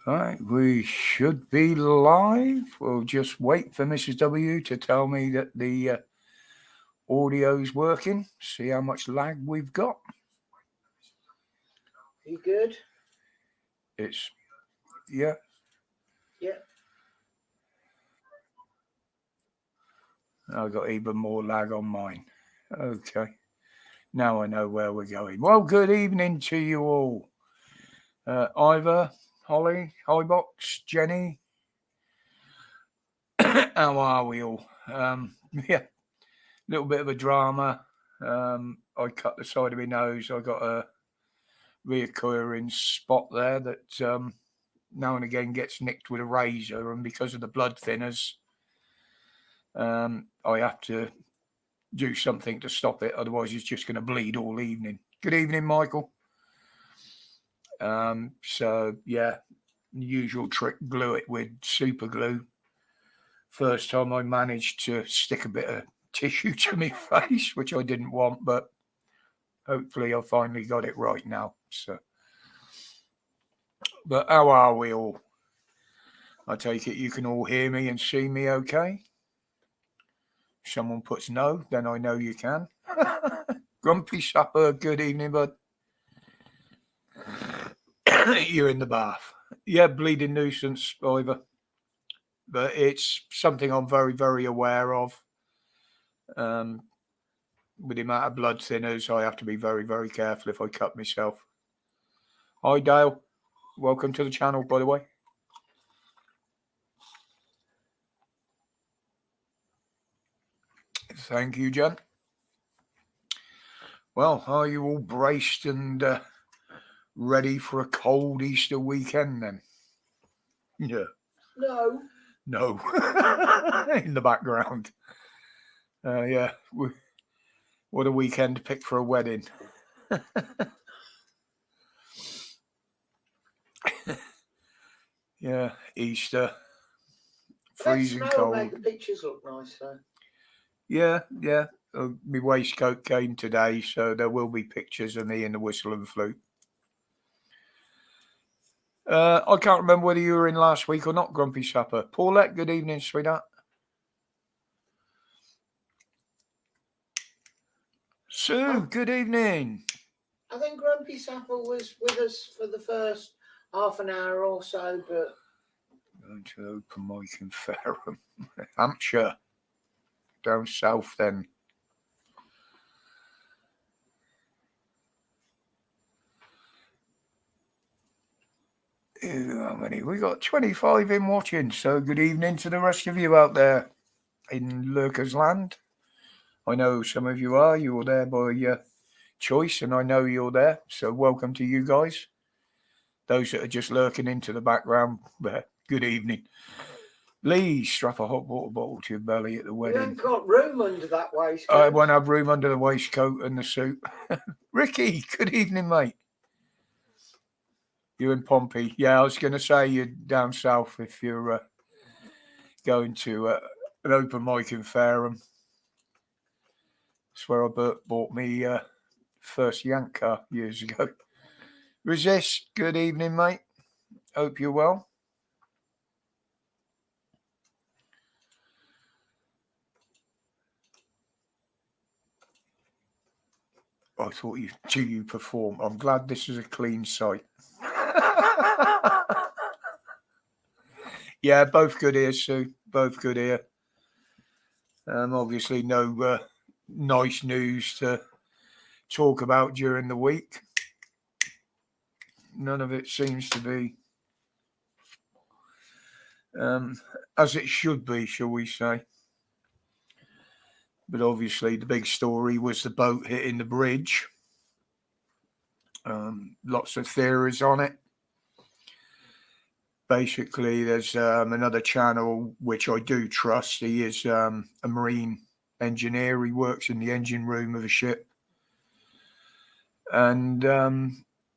Right, we should be live. We'll just wait for Mrs. W to tell me that the audio's working. See how much lag we've got. You good? It's, yeah. Yeah. I've got even more lag on mine. Okay. Now I know where we're going. Well, good evening to you all. Ivor, Holly, Highbox, Jenny. How are we all? Yeah, little bit of a drama. I cut the side of my nose. I got a reoccurring spot there that now and again gets nicked with a razor, and because of the blood thinners, I have to do something to stop it. Otherwise, it's just going to bleed all evening. Good evening, Michael. So yeah, usual trick, glue it with super glue. First time I managed to stick a bit of tissue to my face, which I didn't want, but hopefully I finally got it right now. So, but how are we all? I take it you can all hear me and see me okay? If someone puts no, then I know you can. Grumpy Supper, good evening, bud. You're in the bath. Yeah, bleeding nuisance, Ivor. But it's something I'm very, very aware of. With the amount of blood thinners, I have to be very, very careful if I cut myself. Hi, Dale. Welcome to the channel, by the way. Thank you, Jen. Well, are you all braced and ready for a cold Easter weekend then? Yeah. No. No. In the background. Yeah. What a weekend to pick for a wedding. Yeah, Easter. Freezing cold. Make the pictures look nice, though. Yeah. My waistcoat came today, so there will be pictures of me in the whistle and flute. I can't remember whether you were in last week or not, Grumpy Supper. Paulette, good evening, sweetheart. Sue, good evening. I think Grumpy Supper was with us for the first half an hour or so, but... Going to open mic in Fareham, Hampshire. Down south then. How many? We got 25 in watching, so good evening to the rest of you out there in Lurker's Land. I know some of you are. You're there by choice, and I know you're there, so welcome to you guys. Those that are just lurking into the background, good evening. Lee, strap a hot water bottle to your belly at the wedding. You ain't got room under that waistcoat. I won't have room under the waistcoat and the suit. Ricky, good evening, mate. You're in Pompey. Yeah, I was going to say you're down south if you're going to an open mic in Fareham. That's where I bought me first Yank car years ago. Resist, good evening, mate. Hope you're well. I thought you perform. I'm glad this is a clean site. Yeah, both good here, Sue. Both good here. Obviously, no nice news to talk about during the week. None of it seems to be as it should be, shall we say. But obviously, the big story was the boat hitting the bridge. Lots of theories on it. Basically, there's another channel which I do trust. He is a marine engineer. He works in the engine room of a ship. And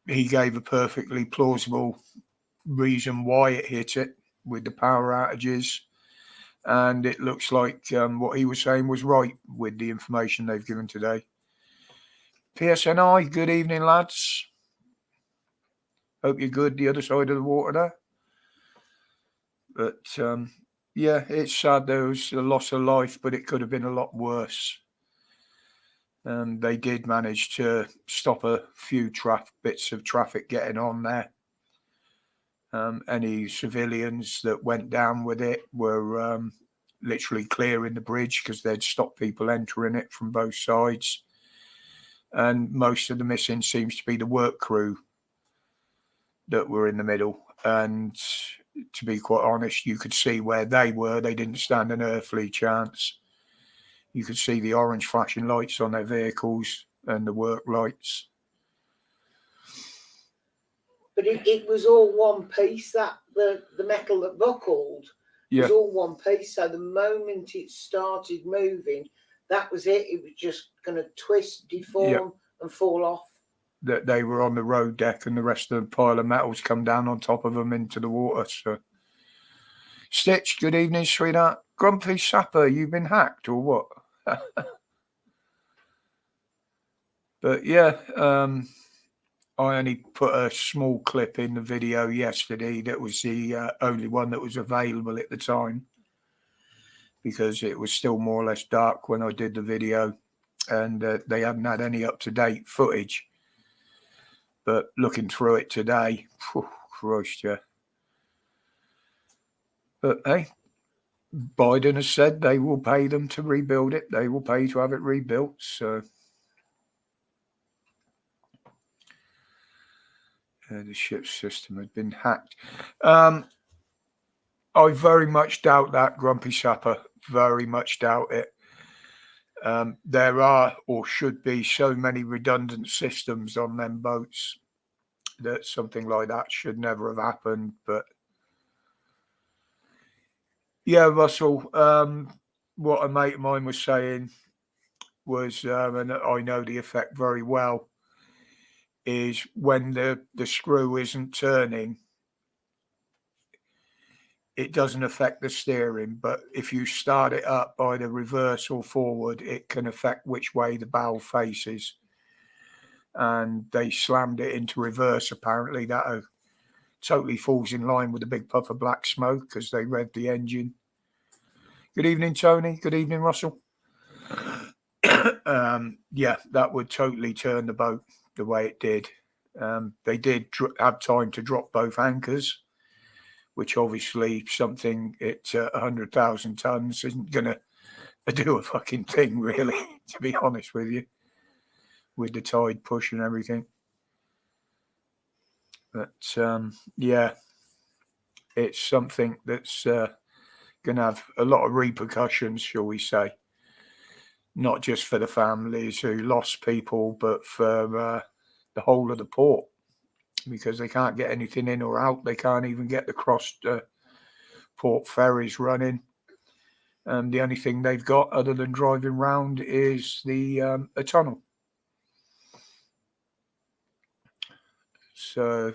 he gave a perfectly plausible reason why it hit it with the power outages. And it looks like what he was saying was right with the information they've given today. PSNI, good evening, lads. Hope you're good the other side of the water there. But yeah, it's sad there was a loss of life, but it could have been a lot worse. They did manage to stop a few bits of traffic getting on there. Any civilians that went down with it were literally clearing the bridge because they'd stop people entering it from both sides. And most of the missing seems to be the work crew that were in the middle. And to be quite honest, you could see where they were. They didn't stand an earthly chance. You could see the orange flashing lights on their vehicles and the work lights. But it was all one piece, that the metal that buckled was all one piece. So the moment it started moving, that was it. It was just going to twist, deform, and fall off. That they were on the road deck and the rest of the pile of metals come down on top of them into the water. So, Stitch, good evening, sweetheart. Grumpy Sapper, you've been hacked or what? But yeah, I only put a small clip in the video yesterday that was the only one that was available at the time, because it was still more or less dark when I did the video, and they hadn't had any up-to-date footage. But looking through it today, Christ, yeah. But hey, Biden has said they will pay them to rebuild it. They will pay to have it rebuilt. So the ship system had been hacked. I very much doubt that, Grumpy Sapper. Very much doubt it. There are, or should be, so many redundant systems on them boats that something like that should never have happened. But yeah, Russell, what a mate of mine was saying was, and I know the effect very well, is when the screw isn't turning, it doesn't affect the steering, but if you start it up by the reverse or forward, it can affect which way the bow faces. And they slammed it into reverse. Apparently that totally falls in line with a big puff of black smoke because they revved the engine. Good evening, Tony. Good evening, Russell. Yeah, that would totally turn the boat the way it did. They did have time to drop both anchors, which obviously something at 100,000 tons isn't going to do a fucking thing, really, to be honest with you, with the tide push and everything. But yeah, it's something that's going to have a lot of repercussions, shall we say, not just for the families who lost people, but for the whole of the port, because they can't get anything in or out. They can't even get the crossed port ferries running. The only thing they've got other than driving round is a tunnel. So,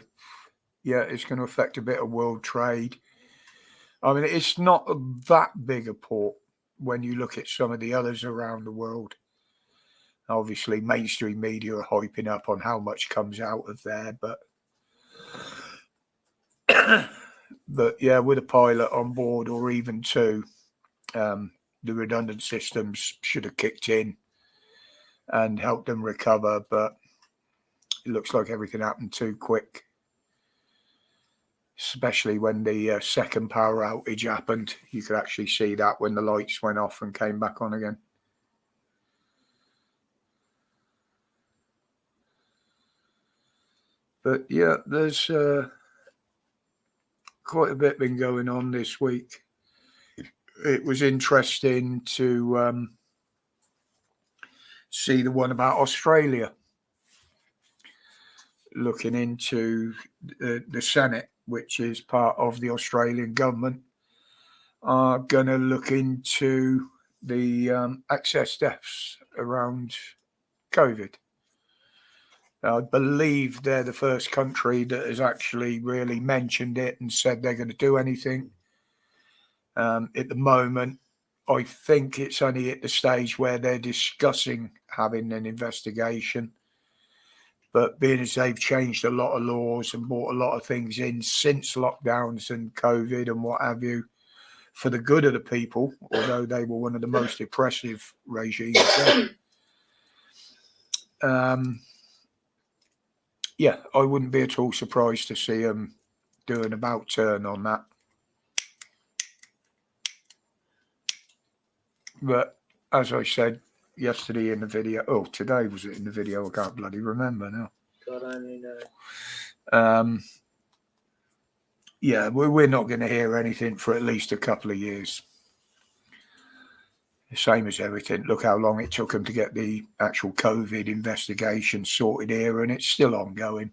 yeah, it's going to affect a bit of world trade. I mean, it's not that big a port when you look at some of the others around the world. Obviously, mainstream media are hyping up on how much comes out of there, but yeah, with a pilot on board or even two, the redundant systems should have kicked in and helped them recover, but it looks like everything happened too quick, especially when the second power outage happened. You could actually see that when the lights went off and came back on again. But yeah, there's quite a bit been going on this week. It was interesting to see the one about Australia, looking into the Senate, which is part of the Australian government, are going to look into the excess deaths around COVID. I believe they're the first country that has actually really mentioned it and said they're going to do anything. At the moment, I think it's only at the stage where they're discussing having an investigation. But being as they've changed a lot of laws and brought a lot of things in since lockdowns and COVID and what have you, for the good of the people, although they were one of the most oppressive regimes. Yeah, I wouldn't be at all surprised to see them do an about turn on that. But as I said yesterday in the video, today was it in the video? I can't bloody remember now. God only knows. Yeah, we're not going to hear anything for at least a couple of years. The same as everything. Look how long it took them to get the actual COVID investigation sorted here, and it's still ongoing.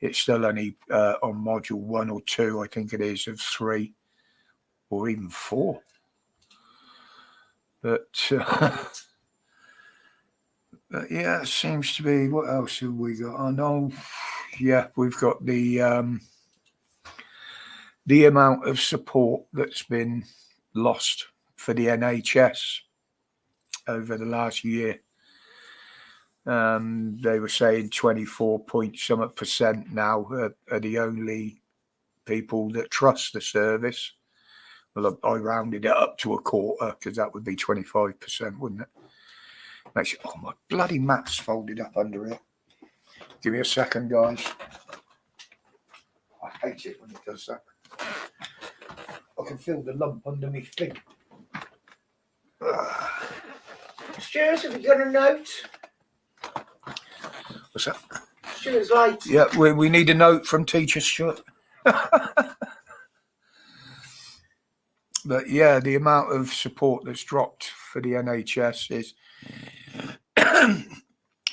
It's still only on module 1 or 2, I think it is, of 3 or even 4. But yeah, it seems to be. What else have we got? Oh no, yeah, we've got the amount of support that's been lost for the NHS over the last year. They were saying 24 point something % now are the only people that trust the service. Well, I rounded it up to a quarter because that would be 25%, wouldn't it? Makes it, my bloody map's folded up under it. Give me a second, guys. I hate it when it does that. I can feel the lump under my feet. Stuart, have you got a note? What's that? Stuart's late. Yeah, we need a note from Teacher Stuart. But yeah, the amount of support that's dropped for the NHS is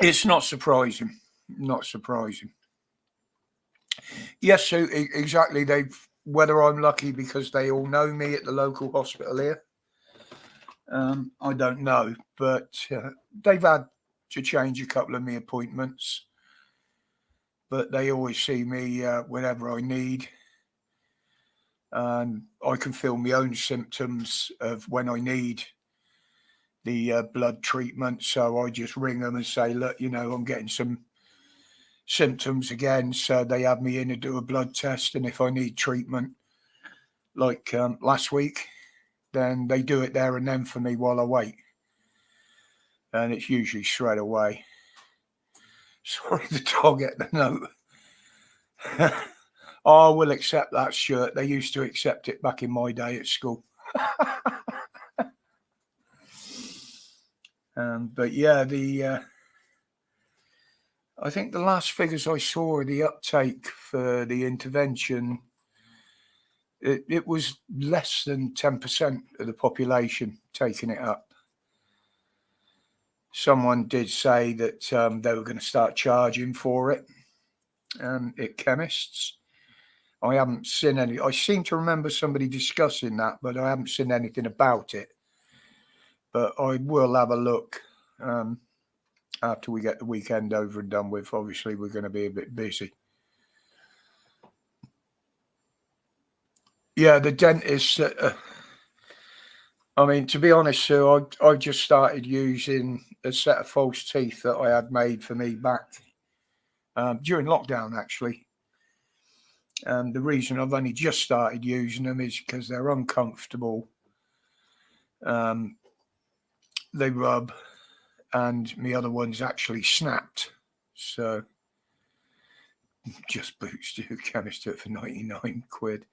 it's not surprising. Not surprising. Yes, so exactly. Whether I'm lucky because they all know me at the local hospital here, I don't know. But they've had to change a couple of my appointments. But they always see me whenever I need. And I can feel my own symptoms of when I need the blood treatment. So I just ring them and say, look, I'm getting some symptoms again. So they have me in to do a blood test. And if I need treatment, like last week, then they do it there and then for me while I wait. And it's usually straight away. Sorry, the dog at the note. Oh, we'll accept that, Stuart. They used to accept it back in my day at school. But yeah, I think the last figures I saw of the uptake for the intervention, it was less than 10% of the population taking it up. Someone did say that they were going to start charging for it at chemists. I haven't seen any. I seem to remember somebody discussing that, but I haven't seen anything about it. But I will have a look after we get the weekend over and done with. Obviously, we're going to be a bit busy. Yeah, the dentist. I mean, to be honest, Sue, I just started using a set of false teeth that I had made for me back during lockdown, actually. The reason I've only just started using them is because they're uncomfortable. They rub, and my other one's actually snapped. So just boots to a chemist for 99 quid.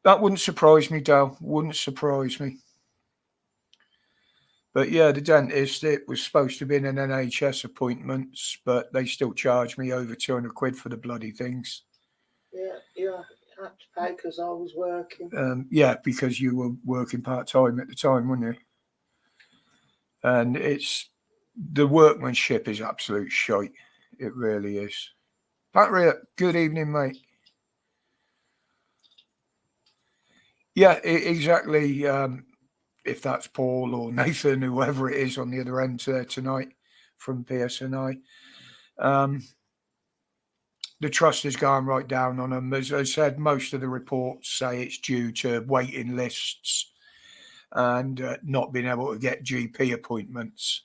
That wouldn't surprise me, Dale. Wouldn't surprise me. But yeah, the dentist, it was supposed to be an NHS appointments, but they still charged me over 200 quid for the bloody things. Yeah, you had to pay because I was working. Yeah, because you were working part-time at the time, weren't you? And the workmanship is absolute shite. It really is. Patria, good evening, mate. Yeah, exactly. If that's Paul or Nathan, whoever it is on the other end there tonight from PSNI. The trust has gone right down on them. As I said, most of the reports say it's due to waiting lists and not being able to get GP appointments.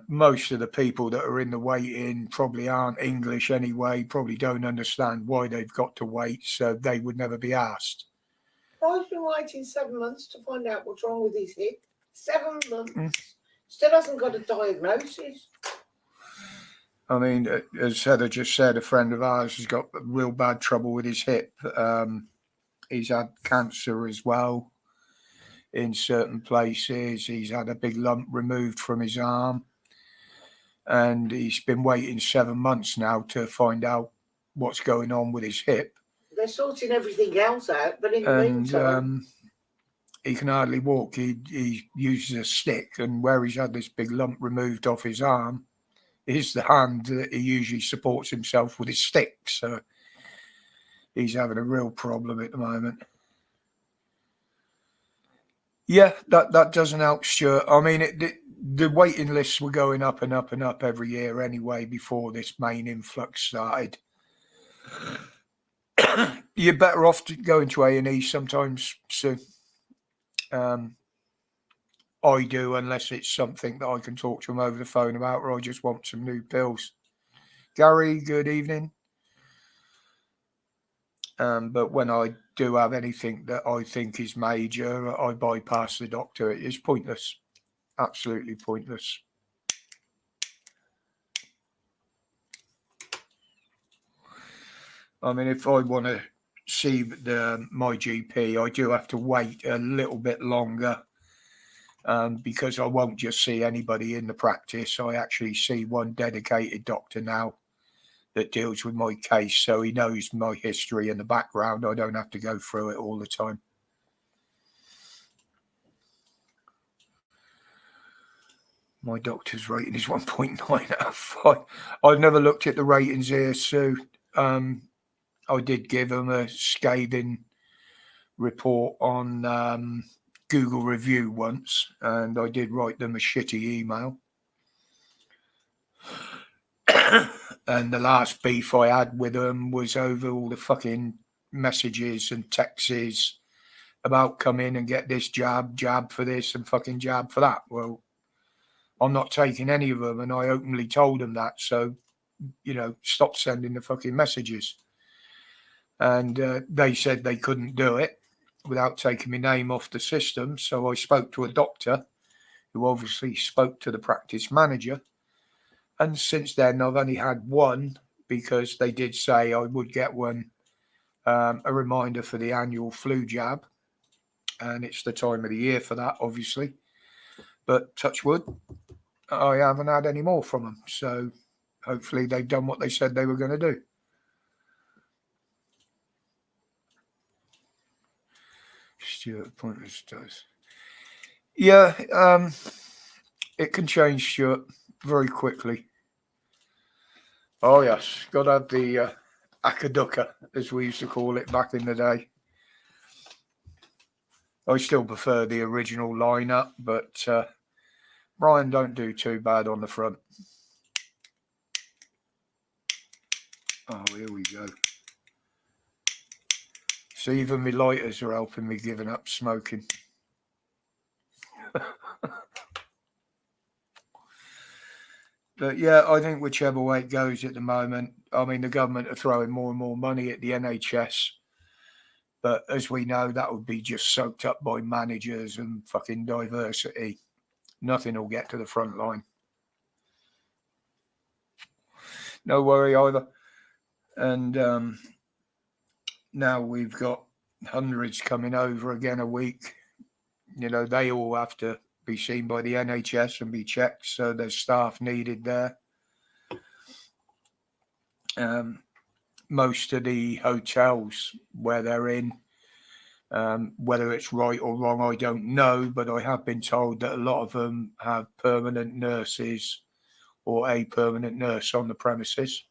Most of the people that are in the waiting probably aren't English anyway, probably don't understand why they've got to wait, so they would never be asked. I've been waiting 7 months to find out what's wrong with his hip. 7 months. Still hasn't got a diagnosis. I mean, as Heather just said, a friend of ours has got real bad trouble with his hip. He's had cancer as well in certain places. He's had a big lump removed from his arm. And he's been waiting 7 months now to find out what's going on with his hip. They're sorting everything else out, but in the meantime... he can hardly walk. He uses a stick, and where he's had this big lump removed off his arm is the hand that he usually supports himself with his stick. So he's having a real problem at the moment. Yeah, that doesn't help, Stuart. I mean, the waiting lists were going up and up and up every year anyway before this main influx started. You're better off going to A&E sometimes, Sue. I do, unless it's something that I can talk to him over the phone about, or I just want some new pills. Gary, good evening. But when I do have anything that I think is major, I bypass the doctor. It is pointless. Absolutely pointless. I mean, if I want to see my GP, I do have to wait a little bit longer. Because I won't just see anybody in the practice. I actually see one dedicated doctor now that deals with my case, so he knows my history and the background. I don't have to go through it all the time. My doctor's rating is 1.9 out of 5. I've never looked at the ratings here, Sue. I did give him a scathing report on Google review once, and I did write them a shitty email. And the last beef I had with them was over all the fucking messages and texts about come in and get this jab for this and fucking jab for that. Well, I'm not taking any of them, and I openly told them that. So, stop sending the fucking messages. And they said they couldn't do it without taking my name off the system. So I spoke to a doctor who obviously spoke to the practice manager. And since then, I've only had one, because they did say I would get one, a reminder for the annual flu jab. And it's the time of the year for that, obviously. But touch wood, I haven't had any more from them. So hopefully they've done what they said they were going to do. Stuart, pointless does. Yeah, it can change, Stuart, very quickly. Oh, yes. Got to have the akaduka, as we used to call it back in the day. I still prefer the original lineup, but Brian don't do too bad on the front. Oh, here we go. So even my lighters are helping me giving up smoking. But yeah, I think whichever way it goes at the moment, I mean, the government are throwing more and more money at the NHS. But as we know, that would be just soaked up by managers and fucking diversity. Nothing will get to the front line. No worry either. And now we've got hundreds coming over again a week. They all have to be seen by the NHS and be checked, so there's staff needed there. Most of the hotels where they're in, whether it's right or wrong, I don't know, but I have been told that a lot of them have permanent nurses or a permanent nurse on the premises.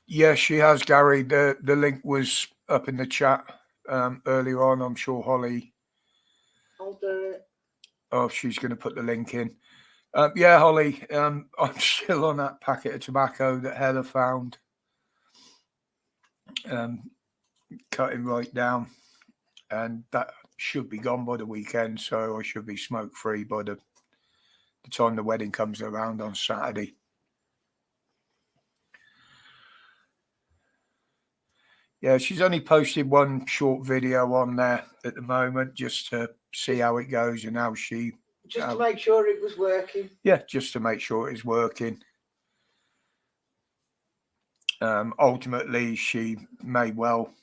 Yeah, she has, Gary. The link was up in the chat earlier on. I'm sure Holly. I'll do it. Oh, she's going to put the link in. Yeah, Holly. I'm still on that packet of tobacco that Heather found. cutting right down, and that should be gone by the weekend, so I should be smoke free by the time the wedding comes around on Saturday. Yeah, she's only posted one short video on there at the moment, just to see how it goes and how she... Just to make sure it was working. Yeah, just to make sure it's working. Ultimately, she may well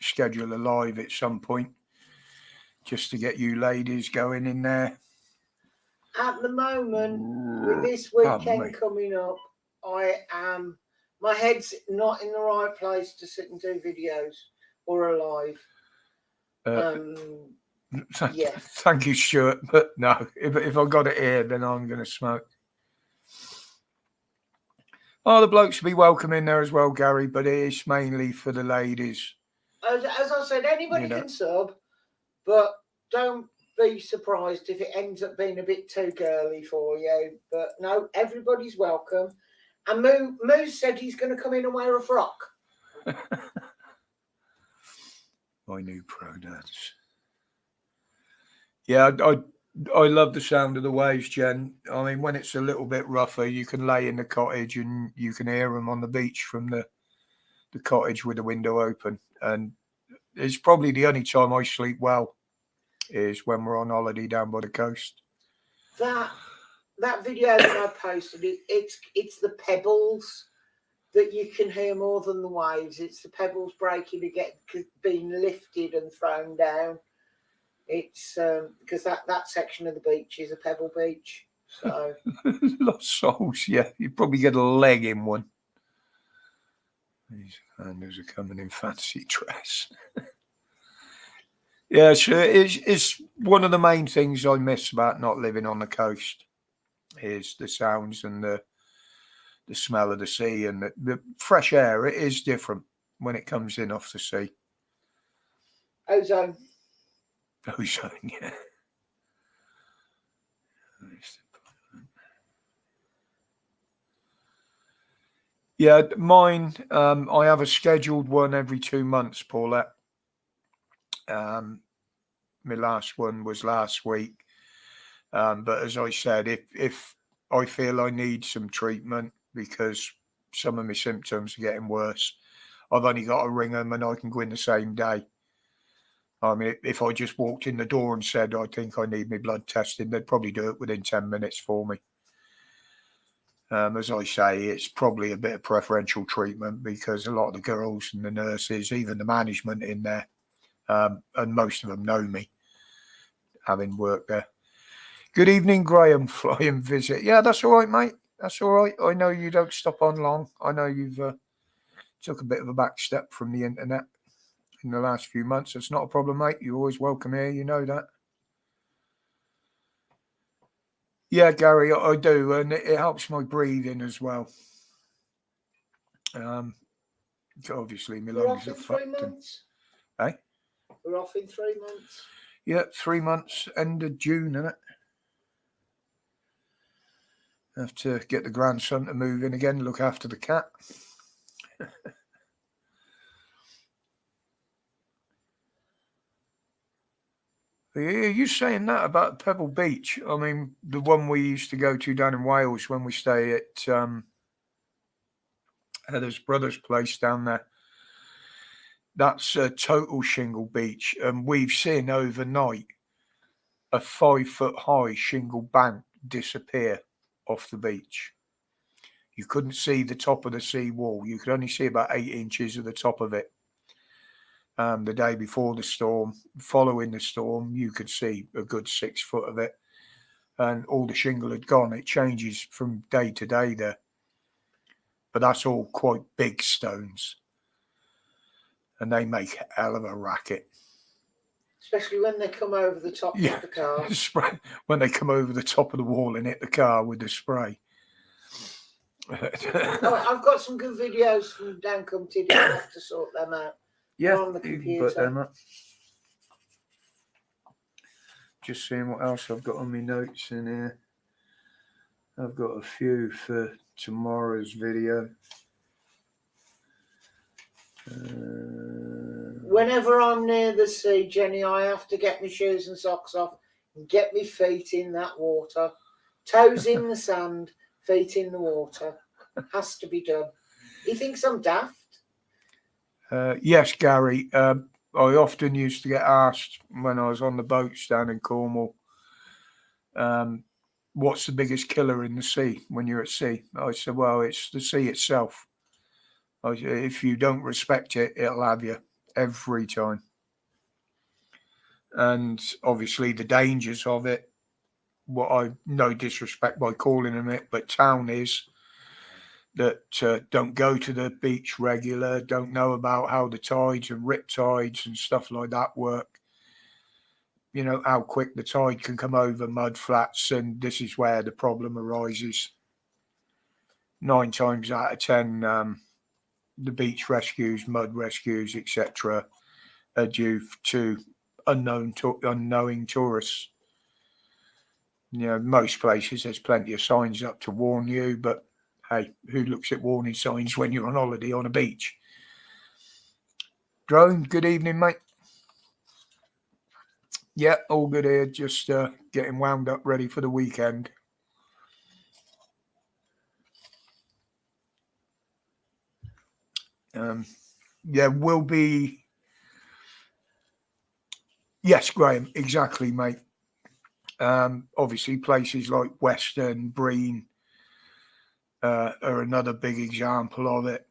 schedule a live at some point, just to get you ladies going in there. At the moment, with this weekend coming up, my head's not in the right place to sit and do videos or a live. Yeah. Thank you, Stuart, but no, if I got it here, then I'm going to smoke. Oh, the blokes will be welcome in there as well, Gary, but it is mainly for the ladies. As I said, anybody can sub, but don't be surprised if it ends up being a bit too girly for you. But no, everybody's welcome. And Moo said he's going to come in and wear a frock. My new pronouns. Yeah, I love the sound of the waves, Jen. I mean, when it's a little bit rougher, you can lay in the cottage and you can hear them on the beach from the cottage with the window open. And it's probably the only time I sleep well is when we're on holiday down by the coast. That video that I posted, it's the pebbles that you can hear more than the waves. It's the pebbles breaking again, being lifted and thrown down. It's because that section of the beach is a pebble beach. So lost souls, yeah. You probably get a leg in one. These handlers are coming in fancy dress. Yeah, so it's one of the main things I miss about not living on the coast is the sounds and the smell of the sea and the fresh air. It is different when it comes in off the sea. Ozone, yeah. Yeah, mine, I have a scheduled one every 2 months, Paulette. My last one was last week. But as I said, if I feel I need some treatment because some of my symptoms are getting worse, I've only got to ring them and I can go in the same day. I mean, if I just walked in the door and said, I think I need my blood testing, they'd probably do it within 10 minutes for me. As I say, it's probably a bit of preferential treatment because a lot of the girls and the nurses, even the management in there, and most of them know me, having worked there. Good evening, Graham. Flying visit. Yeah, that's all right, mate. That's all right. I know you don't stop on long. I know you've took a bit of a back step from the internet in the last few months. It's not a problem, mate. You're always welcome here. You know that. Yeah, Gary, I do, and it helps my breathing as well. Obviously, my lungs are fucked. Eh? We're off in 3 months. Yeah, 3 months, end of June, isn't it? Have to get the grandson to move in again, look after the cat. You saying that about Pebble Beach? I mean, the one we used to go to down in Wales when we stay at Heather's brother's place down there. That's a total shingle beach, and we've seen overnight a 5 foot high shingle bank disappear off the beach. You couldn't see the top of the sea wall. You could only see about 8 inches of the top of it. The day before the storm, following the storm, you could see a good 6 foot of it, and all the shingle had gone. It changes from day to day there, but that's all quite big stones, and they make a hell of a racket. Especially when they come over the top of the car. When they come over the top of the wall and hit the car with the spray. I've got some good videos from Dan Cumty. I have to sort them out. Yeah, on the computer. Put them up. Just seeing what else I've got on my notes in here. I've got a few for tomorrow's video. Whenever I'm near the sea, Jenny, I have to get my shoes and socks off and get my feet in that water. Toes in the sand, feet in the water. Has to be done. He thinks I'm daft. Yes, Gary. I often used to get asked when I was on the boats down in Cornwall, what's the biggest killer in the sea when you're at sea? I said, well, it's the sea itself. I said, if you don't respect it, it'll have you every time. And obviously the dangers of it, what I no disrespect by calling them it, but town is that don't go to the beach regular, don't know about how the tides and rip tides and stuff like that work. You know, how quick the tide can come over mud flats, and this is where the problem arises. 9 times out of 10, the beach rescues, mud rescues, etc., are due to unknowing tourists. You know, most places there's plenty of signs up to warn you, but hey, who looks at warning signs when you're on holiday on a beach? Drone, good evening, mate. Yeah, all good here. Just getting wound up, ready for the weekend. There will be. Yes, Graham, exactly, mate. Obviously, places like Western, Breen are another big example of it.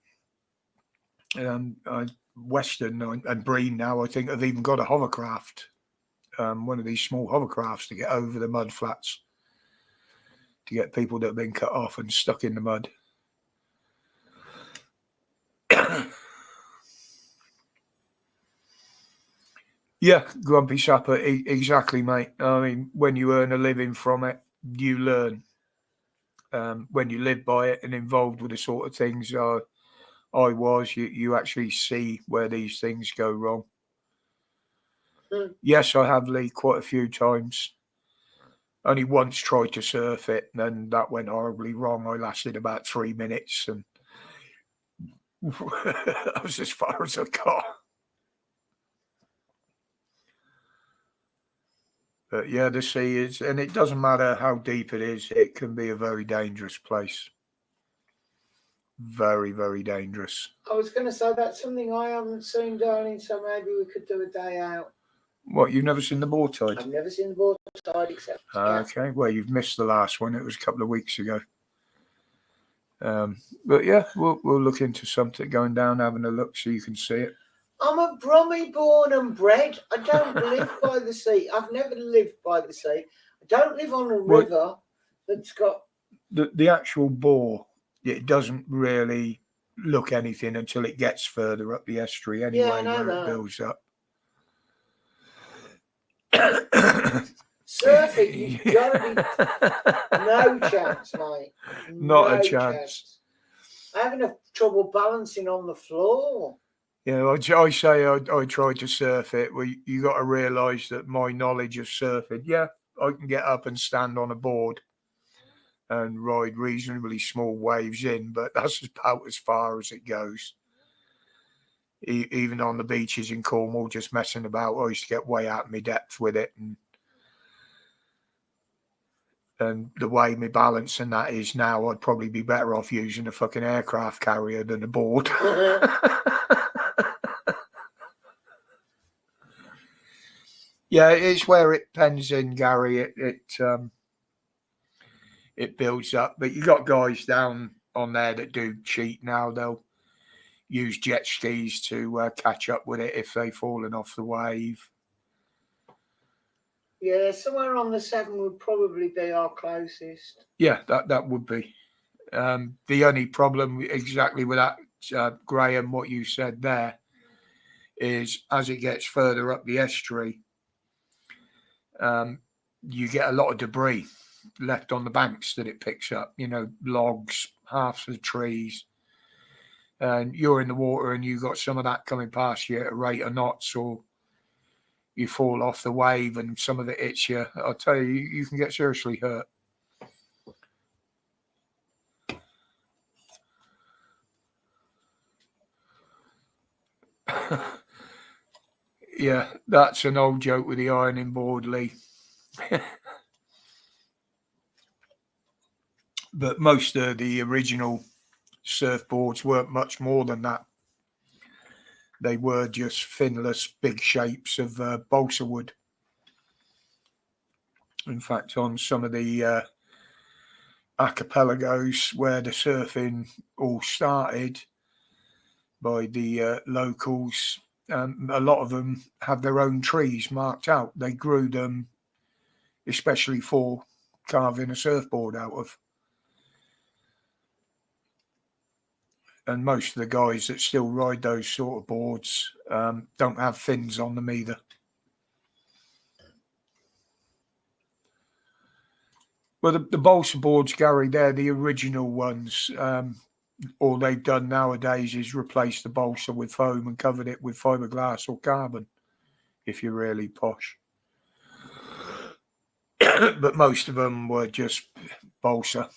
Western and Breen now, I think, have even got a hovercraft, one of these small hovercrafts to get over the mud flats, to get people that have been cut off and stuck in the mud. Yeah, Grumpy Sapper, exactly, mate. I mean, when you earn a living from it, you learn. When you live by it and involved with the sort of things I was, you actually see where these things go wrong. Yes, I have, Lee, quite a few times. Only once tried to surf it, and that went horribly wrong. I lasted about 3 minutes, and that was as far as I got. But yeah, the sea is, and it doesn't matter how deep it is, it can be a very dangerous place. Very, very dangerous. I was going to say that's something I haven't seen, darling, so maybe we could do a day out. What, you've never seen the board tide? I've never seen the board tide except. Okay, well, you've missed the last one. It was a couple of weeks ago. But yeah, we'll look into something, going down, having a look so you can see it. I'm a Brummie born and bred. I don't live by the sea. I've never lived by the sea. I don't live on a river that's got... The actual bore, it doesn't really look anything until it gets further up the estuary anyway, where it builds up. Surfing, you've got to be... No chance, mate. Not a chance. I have enough trouble balancing on the floor. Yeah, I say I tried to surf it. Well, you got to realise that my knowledge of surfing, yeah, I can get up and stand on a board and ride reasonably small waves in, but that's about as far as it goes. Even on the beaches in Cornwall, just messing about, I used to get way out of my depth with it, and the way my balance and that is now, I'd probably be better off using a fucking aircraft carrier than a board. Yeah, it's where it pens in, Gary. It builds up, but you got guys down on there that do cheat now. They'll use jet skis to catch up with it if they've fallen off the wave. Yeah, somewhere on the Severn would probably be our closest. Yeah, that would be. The only problem exactly with that, Graham, what you said there, is as it gets further up the estuary, you get a lot of debris left on the banks that it picks up, you know, logs, halves of trees, and you're in the water and you got some of that coming past you at a rate of knots, or you fall off the wave and some of it hits you. I'll tell you, you can get seriously hurt. Yeah, that's an old joke with the ironing board, Lee. But most of the original surfboards weren't much more than that. They were just finless, big shapes of balsa wood. In fact, on some of the archipelagos where the surfing all started by the locals, a lot of them have their own trees marked out. They grew them especially for carving a surfboard out of. And most of the guys that still ride those sort of boards don't have fins on them either. Well, the balsa boards, Gary, they're the original ones. All they've done nowadays is replace the balsa with foam and covered it with fiberglass or carbon, if you're really posh. But most of them were just balsa.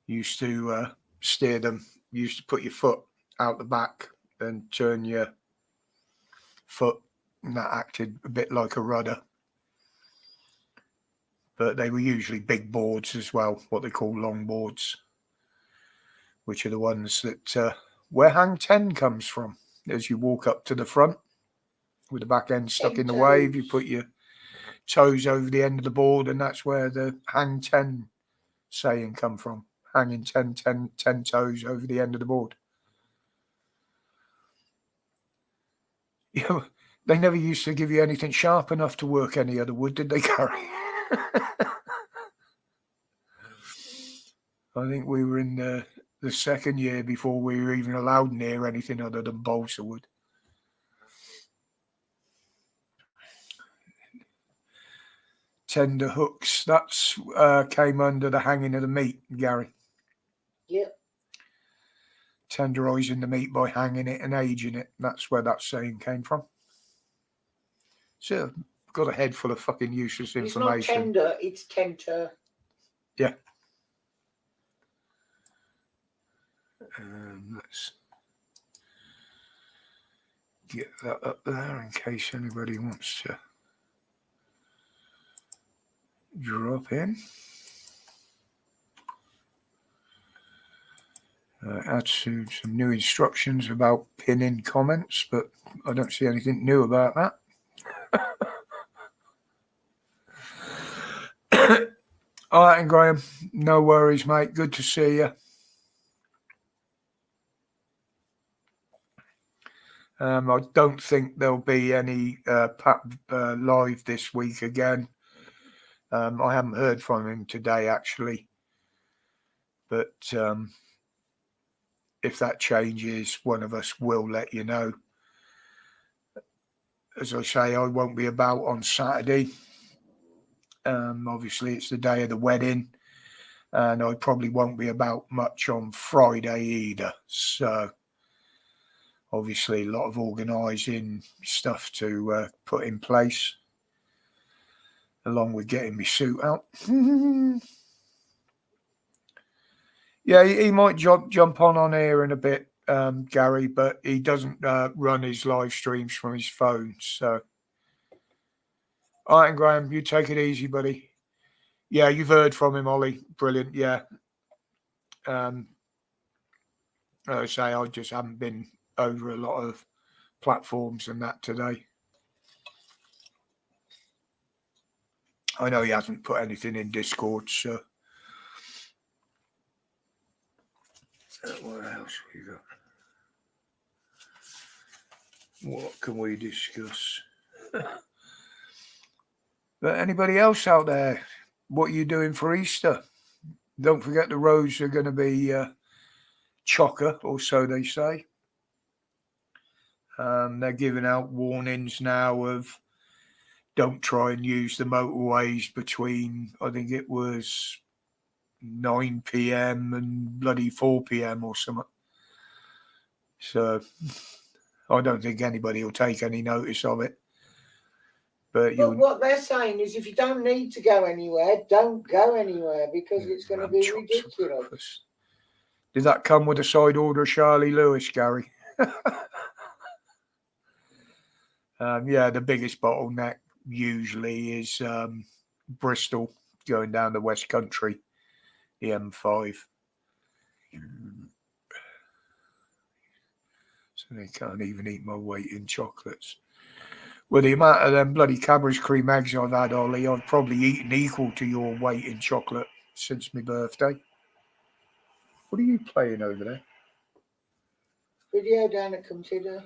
Used to steer them. Used to put your foot out the back and turn your foot, and that acted a bit like a rudder. But they were usually big boards as well, what they call long boards, which are the ones that where hang 10 comes from. As you walk up to the front with the back end stuck in the wave, you put your toes over the end of the board, and that's where the hang 10 saying come from. Hanging 10 toes over the end of the board. You know, they never used to give you anything sharp enough to work any other wood, did they, Gary? I think we were in the second year before we were even allowed near anything other than balsa wood. Tender hooks, that's came under the hanging of the meat, Gary. Yep. Tenderising the meat by hanging it and aging it. That's where that saying came from. So, I've got a head full of fucking useless information. It's not tender, it's tenter. Yeah. Let's get that up there in case anybody wants to drop in. Add to some new instructions about pinning comments, but I don't see anything new about that. All right, and Graham, no worries, mate. Good to see you. I don't think there'll be any live this week again. I haven't heard from him today, actually. But if that changes, one of us will let you know. As I say, I won't be about on Saturday. Obviously, it's the day of the wedding. And I probably won't be about much on Friday either. So, obviously, a lot of organising stuff to put in place, along with getting my suit out. Yeah, he might jump on here in a bit, Gary, but he doesn't run his live streams from his phone. So, all right, Graham, you take it easy, buddy. Yeah, you've heard from him, Ollie. Brilliant. Yeah. Like I say, I just haven't been over a lot of platforms and that today. I know he hasn't put anything in Discord, so. What else we got? What can we discuss? But anybody else out there, what are you doing for Easter? Don't forget the roads are going to be chocker, or so they say. They're giving out warnings now of don't try and use the motorways between, I think it was 9 p.m. and bloody 4 p.m. or something. So I don't think anybody will take any notice of it. But what they're saying is if you don't need to go anywhere, don't go anywhere because it's going to be ridiculous. Did that come with a side order of Charlie Lewis, Gary? Yeah, the biggest bottleneck usually is Bristol going down the West Country, the M5. So they can't even eat my weight in chocolates. Well, the amount of them bloody Cadbury's cream eggs I've had, Ollie, I've probably eaten equal to your weight in chocolate since my birthday. What are you playing over there? Video down at Comtido.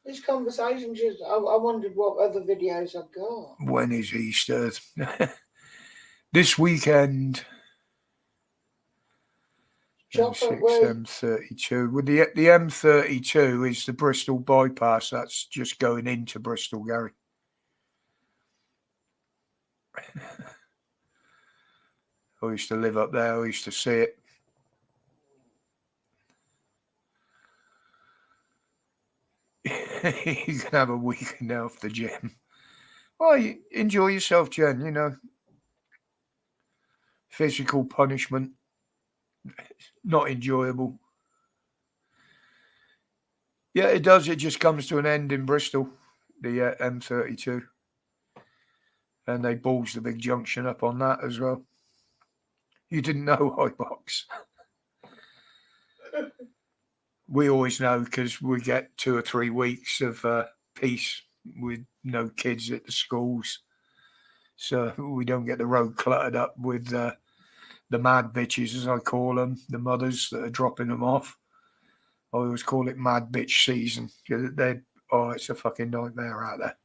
This conversation just, I wondered what other videos I've got. When is Easter? This weekend. Chocolate M6, M32. Well, the M32 is the Bristol bypass. That's just going into Bristol, Gary. I used to live up there. I used to see it. You can have a weekend off the gym. Well, you enjoy yourself, Jen, you know. Physical punishment, not enjoyable. Yeah, it does. It just comes to an end in Bristol, the M32. And they balls the big junction up on that as well. You didn't know, Highbox. We always know because we get 2 or 3 weeks of peace with no kids at the schools. So we don't get the road cluttered up with the mad bitches, as I call them, the mothers that are dropping them off. I always call it mad bitch season. It's a fucking nightmare out there.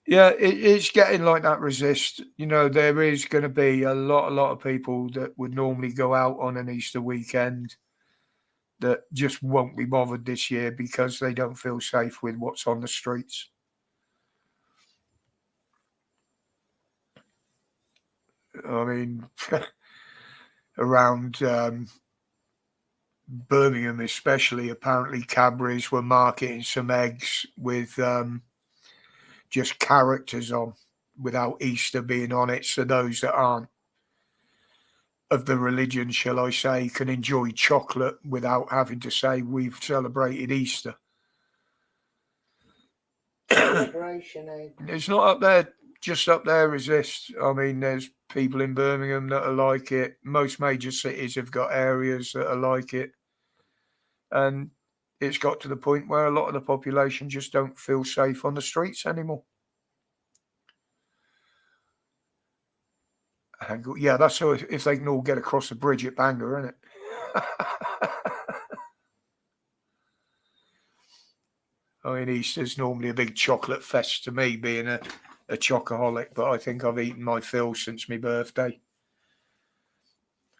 Yeah, it's getting like that resist. You know, there is going to be a lot of people that would normally go out on an Easter weekend that just won't be bothered this year because they don't feel safe with what's on the streets. I mean, around Birmingham especially, apparently Cadbury's were marketing some eggs with just characters on without Easter being on it, so those that aren't of the religion, shall I say, can enjoy chocolate without having to say we've celebrated Easter. Celebration egg. It's not up there, just up there resist. I mean, there's people in Birmingham that are like it. Most major cities have got areas that are like it. And it's got to the point where a lot of the population just don't feel safe on the streets anymore. Yeah, that's so if they can all get across the bridge at Bangor, isn't it? I mean, Easter's normally a big chocolate fest to me, being a chocoholic, but I think I've eaten my fill since my birthday.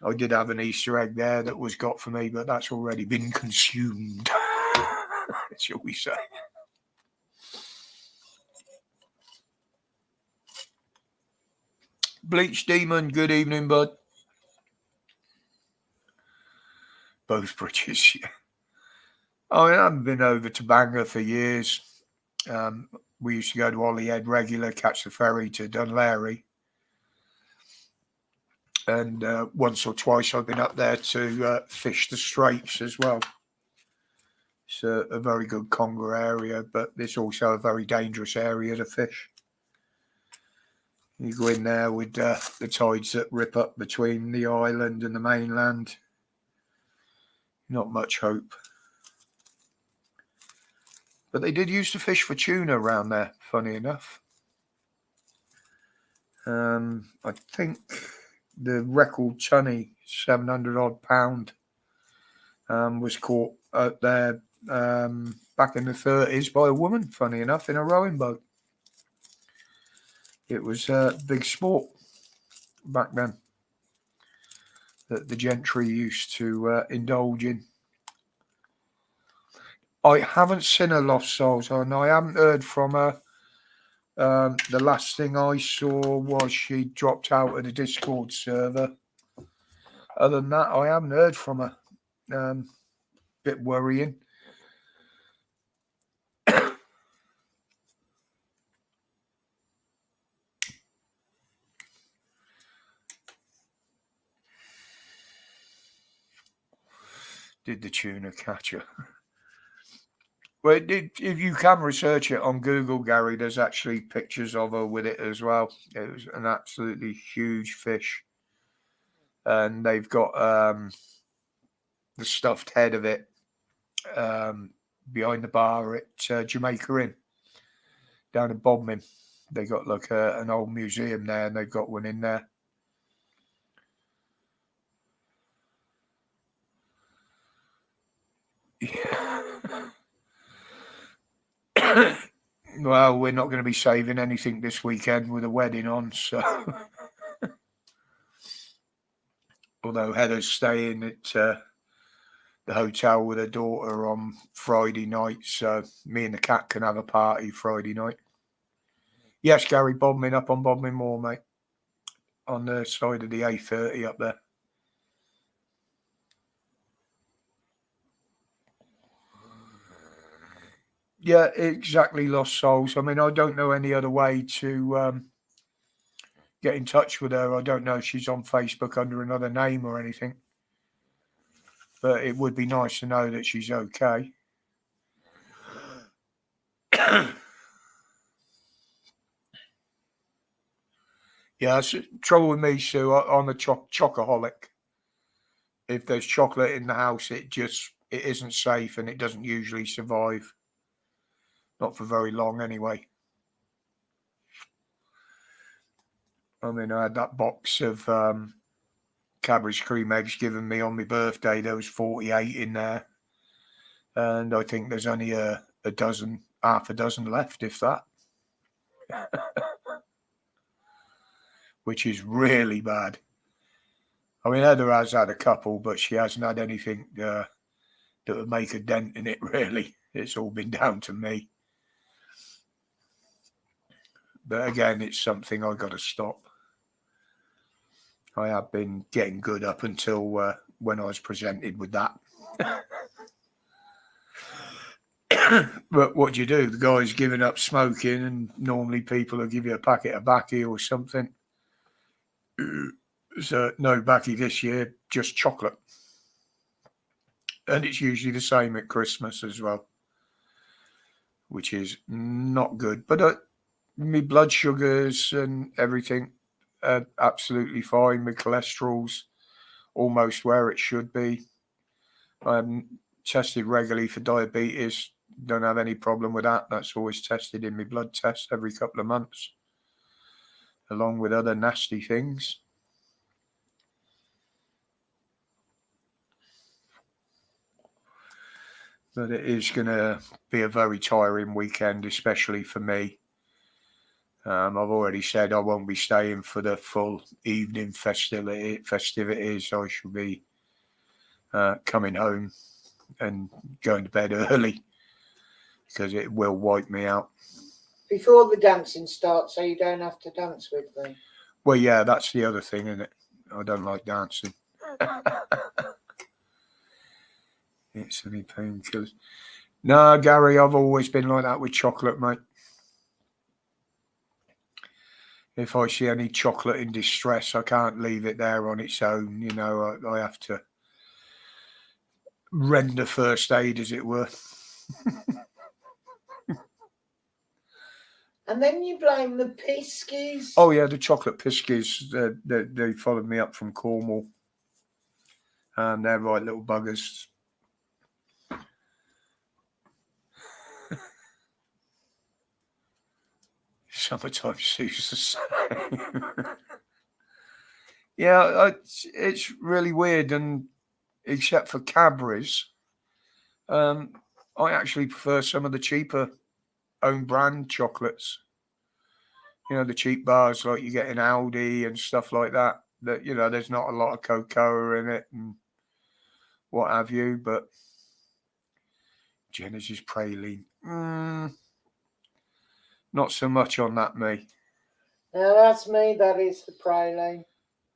I did have an Easter egg there that was got for me, but that's already been consumed, shall we say. Bleach Demon, good evening, bud. Both bridges, yeah. I haven't been over to Bangor for years. We used to go to Holyhead regular, catch the ferry to Dunleary. And once or twice I've been up there to fish the Straits as well. It's a very good conger area, but it's also a very dangerous area to fish. You go in there with the tides that rip up between the island and the mainland. Not much hope. But they did used to fish for tuna around there, funny enough. I think the record tunny, 700 odd pound, was caught out there back in the 30s by a woman, funny enough, in a rowing boat. It was big sport back then that the gentry used to indulge in. I haven't seen her lost souls, and I haven't heard from her. The last thing I saw was she dropped out of the Discord server. Other than that, I haven't heard from her. Bit worrying. did the tuna catcher. Well, if you can research it on Google, Gary, there's actually pictures of her with it as well. It was an absolutely huge fish. And they've got the stuffed head of it behind the bar at Jamaica Inn down in Bodmin. They got like an old museum there, and they've got one in there. Yeah. Well, we're not going to be saving anything this weekend with a wedding on, so. Although Heather's staying at the hotel with her daughter on Friday night, so me and the cat can have a party Friday night. Yes, Gary, Bodmin, up on Bodmin Moor, mate. On the side of the A30 up there. Yeah, exactly, Lost Souls. I mean, I don't know any other way to get in touch with her. I don't know if she's on Facebook under another name or anything. But it would be nice to know that she's okay. Yeah, that's the trouble with me, Sue. I'm a chocoholic. If there's chocolate in the house, it isn't safe, and it doesn't usually survive. Not for very long, anyway. I mean, I had that box of Cadbury's cream eggs given me on my birthday. There was 48 in there, and I think there's only half a dozen left, if that. Which is really bad. I mean, Heather has had a couple, but she hasn't had anything that would make a dent in it, really. It's all been down to me. But again, it's something I've got to stop. I have been getting good up until when I was presented with that. But what do you do? The guy's giving up smoking, and normally people will give you a packet of baccy or something. So no baccy this year, just chocolate. And it's usually the same at Christmas as well, which is not good. But my blood sugars and everything are absolutely fine. My cholesterol's almost where it should be. I'm tested regularly for diabetes. Don't have any problem with that. That's always tested in my blood test every couple of months, along with other nasty things. But it is going to be a very tiring weekend, especially for me. I've already said I won't be staying for the full evening festivities. I shall be coming home and going to bed early because it will wipe me out. Before the dancing starts, so you don't have to dance with me. Well, yeah, that's the other thing, isn't it? I don't like dancing. It's any painkillers. No, Gary, I've always been like that with chocolate, mate. If I see any chocolate in distress, I can't leave it there on its own. You know, I have to render first aid, as it were. And then you blame the piskies. Oh, yeah, the chocolate piskies. They followed me up from Cornwall. And they're right little buggers. Summertime Sue's. Yeah, it's really weird, and except for Cadbury's, I actually prefer some of the cheaper own brand chocolates. You know, the cheap bars like you get in Aldi and stuff like that. That, you know, there's not a lot of cocoa in it and what have you, but Genesis praline. Not so much on that, me. No, that's me. That is the praline.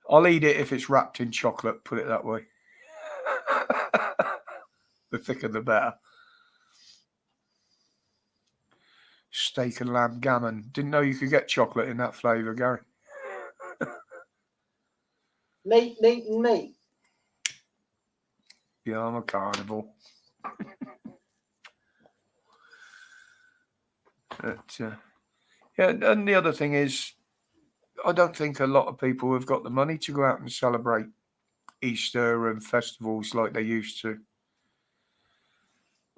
I'll eat it if it's wrapped in chocolate, put it that way. The thicker the better. Steak and lamb gammon. Didn't know you could get chocolate in that flavour, Gary. Meat. Yeah, I'm a carnivore. But, yeah, and the other thing is, I don't think a lot of people have got the money to go out and celebrate Easter and festivals like they used to.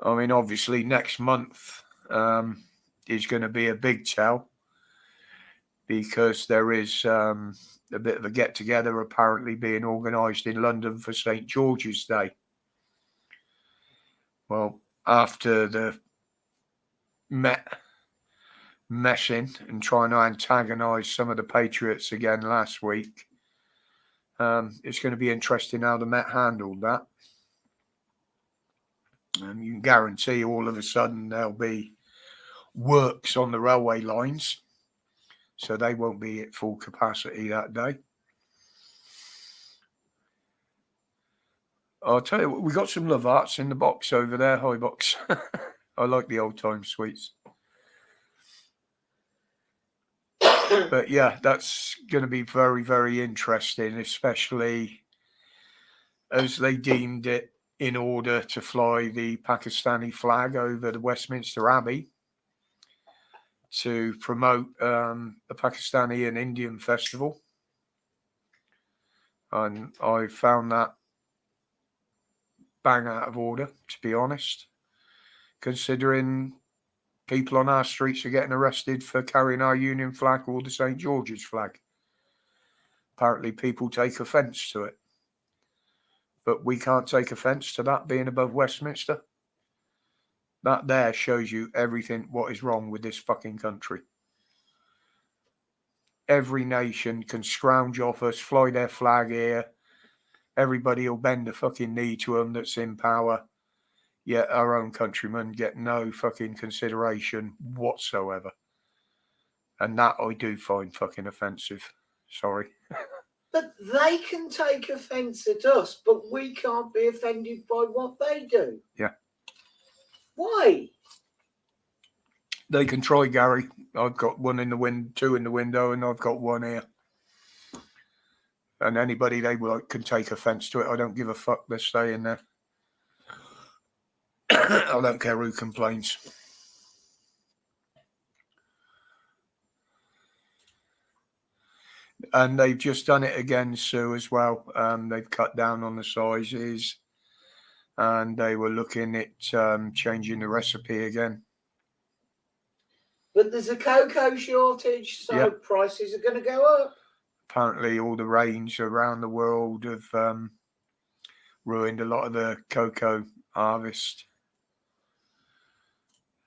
I mean, obviously, next month is going to be a big tell because there is a bit of a get together apparently being organised in London for St. George's Day. Well, after the messing and trying to antagonise some of the Patriots again last week, it's going to be interesting how the Met handled that. And you can guarantee all of a sudden there'll be works on the railway lines, so they won't be at full capacity that day. I'll tell you what, we got some love arts in the box over there. Hi, box. I like the old time sweets. But yeah, that's going to be very, very interesting, especially as they deemed it in order to fly the Pakistani flag over the Westminster Abbey to promote the Pakistani and Indian festival. And I found that bang out of order, to be honest, considering people on our streets are getting arrested for carrying our Union flag or the St. George's flag. Apparently people take offence to it. But we can't take offence to that being above Westminster. That there shows you everything what is wrong with this fucking country. Every nation can scrounge off us, fly their flag here. Everybody will bend a fucking knee to them that's in power. Yet our own countrymen get no fucking consideration whatsoever. And that I do find fucking offensive. Sorry. But they can take offence at us, but we can't be offended by what they do. Yeah. Why? They can try, Gary. I've got one in the wind, two in the window, and I've got one here. And anybody they can take offence to it. I don't give a fuck. They're staying there. I don't care who complains. And they've just done it again, Sue, as well. They've cut down on the sizes, and they were looking at changing the recipe again. But there's a cocoa shortage, so prices are going to go up. Apparently, all the rains around the world have ruined a lot of the cocoa harvest,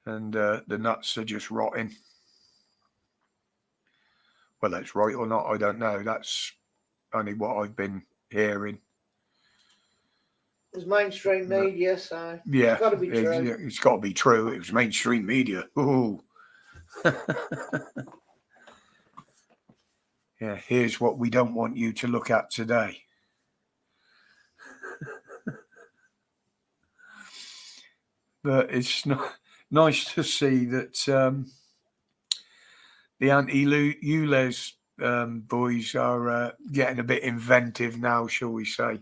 and the nuts are just rotting. Well, that's right or not, I don't know. That's only what I've been hearing. It's mainstream media, so yeah, it's got to be true. It's got to be true. It was mainstream media. Ooh. Yeah, here's what we don't want you to look at today. But it's nice to see that the anti-ULEZ boys are getting a bit inventive now, shall we say.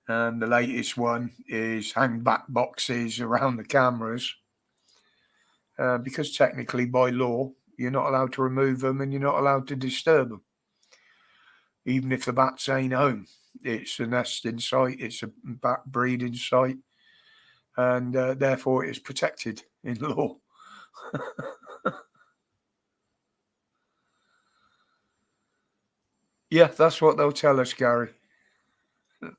And the latest one is hang back boxes around the cameras. Because technically by law, you're not allowed to remove them and you're not allowed to disturb them. Even if the bats ain't home. It's a nesting site, it's a bat breeding site, and therefore it's protected in law. Yeah, that's what they'll tell us, Gary.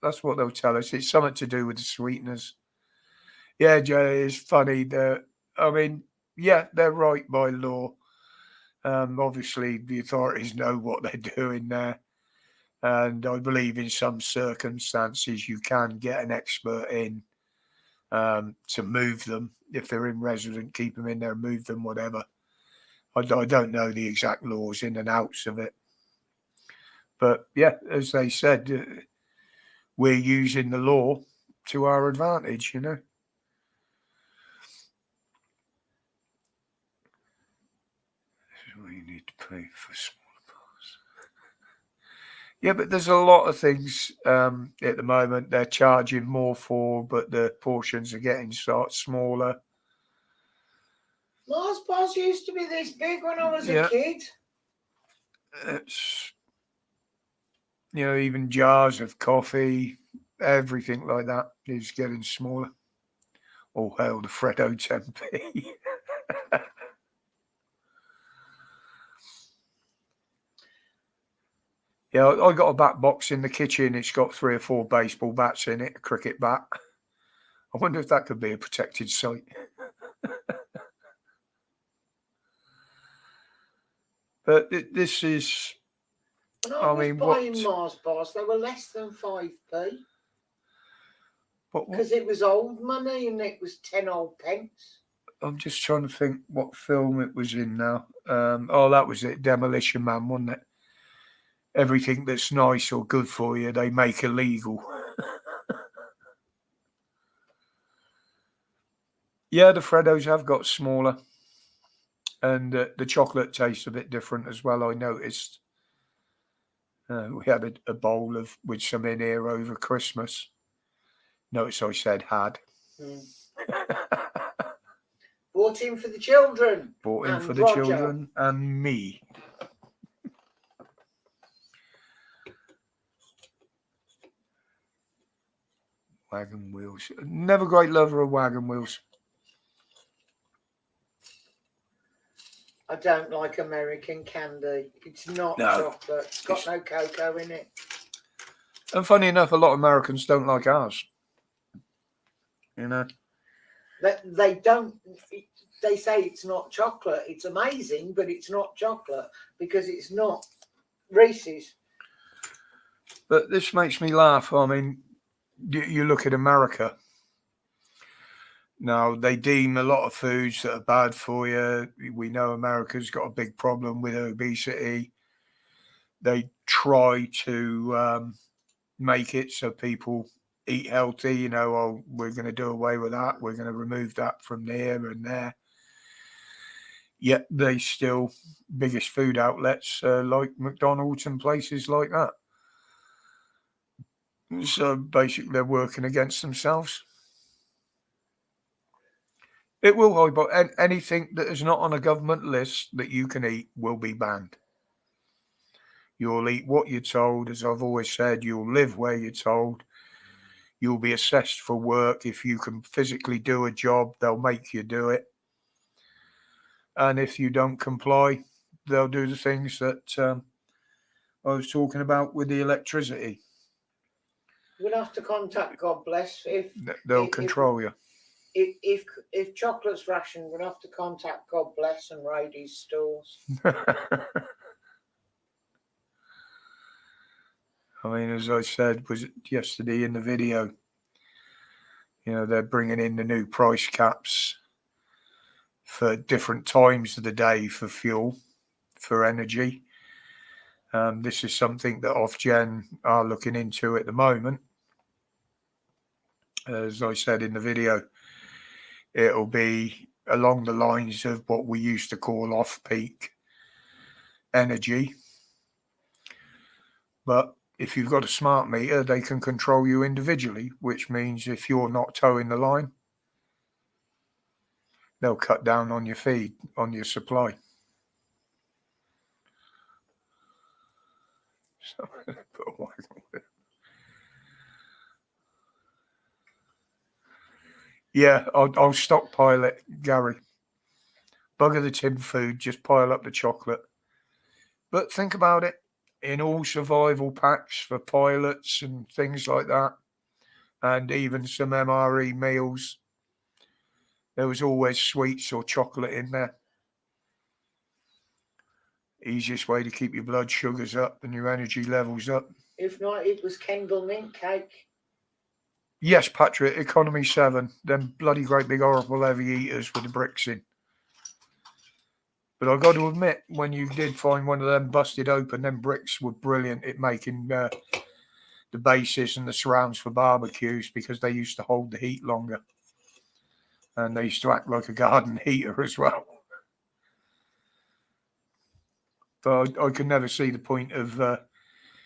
That's what they'll tell us. It's something to do with the sweeteners. Yeah, Jay, it's funny. I mean, yeah, they're right by law. Obviously, the authorities know what they're doing there. And I believe in some circumstances you can get an expert in to move them. If they're in resident, keep them in there, move them, whatever. I don't know the exact laws in and outs of it. But yeah, as they said, we're using the law to our advantage, you know. This is what you need to pay for smaller parts. Yeah, but there's a lot of things at the moment they're charging more for, but the portions are getting smaller. Mars bars used to be this big when I was a Yeah. kid. It's, even jars of coffee, everything like that is getting smaller. All hail the Freddo Tempe. Yeah, I got a bat box in the kitchen. It's got 3 or 4 baseball bats in it, a cricket bat. I wonder if that could be a protected site. But this is, When I was buying Mars bars, they were less than 5p. Because it was old money and it was 10 old pence. I'm just trying to think what film it was in now. That was it, Demolition Man, wasn't it? Everything that's nice or good for you, they make illegal. Yeah, the Freddos have got smaller. And the chocolate tastes a bit different as well, I noticed. We had a bowl with some in here over Christmas. Notice I said had. Bought in for the children. Bought in for the children and me. Wagon wheels. Never great lover of wagon wheels. I don't like American candy. It's not chocolate. It's got no cocoa in it. And funny enough, a lot of Americans don't like ours. You know? They don't. They say it's not chocolate. It's amazing, but it's not chocolate because it's not Reese's. But this makes me laugh. I mean, you look at America. Now, they deem a lot of foods that are bad for you. We know America's got a big problem with obesity. They try to make it so people eat healthy. We're going to do away with that. We're going to remove that from there and there. Yet they still, biggest food outlets like McDonald's and places like that. So basically, they're working against themselves. It will, but anything that is not on a government list that you can eat will be banned. You'll eat what you're told. As I've always said, you'll live where you're told. You'll be assessed for work. If you can physically do a job, they'll make you do it. And if you don't comply, they'll do the things that I was talking about with the electricity. We'll have to contact God Bless They'll control you. If chocolate's rationed, we'll have to contact God Bless and raid his stores. I mean, as I said, was it yesterday in the video? They're bringing in the new price caps for different times of the day for fuel, for energy. This is something that Ofgem are looking into at the moment. As I said in the video, it'll be along the lines of what we used to call off-peak energy. But if you've got a smart meter, they can control you individually, which means if you're not towing the line, they'll cut down on your feed, on your supply. So, yeah, I'll stockpile it, Gary. Bugger the tin food, just pile up the chocolate. But think about it, in all survival packs for pilots and things like that, and even some MRE meals, there was always sweets or chocolate in there. Easiest way to keep your blood sugars up and your energy levels up. If not, it was Kendall mint cake. Yes, Patrick, Economy 7, them bloody great big horrible heavy eaters with the bricks in. But I've got to admit, when you did find one of them busted open, them bricks were brilliant at making the bases and the surrounds for barbecues because they used to hold the heat longer. And they used to act like a garden heater as well. But I could never see the point of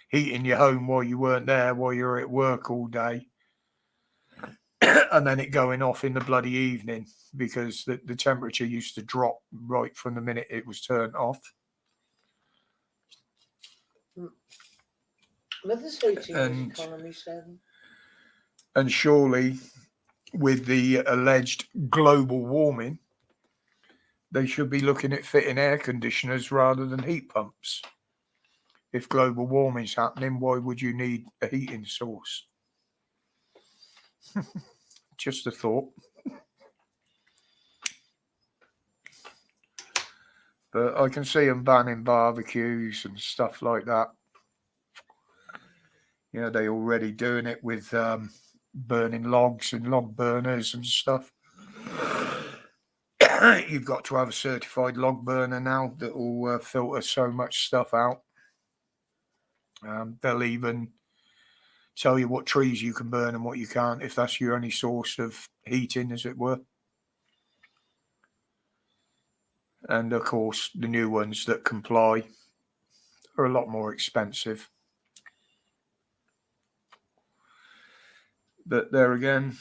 heating your home while you weren't there, while you were at work all day, and then it going off in the bloody evening because the temperature used to drop right from the minute it was turned off. Mother's heating was economy 7. And surely, with the alleged global warming, they should be looking at fitting air conditioners rather than heat pumps. If global warming's happening, why would you need a heating source? Just a thought. But I can see them banning barbecues and stuff like that. You know, they're already doing it with burning logs and log burners and stuff. You've got to have a certified log burner now that will filter so much stuff out. They'll even tell you what trees you can burn and what you can't, if that's your only source of heating, as it were. And of course, the new ones that comply are a lot more expensive. But there again,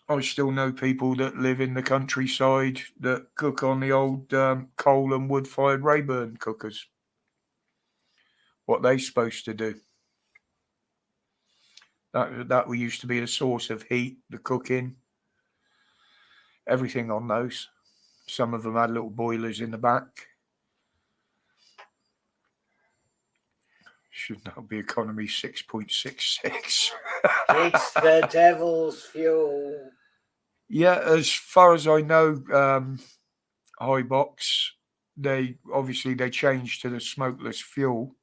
I still know people that live in the countryside that cook on the old coal and wood-fired Rayburn cookers. What they supposed to do? That used to be the source of heat, the cooking, everything on those. Some of them had little boilers in the back. Should now be economy 6.66. It's the devil's fuel. Yeah, as far as I know, Highbox, they changed to the smokeless fuel,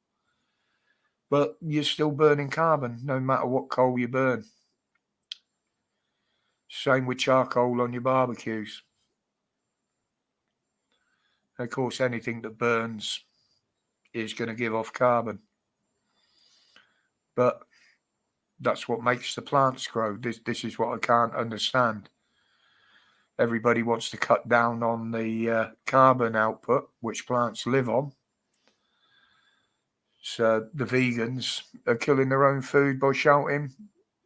but you're still burning carbon no matter what coal you burn. Same with charcoal on your barbecues. Of course, anything that burns is going to give off carbon. But that's what makes the plants grow. This is what I can't understand. Everybody wants to cut down on the carbon output, which plants live on. So the vegans are killing their own food by shouting,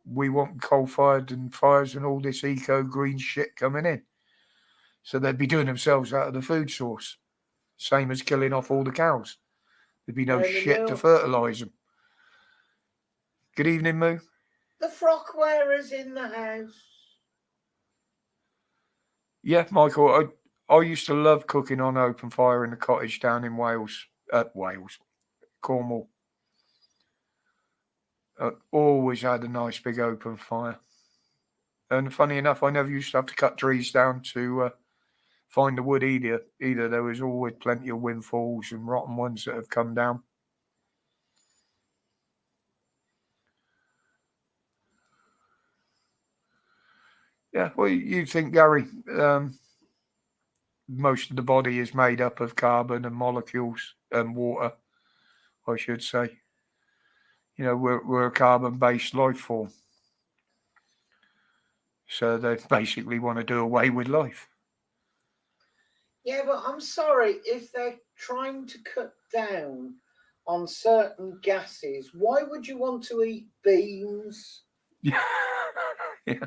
we want coal-fired and fires and all this eco-green shit coming in. So they'd be doing themselves out of the food source. Same as killing off all the cows. There'd be no shit to fertilise them. Good evening, Moo. The frock wearer's in the house. Yeah, Michael, I used to love cooking on open fire in the cottage down in Cornwall. Always had a nice big open fire. And funny enough, I never used to have to cut trees down to find the wood either. There was always plenty of windfalls and rotten ones that have come down. Yeah, well, you think, Gary, most of the body is made up of carbon and molecules and water, I should say. You know, we're a carbon-based life form. So they basically want to do away with life. Yeah, but I'm sorry, if they're trying to cut down on certain gases, why would you want to eat beans? Yeah. Yeah.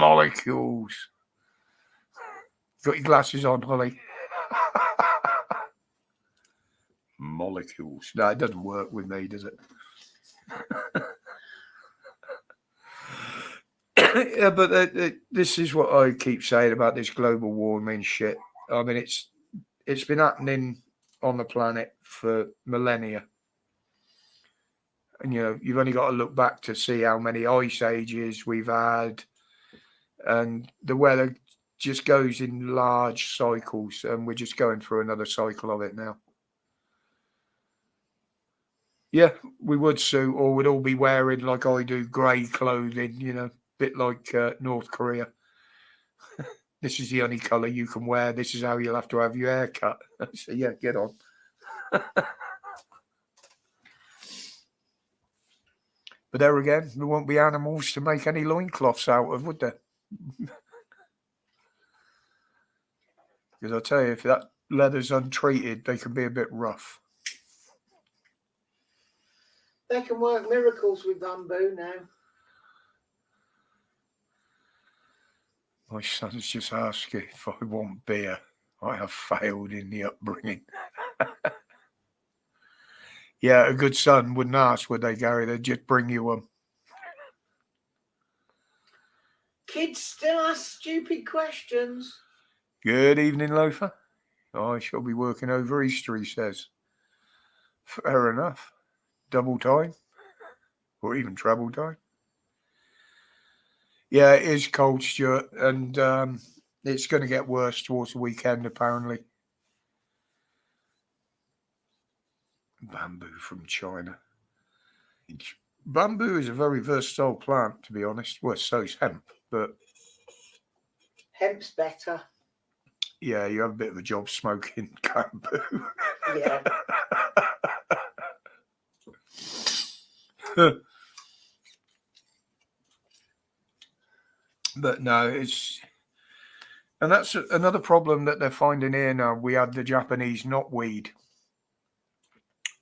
Molecules. Got your glasses on, Holly? Molecules. No, it doesn't work with me, does it? Yeah, but this is what I keep saying about this global warming shit. I mean, it's been happening on the planet for millennia. And, you know, you've only got to look back to see how many ice ages we've had. And the weather just goes in large cycles. And we're just going through another cycle of it now. Yeah, we would suit, or we'd all be wearing, like I do, grey clothing, you know, bit like North Korea. This is the only colour you can wear. This is how you'll have to have your hair cut. So, yeah, get on. But there again, there won't be animals to make any loincloths out of, would there? Because I tell you, if that leather's untreated, they can be a bit rough. They can work miracles with bamboo now. My son's just asked if I want beer. I have failed in the upbringing. Yeah, a good son wouldn't ask, would they, Gary? They'd just bring you one. Kids still ask stupid questions. Good evening, Loafer. I shall be working over Easter, he says. Fair enough. Double time. Or even treble time. Yeah, it is cold, Stuart, and it's going to get worse towards the weekend, apparently. Bamboo from China. Bamboo is a very versatile plant, to be honest. Well, so is hemp, but... Hemp's better. Yeah, you have a bit of a job smoking bamboo. Yeah. But no, it's... And that's another problem that they're finding here now. We had the Japanese knotweed.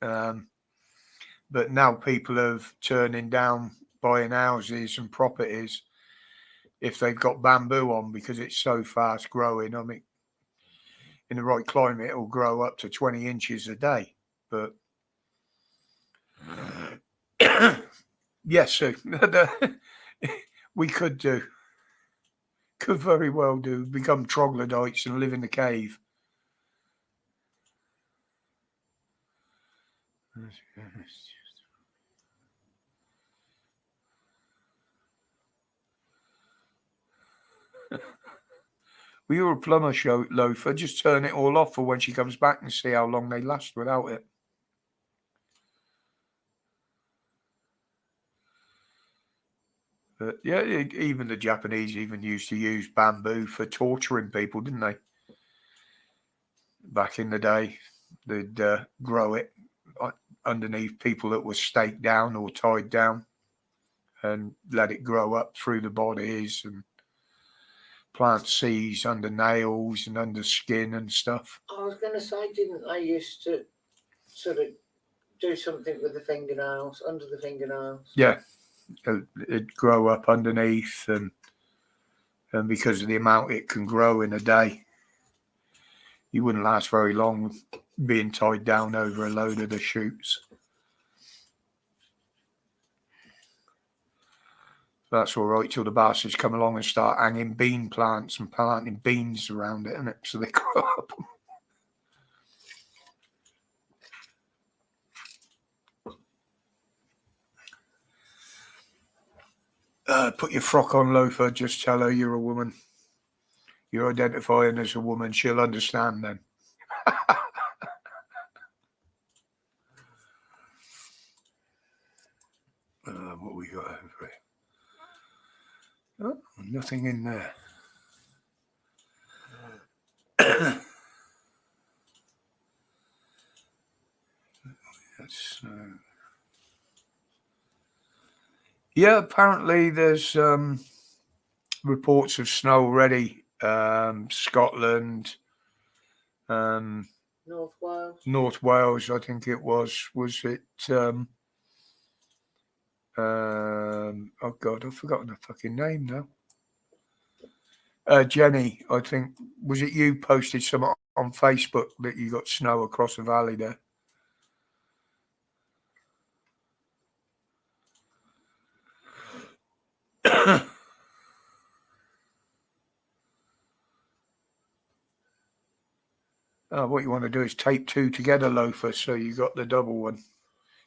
But now people are turning down buying houses and properties if they've got bamboo on because it's so fast growing. I mean, in the right climate, it'll grow up to 20 inches a day. But yes, so we could very well become troglodytes and live in the cave. Well, you're a plumber, Loafer. Just turn it all off for when she comes back and see how long they last without it. But yeah, even the Japanese even used to use bamboo for torturing people, didn't they? Back in the day, they'd grow it underneath people that were staked down or tied down and let it grow up through the bodies and plant seeds under nails and under skin and stuff. I was going to say, didn't they used to sort of do something with the fingernails, under the fingernails? Yeah, it'd grow up underneath, and because of the amount it can grow in a day, you wouldn't last very long being tied down over a load of the shoots. That's all right till the bastards come along and start hanging bean plants and planting beans around it, isn't it? So they grow up. Put your frock on, Loafer. Just tell her you're a woman. You're identifying as a woman. She'll understand then. What we got over here? Oh, nothing in there. That's, yeah, apparently there's reports of snow already. Scotland, North Wales, I think it was. Was it? Oh God, I've forgotten her fucking name now. Jenny, I think, was it you posted some on Facebook that you got snow across the valley there? What you want to do is tape two together, Loafer, so you got the double one.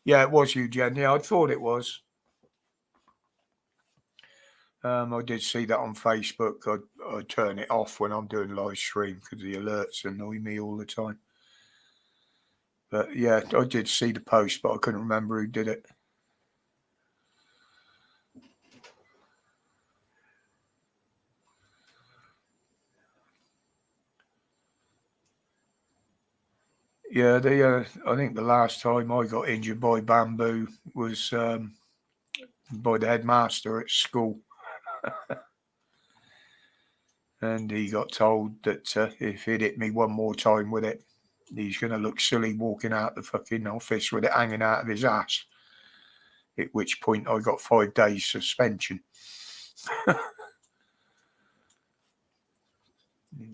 Yeah, it was you, Jen. Yeah, I thought it was. I did see that on Facebook. I turn it off when I'm doing live stream because the alerts annoy me all the time. But yeah, I did see the post, but I couldn't remember who did it. Yeah, I think the last time I got injured by bamboo was by the headmaster at school. And he got told that if he'd hit me one more time with it, he's going to look silly walking out the fucking office with it hanging out of his ass. at which point I got 5 days suspension.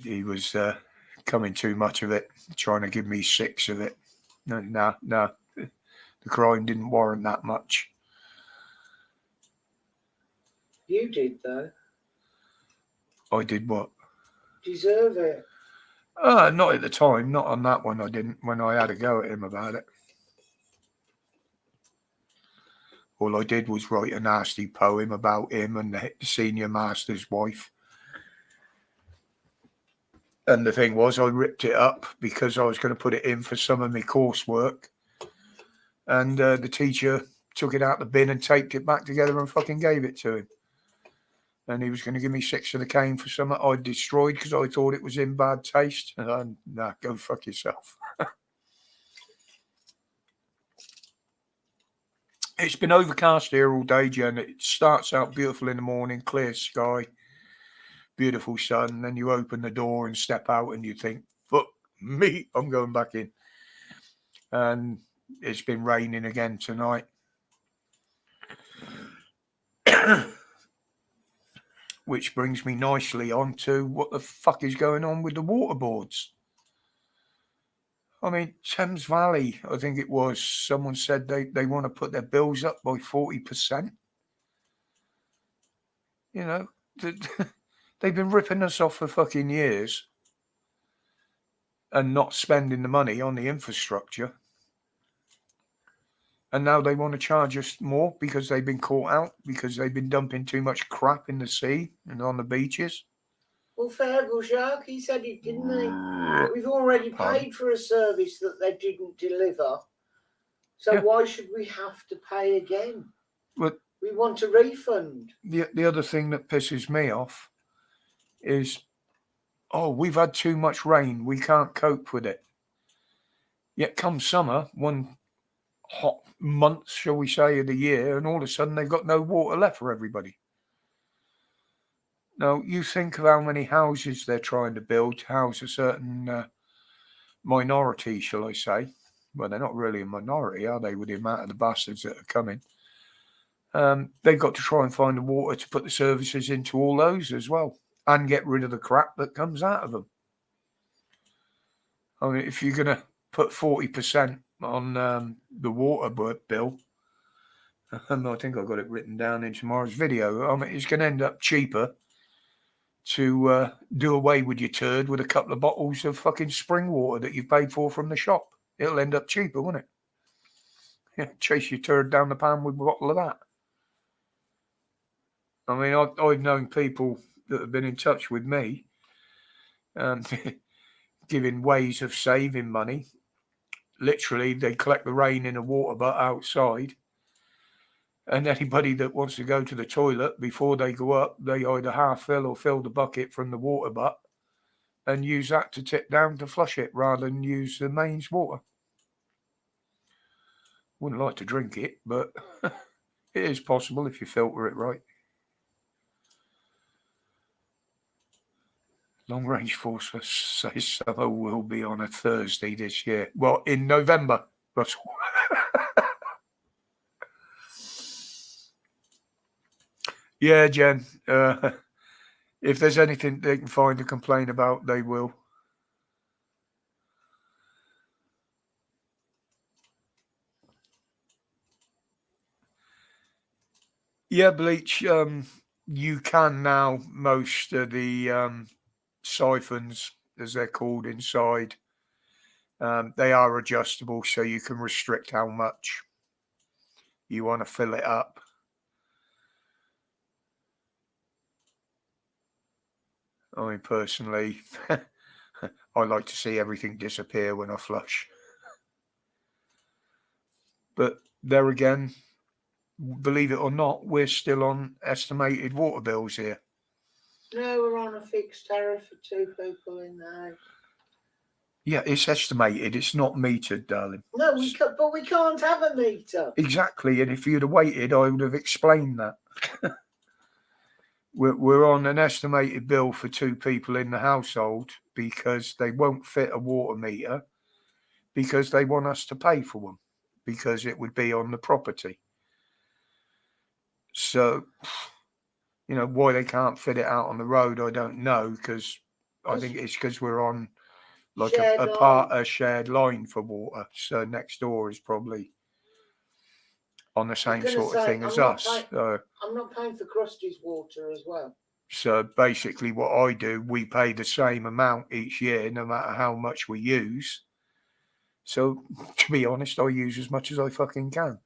He was coming too much of it, trying to give me 6 of it. No, the crime didn't warrant that much. You did, though. I did what? Deserve it. Not at the time. Not on that one. I didn't. When I had a go at him about it, all I did was write a nasty poem about him and the senior master's wife. And the thing was, I ripped it up because I was going to put it in for some of my coursework, and the teacher took it out the bin and taped it back together and fucking gave it to him. And he was going to give me 6 of the cane for something I destroyed because I thought it was in bad taste. And nah, go fuck yourself. It's been overcast here all day, Jen. It starts out beautiful in the morning, clear sky, beautiful sun. Then you open the door and step out and you think, fuck me, I'm going back in. And it's been raining again tonight. Which brings me nicely on to what the fuck is going on with the water boards. I mean, Thames Valley, I think it was, someone said they want to put their bills up by 40%. You know, they've been ripping us off for fucking years and not spending the money on the infrastructure. And now they want to charge us more because they've been caught out, because they've been dumping too much crap in the sea and on the beaches. Well, Fergal Shark, he said it, didn't he? We've already paid for a service that they didn't deliver. So why should we have to pay again? But we want a refund. The other thing that pisses me off is, we've had too much rain. We can't cope with it. Yet come summer, one hot month, shall we say, of the year, and all of a sudden they've got no water left for everybody. Now, you think of how many houses they're trying to build to house a certain minority, shall I say. Well, they're not really a minority, are they, with the amount of the bastards that are coming? They've got to try and find the water to put the services into all those as well, and get rid of the crap that comes out of them. I mean, if you're going to put 40% on the water bill, I think I've got it written down in tomorrow's video. I mean, it's going to end up cheaper to do away with your turd with a couple of bottles of fucking spring water that you've paid for from the shop. It'll end up cheaper, won't it? Yeah, chase your turd down the pan with a bottle of that. I mean, I've known people that have been in touch with me, giving ways of saving money. Literally, they collect the rain in a water butt outside, and anybody that wants to go to the toilet before they go up, they either half fill or fill the bucket from the water butt and use that to tip down to flush it rather than use the mains water. Wouldn't like to drink it, but it is possible if you filter it right. Long Range Force says summer will be on a Thursday this year. Well, in November. That's yeah, Jen. If there's anything they can find to complain about, they will. Yeah, Bleach. You can now, most of the siphons, as they're called inside, they are adjustable, so you can restrict how much you want to fill it up. I mean, personally, I like to see everything disappear when I flush. But there again, believe it or not, we're still on estimated water bills here. No, we're on a fixed tariff for 2 people in the house. Yeah, it's estimated. It's not metered, darling. No, but we can't have a meter. Exactly, and if you'd have waited, I would have explained that. We're on an estimated bill for 2 people in the household because they won't fit a water meter because they want us to pay for one because it would be on the property. So, you know, why they can't fit it out on the road, I don't know, because I think it's because we're on like a shared line for water. So next door is probably on the same sort of thing as us. I'm not paying for Krusty's water as well. So basically what I do, we pay the same amount each year, no matter how much we use. So to be honest, I use as much as I fucking can.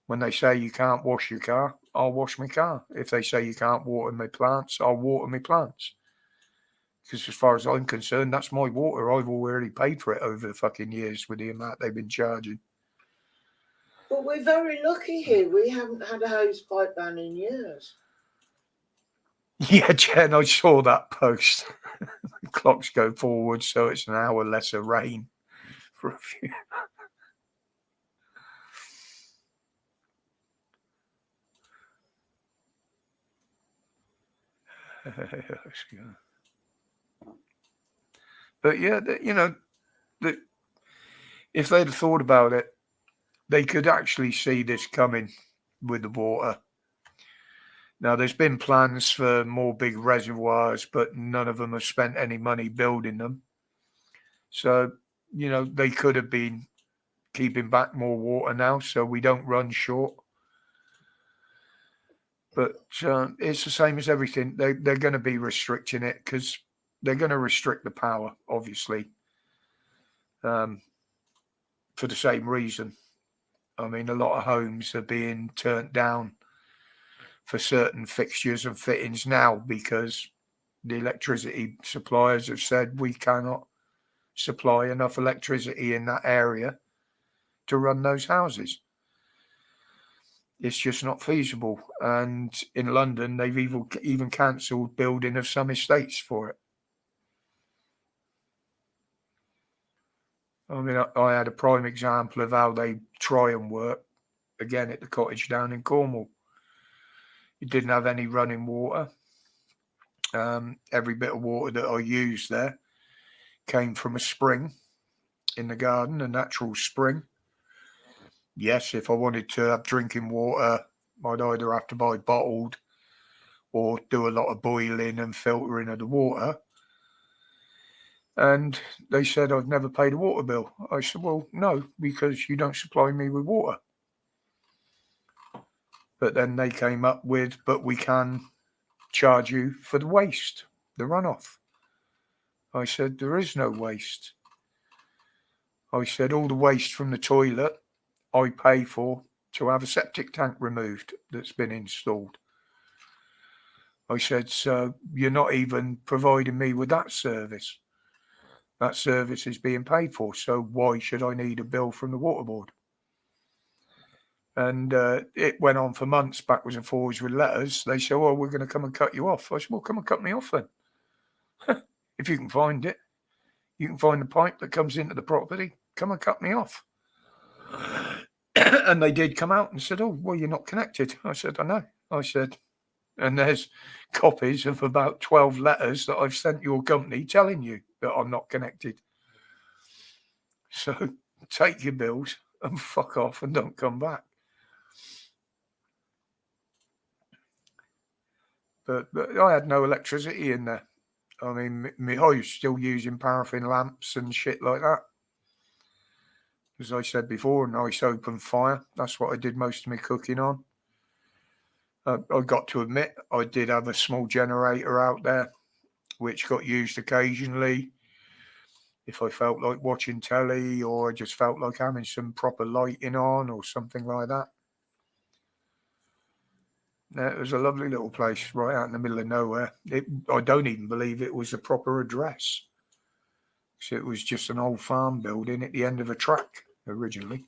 When they say you can't wash your car, I'll wash my car. If they say you can't water my plants, I'll water my plants. Because as far as I'm concerned, that's my water. I've already paid for it over the fucking years with the amount they've been charging. But we're very lucky here. We haven't had a hose pipe ban in years. Yeah, Jen, I saw that post. The clocks go forward, so it's an hour less of rain for a few. But yeah, you know, if they'd have thought about it, they could actually see this coming with the water. Now, there's been plans for more big reservoirs, but none of them have spent any money building them. So, you know, they could have been keeping back more water now, so we don't run short. But it's the same as everything. They're going to be restricting it because they're going to restrict the power, obviously, for the same reason. I mean, a lot of homes are being turned down for certain fixtures and fittings now because the electricity suppliers have said we cannot supply enough electricity in that area to run those houses. It's just not feasible. And in London, they've even cancelled building of some estates for it. I mean, I had a prime example of how they try and work, again, at the cottage down in Cornwall. It didn't have any running water. Every bit of water that I used there came from a spring in the garden, a natural spring. Yes, if I wanted to have drinking water, I'd either have to buy bottled or do a lot of boiling and filtering of the water. And they said I've never paid a water bill. I said, well, no, because you don't supply me with water. But then they came up with, but we can charge you for the waste, the runoff. I said, there is no waste. I said, all the waste from the toilet I pay for to have a septic tank removed that's been installed. I said, so you're not even providing me with that service. That service is being paid for, so why should I need a bill from the water board? And it went on for months, backwards and forwards with letters. They said, well, we're going to come and cut you off. I said, well, come and cut me off then. If you can find it, you can find the pipe that comes into the property, come and cut me off. And they did come out and said, oh, well, you're not connected. I said, I know. I said, and there's copies of about 12 letters that I've sent your company telling you that I'm not connected. So take your bills and fuck off and don't come back. But I had no electricity in there. I mean, I was still using paraffin lamps and shit like that. As I said before, a nice open fire. That's what I did most of my cooking on. I got to admit, I did have a small generator out there, which got used occasionally. If I felt like watching telly or I just felt like having some proper lighting on or something like that. It was a lovely little place right out in the middle of nowhere. I don't even believe it was a proper address. So it was just an old farm building at the end of a track originally.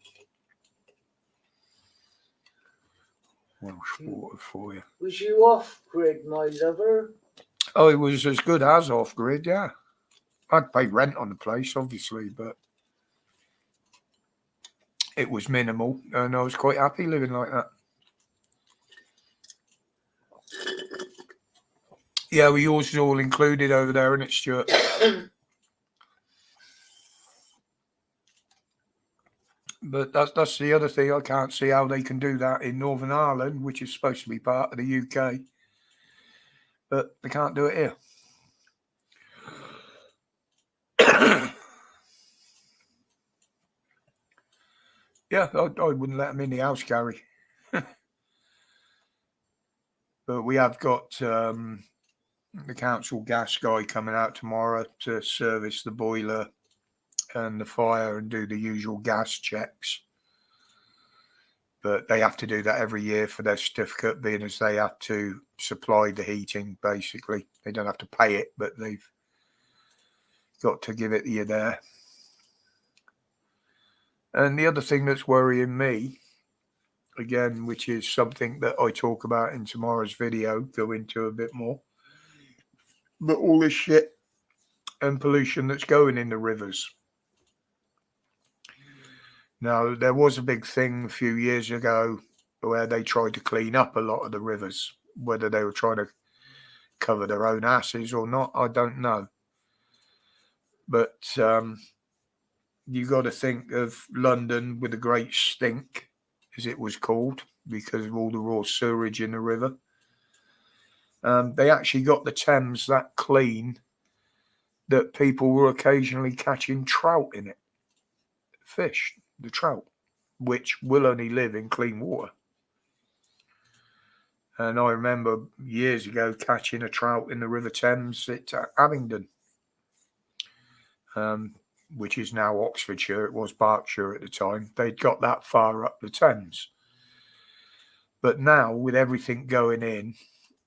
Welsh water for you. Was you off grid, my lover? Oh, it was as good as off grid, yeah. I'd pay rent on the place, obviously, but it was minimal, and I was quite happy living like that. Yeah, well, yours is all included over there, isn't it, Stuart? But that's the other thing. I can't see how they can do that in Northern Ireland, which is supposed to be part of the UK. But they can't do it here. Yeah, I wouldn't let them in the house, Gary. But we have got the council gas guy coming out tomorrow to service the boiler and the fire and do the usual gas checks. But they have to do that every year for their certificate, being as they have to supply the heating, basically. They don't have to pay it, but they've got to give it to you there. And the other thing that's worrying me, again, which is something that I talk about in tomorrow's video, go into a bit more, but all this shit and pollution that's going in the rivers. Now, there was a big thing a few years ago where they tried to clean up a lot of the rivers. Whether they were trying to cover their own asses or not, I don't know. But you got to think of London with the Great Stink, as it was called, because of all the raw sewage in the river. They actually got the Thames that clean that people were occasionally catching trout in it. Fish, the trout, which will only live in clean water. And I remember years ago catching a trout in the River Thames at Abingdon, which is now Oxfordshire. It was Berkshire at the time. They'd got that far up the Thames. But now, with everything going in,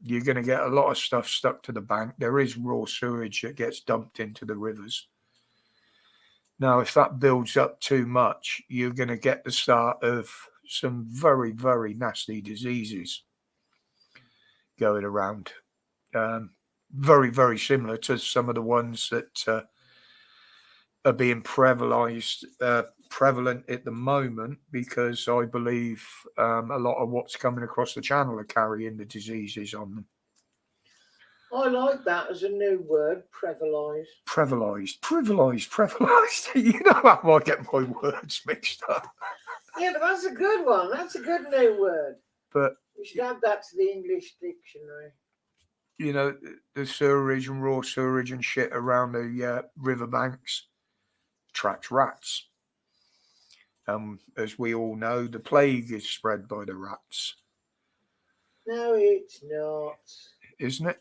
you're going to get a lot of stuff stuck to the bank. There is raw sewage that gets dumped into the rivers. Now, if that builds up too much, you're going to get the start of some very, very nasty diseases going around. Very, very similar to some of the ones that are being prevalent at the moment, because I believe a lot of what's coming across the channel are carrying the diseases on them. I like that as a new word, prevalise. Prevalise. You know how I get my words mixed up. Yeah, but that's a good one. That's a good new word. But we should add that to the English dictionary. You know, the sewerage and raw sewerage and shit around the riverbanks attracts rats. As we all know, the plague is spread by the rats. No, it's not. Isn't it?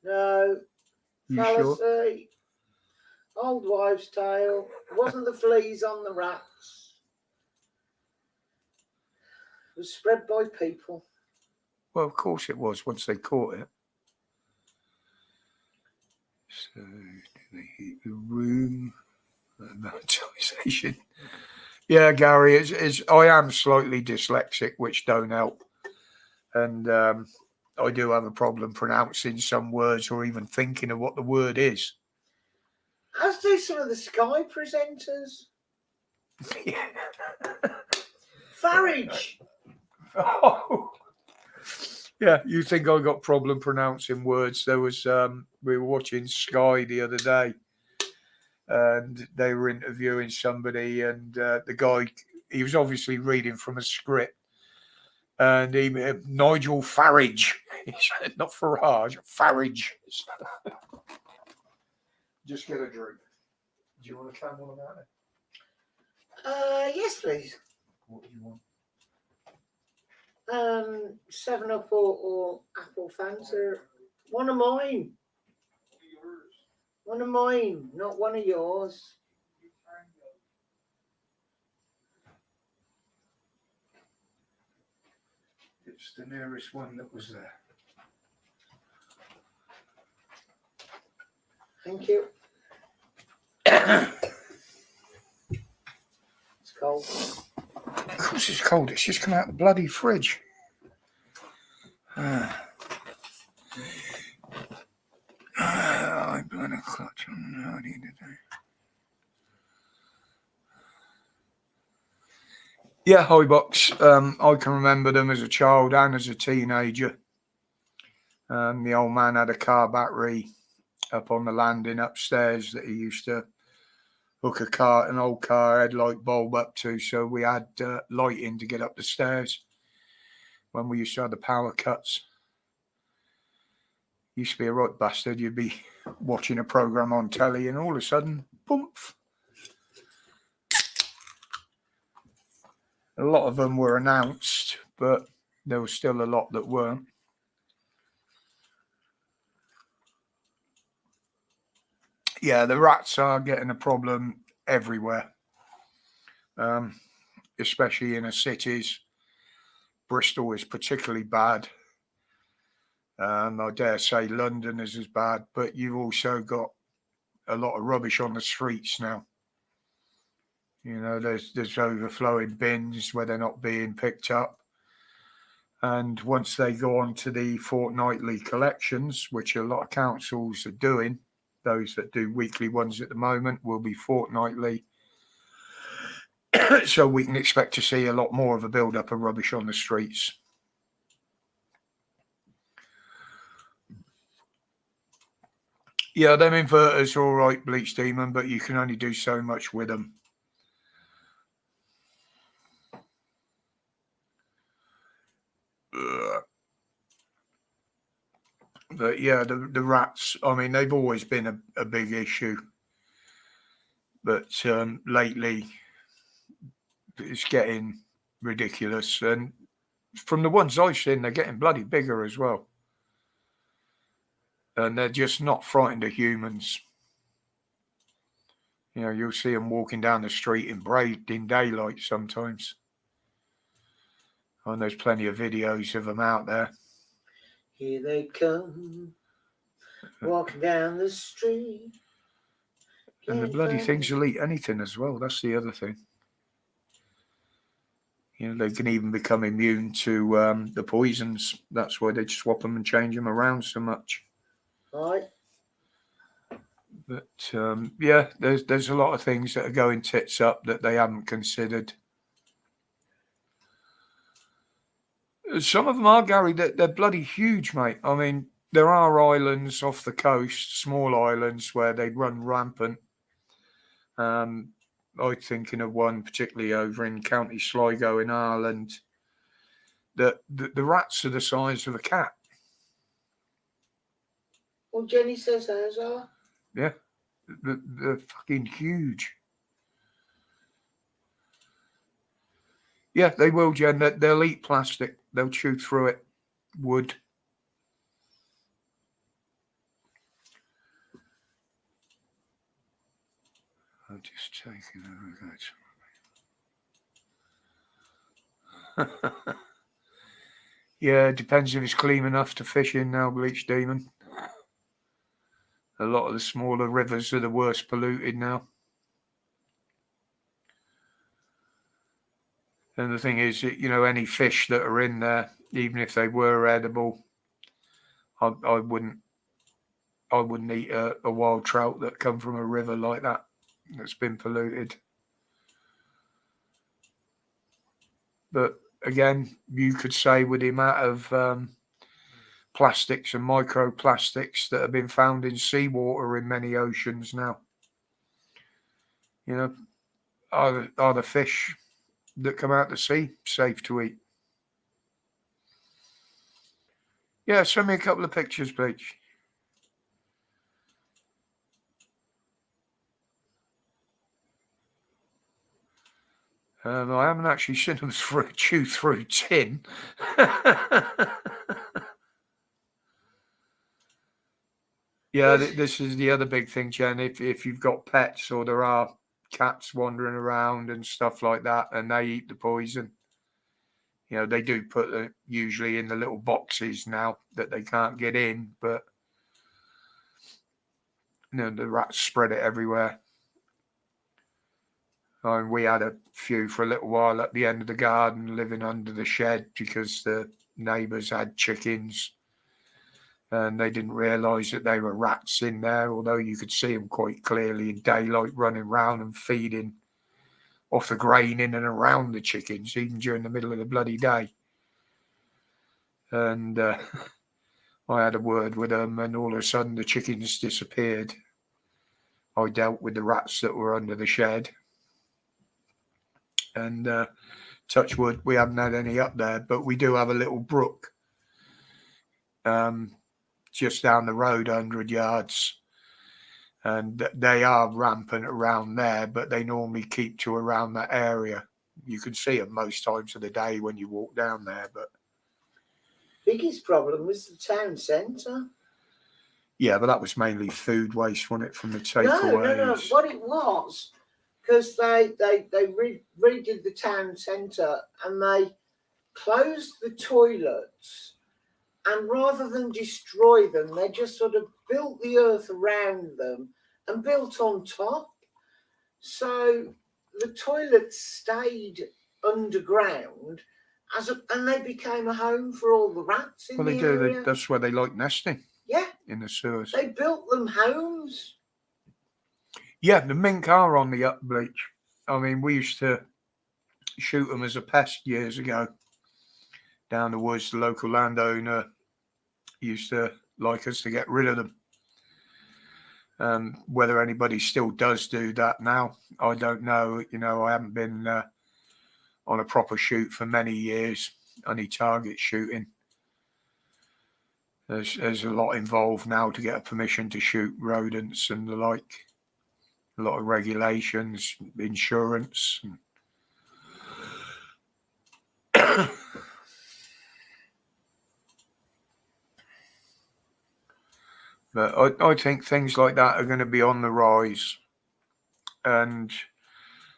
No. You fallacy. sure? Old wives' tale. It wasn't the fleas on the rats. It was spread by people. Well, of course it was once they caught it. So, do they heat the room? Amortization. Yeah, Gary, I am slightly dyslexic, which don't help. And I do have a problem pronouncing some words or even thinking of what the word is. As do some of the Sky presenters. Yeah. Farage. Oh. Yeah, you think I got problem pronouncing words? There was we were watching Sky the other day, and they were interviewing somebody, and the guy, he was obviously reading from a script, and he Nigel Farage. He said, not Farage, Farage. Just get a drink. Do you want to come on about it? Yes, please. What do you want? 7-Up or Apple Fanta. One of mine. One of mine, not one of yours. It's the nearest one that was there. Thank you. It's cold. Of course it's cold. It's just come out of the bloody fridge. I blood a clutch on how I need to do. Yeah, high box. I can remember them as a child and as a teenager. The old man had a car battery up on the landing upstairs that he used to hook an old car headlight bulb up to, so we had lighting to get up the stairs when we used to have the power cuts. Used to be a right bastard. You'd be watching a program on telly and all of a sudden, boom. A lot of them were announced, but there was still a lot that weren't. Yeah, the rats are getting a problem everywhere, especially in the cities. Bristol is particularly bad. I dare say London is as bad, but you've also got a lot of rubbish on the streets now. You know, there's overflowing bins where they're not being picked up. And once they go on to the fortnightly collections, which a lot of councils are doing, those that do weekly ones at the moment will be fortnightly. So we can expect to see a lot more of a build-up of rubbish on the streets. Yeah, them inverters are all right, Bleach Demon, but you can only do so much with them. But yeah, the rats, I mean, they've always been a big issue. But lately, it's getting ridiculous. And from the ones I've seen, they're getting bloody bigger as well. And they're just not frightened of humans. You know, you'll see them walking down the street in daylight sometimes. And there's plenty of videos of them out there. Here they come, walking down the street. And the bloody things will eat anything as well. That's the other thing. You know, they can even become immune to the poisons. That's why they swap them and change them around so much. Right. But yeah, there's a lot of things that are going tits up that they haven't considered. Some of them are, Gary, they're bloody huge, mate. I mean, there are islands off the coast, small islands, where they run rampant. I'm thinking of one particularly over in County Sligo in Ireland. The rats are the size of a cat. Well, Jenny says those are. Yeah, they're fucking huge. Yeah, they will, Jen. They'll eat plastic. They'll chew through it. Wood. I'm just taking a look at. Yeah, it depends if it's clean enough to fish in now, Bleach Demon. A lot of the smaller rivers are the worst polluted now. And the thing is, you know, any fish that are in there, even if they were edible, I wouldn't eat a wild trout that come from a river like that that's been polluted. But again, you could say with the amount of plastics and microplastics that have been found in seawater in many oceans now, you know, are the fish that come out the sea safe to eat? Yeah, send me a couple of pictures, please. I haven't actually seen them chew through tin. Yeah, this is the other big thing, Jen. If you've got pets or there are cats wandering around and stuff like that, and they eat the poison, you know, they do put it usually in the little boxes now that they can't get in, but you know, the rats spread it everywhere. And we had a few for a little while at the end of the garden, living under the shed because the neighbours had chickens. And they didn't realise that they were rats in there, although you could see them quite clearly in daylight running around and feeding off the grain in and around the chickens, even during the middle of the bloody day. And I had a word with them, and all of a sudden the chickens disappeared. I dealt with the rats that were under the shed. And touch wood, we haven't had any up there, but we do have a little brook just down the road, 100 yards. And they are rampant around there, but they normally keep to around that area. You can see them most times of the day when you walk down there. But biggest problem was the town centre. Yeah, but that was mainly food waste, wasn't it, from the takeaways? No. What it was, because they redid the town centre and they closed the toilets, and rather than destroy them, they just sort of built the earth around them and built on top. So the toilets stayed underground and they became a home for all the rats in the area. That's where they like nesting. Yeah. In the sewers. They built them homes. Yeah, the mink are on the up, Bleach. I mean, we used to shoot them as a pest years ago. Down the woods, the local landowner used to like us to get rid of them. Whether anybody still does do that now, I don't know. I haven't been on a proper shoot for many years, only target shooting. There's a lot involved now to get a permission to shoot rodents and the like. A lot of regulations, insurance. But I think things like that are going to be on the rise. And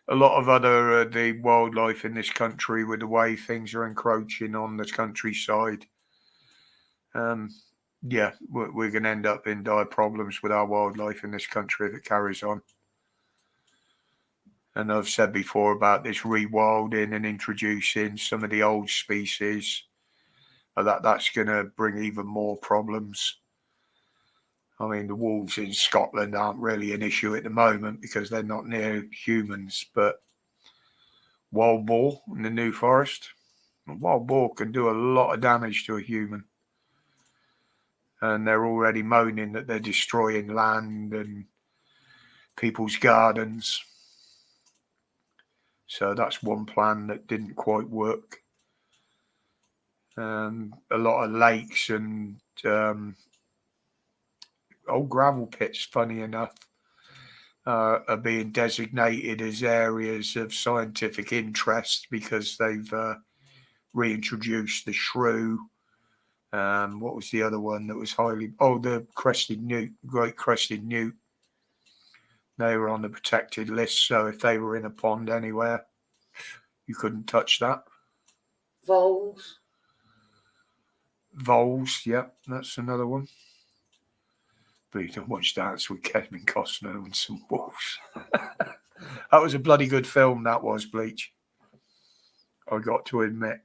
a lot of the wildlife in this country, with the way things are encroaching on the countryside, we're going to end up in dire problems with our wildlife in this country if it carries on. And I've said before about this rewilding and introducing some of the old species, that's going to bring even more problems. I mean, the wolves in Scotland aren't really an issue at the moment because they're not near humans, but wild boar in the New Forest, wild boar can do a lot of damage to a human. And they're already moaning that they're destroying land and people's gardens. So that's one plan that didn't quite work. A lot of lakes and old gravel pits, funny enough, are being designated as areas of scientific interest because they've reintroduced the shrew. What was the other one that was the crested newt, great crested newt. They were on the protected list, so if they were in a pond anywhere, you couldn't touch that. Voles, yeah, that's another one. But you don't watch Dance with Kevin Costner and some wolves. That was a bloody good film, that was, Bleach. I got to admit.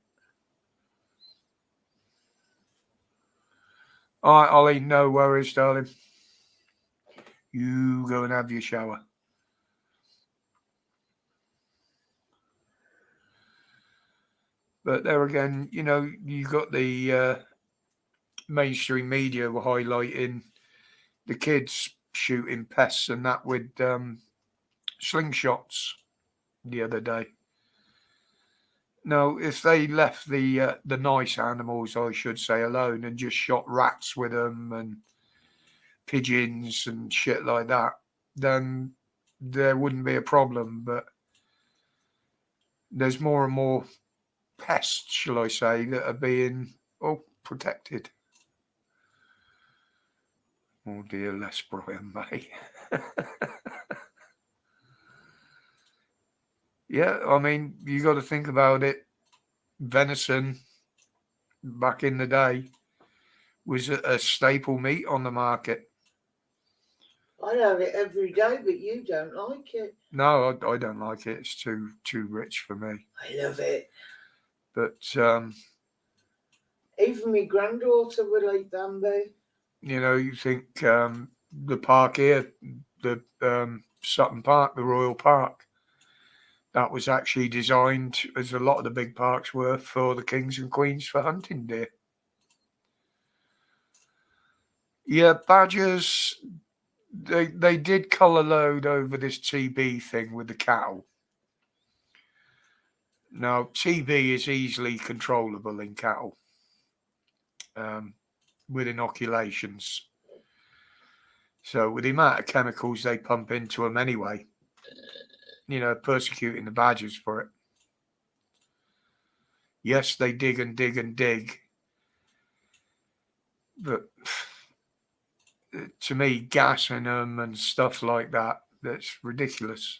All right, Ollie, no worries, darling. You go and have your shower. But there again, you got the mainstream media were highlighting the kids shooting pests and that with slingshots the other day. Now, if they left the nice animals, I should say, alone and just shot rats with them and pigeons and shit like that, then there wouldn't be a problem. But there's more and more pests, shall I say, that are being protected. Oh dear, Les Brian May. Yeah, I mean, you got to think about it. Venison, back in the day, was a staple meat on the market. I have it every day, but you don't like it. No, I don't like it. It's too rich for me. I love it. But even my granddaughter would eat Bambi. You think the park here, the Sutton Park, the Royal Park, that was actually designed, as a lot of the big parks were, for the kings and queens for hunting deer. Yeah, badgers, they did colour load over this TB thing with the cattle. Now, TB is easily controllable in cattle with inoculations. So with the amount of chemicals they pump into them anyway, persecuting the badgers for it. Yes, they dig and dig and dig. But to me, gassing them and stuff like that, that's ridiculous.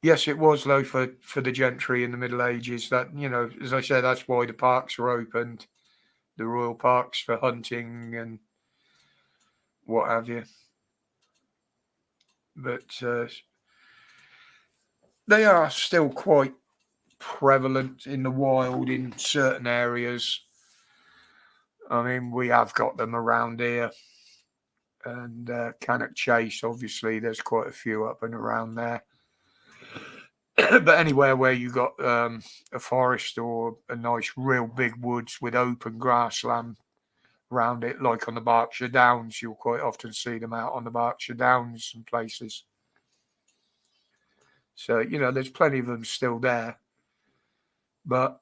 Yes, it was low for the gentry in the Middle Ages. That, as I said, that's why the parks were opened, the royal parks for hunting and what have you. But they are still quite prevalent in the wild in certain areas. I mean, we have got them around here. And Cannock Chase, obviously, there's quite a few up and around there. But anywhere where you got a forest or a nice real big woods with open grassland around it, like on the Berkshire Downs, you'll quite often see them out on the Berkshire Downs and places. So, there's plenty of them still there. But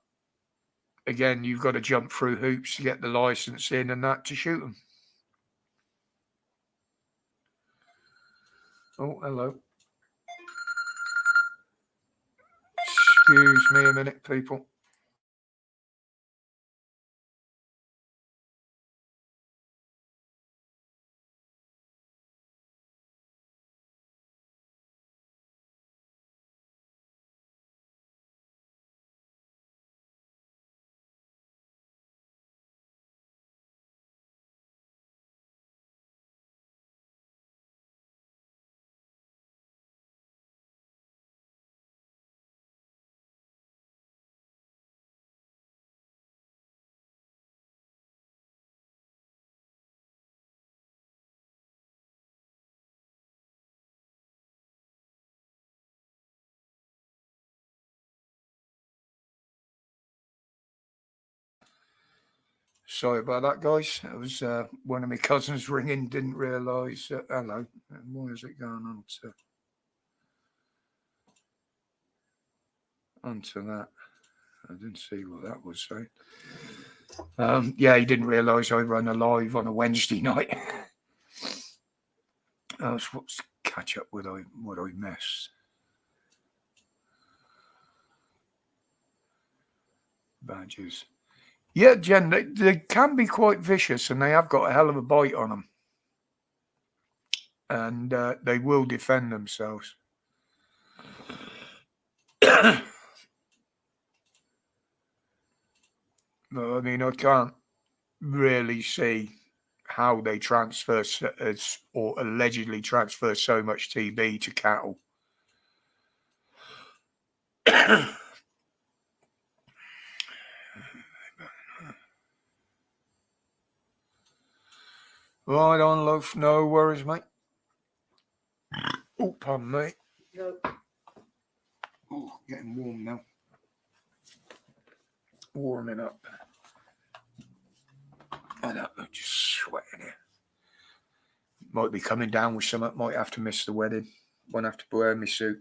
again, you've got to jump through hoops to get the license in and that to shoot them. Oh, hello. Excuse me a minute, people. Sorry about that, guys. It was one of my cousins ringing. Didn't realise. Hello. Why is it going onto that? I didn't see what that was saying. Yeah, he didn't realise I run a live on a Wednesday night. What's catch up with what I missed. Badgers. Yeah, Jen, they can be quite vicious and they have got a hell of a bite on them. And they will defend themselves. No, I mean, I can't really see how they transfer or allegedly transfer so much TB to cattle. Right on, Loaf. No worries, mate. Oh, pardon me. No. Oh, getting warm now. Warming up. I know, I'm just sweating here. Might be coming down with something. Might have to miss the wedding. Won't have to wear my suit.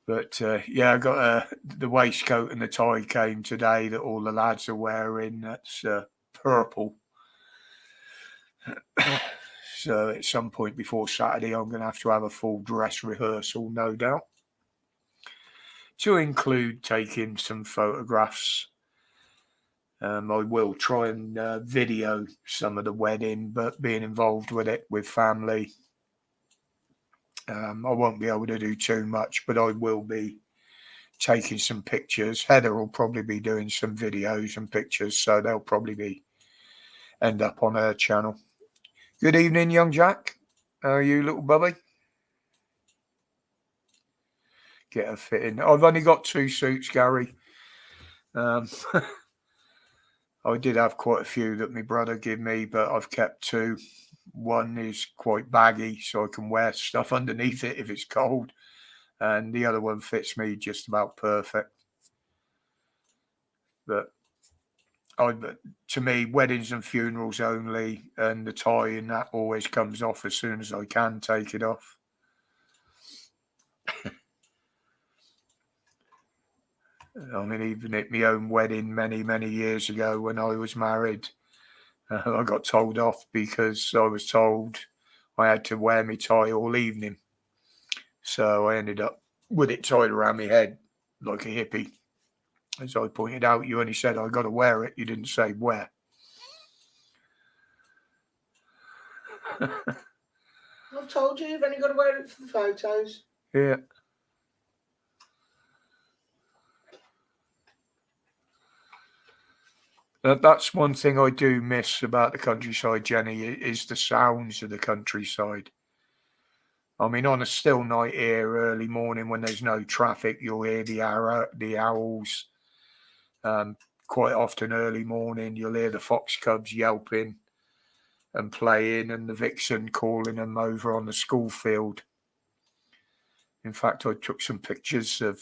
But yeah, I got the waistcoat and the tie came today that all the lads are wearing. That's purple. So at some point before Saturday, I'm going to have a full dress rehearsal, no doubt, to include taking some photographs. I will try and video some of the wedding, but being involved with it with family, I won't be able to do too much, but I will be taking some pictures. Heather will probably be doing some videos and pictures, so they'll probably end up on her channel. Good evening, young Jack. How are you, little Bubby? Get her fit in. I've only got 2 suits, Gary. I did have quite a few that my brother gave me, but I've kept 2. One is quite baggy, so I can wear stuff underneath it if it's cold. And the other one fits me just about perfect. But to me, weddings and funerals only, and the tie and that always comes off as soon as I can take it off. I mean, even at my own wedding many, many years ago when I was married, I got told off because I was told I had to wear my tie all evening. So I ended up with it tied around my head like a hippie. As I pointed out, you only said I got to wear it. You didn't say where. I've told you, you've only got to wear it for the photos. Yeah. That's one thing I do miss about the countryside, Jenny, is the sounds of the countryside. I mean, on a still night here, early morning when there's no traffic, you'll hear the owls. Quite often early morning, you'll hear the fox cubs yelping and playing, and the vixen calling them over on the school field. In fact, I took some pictures of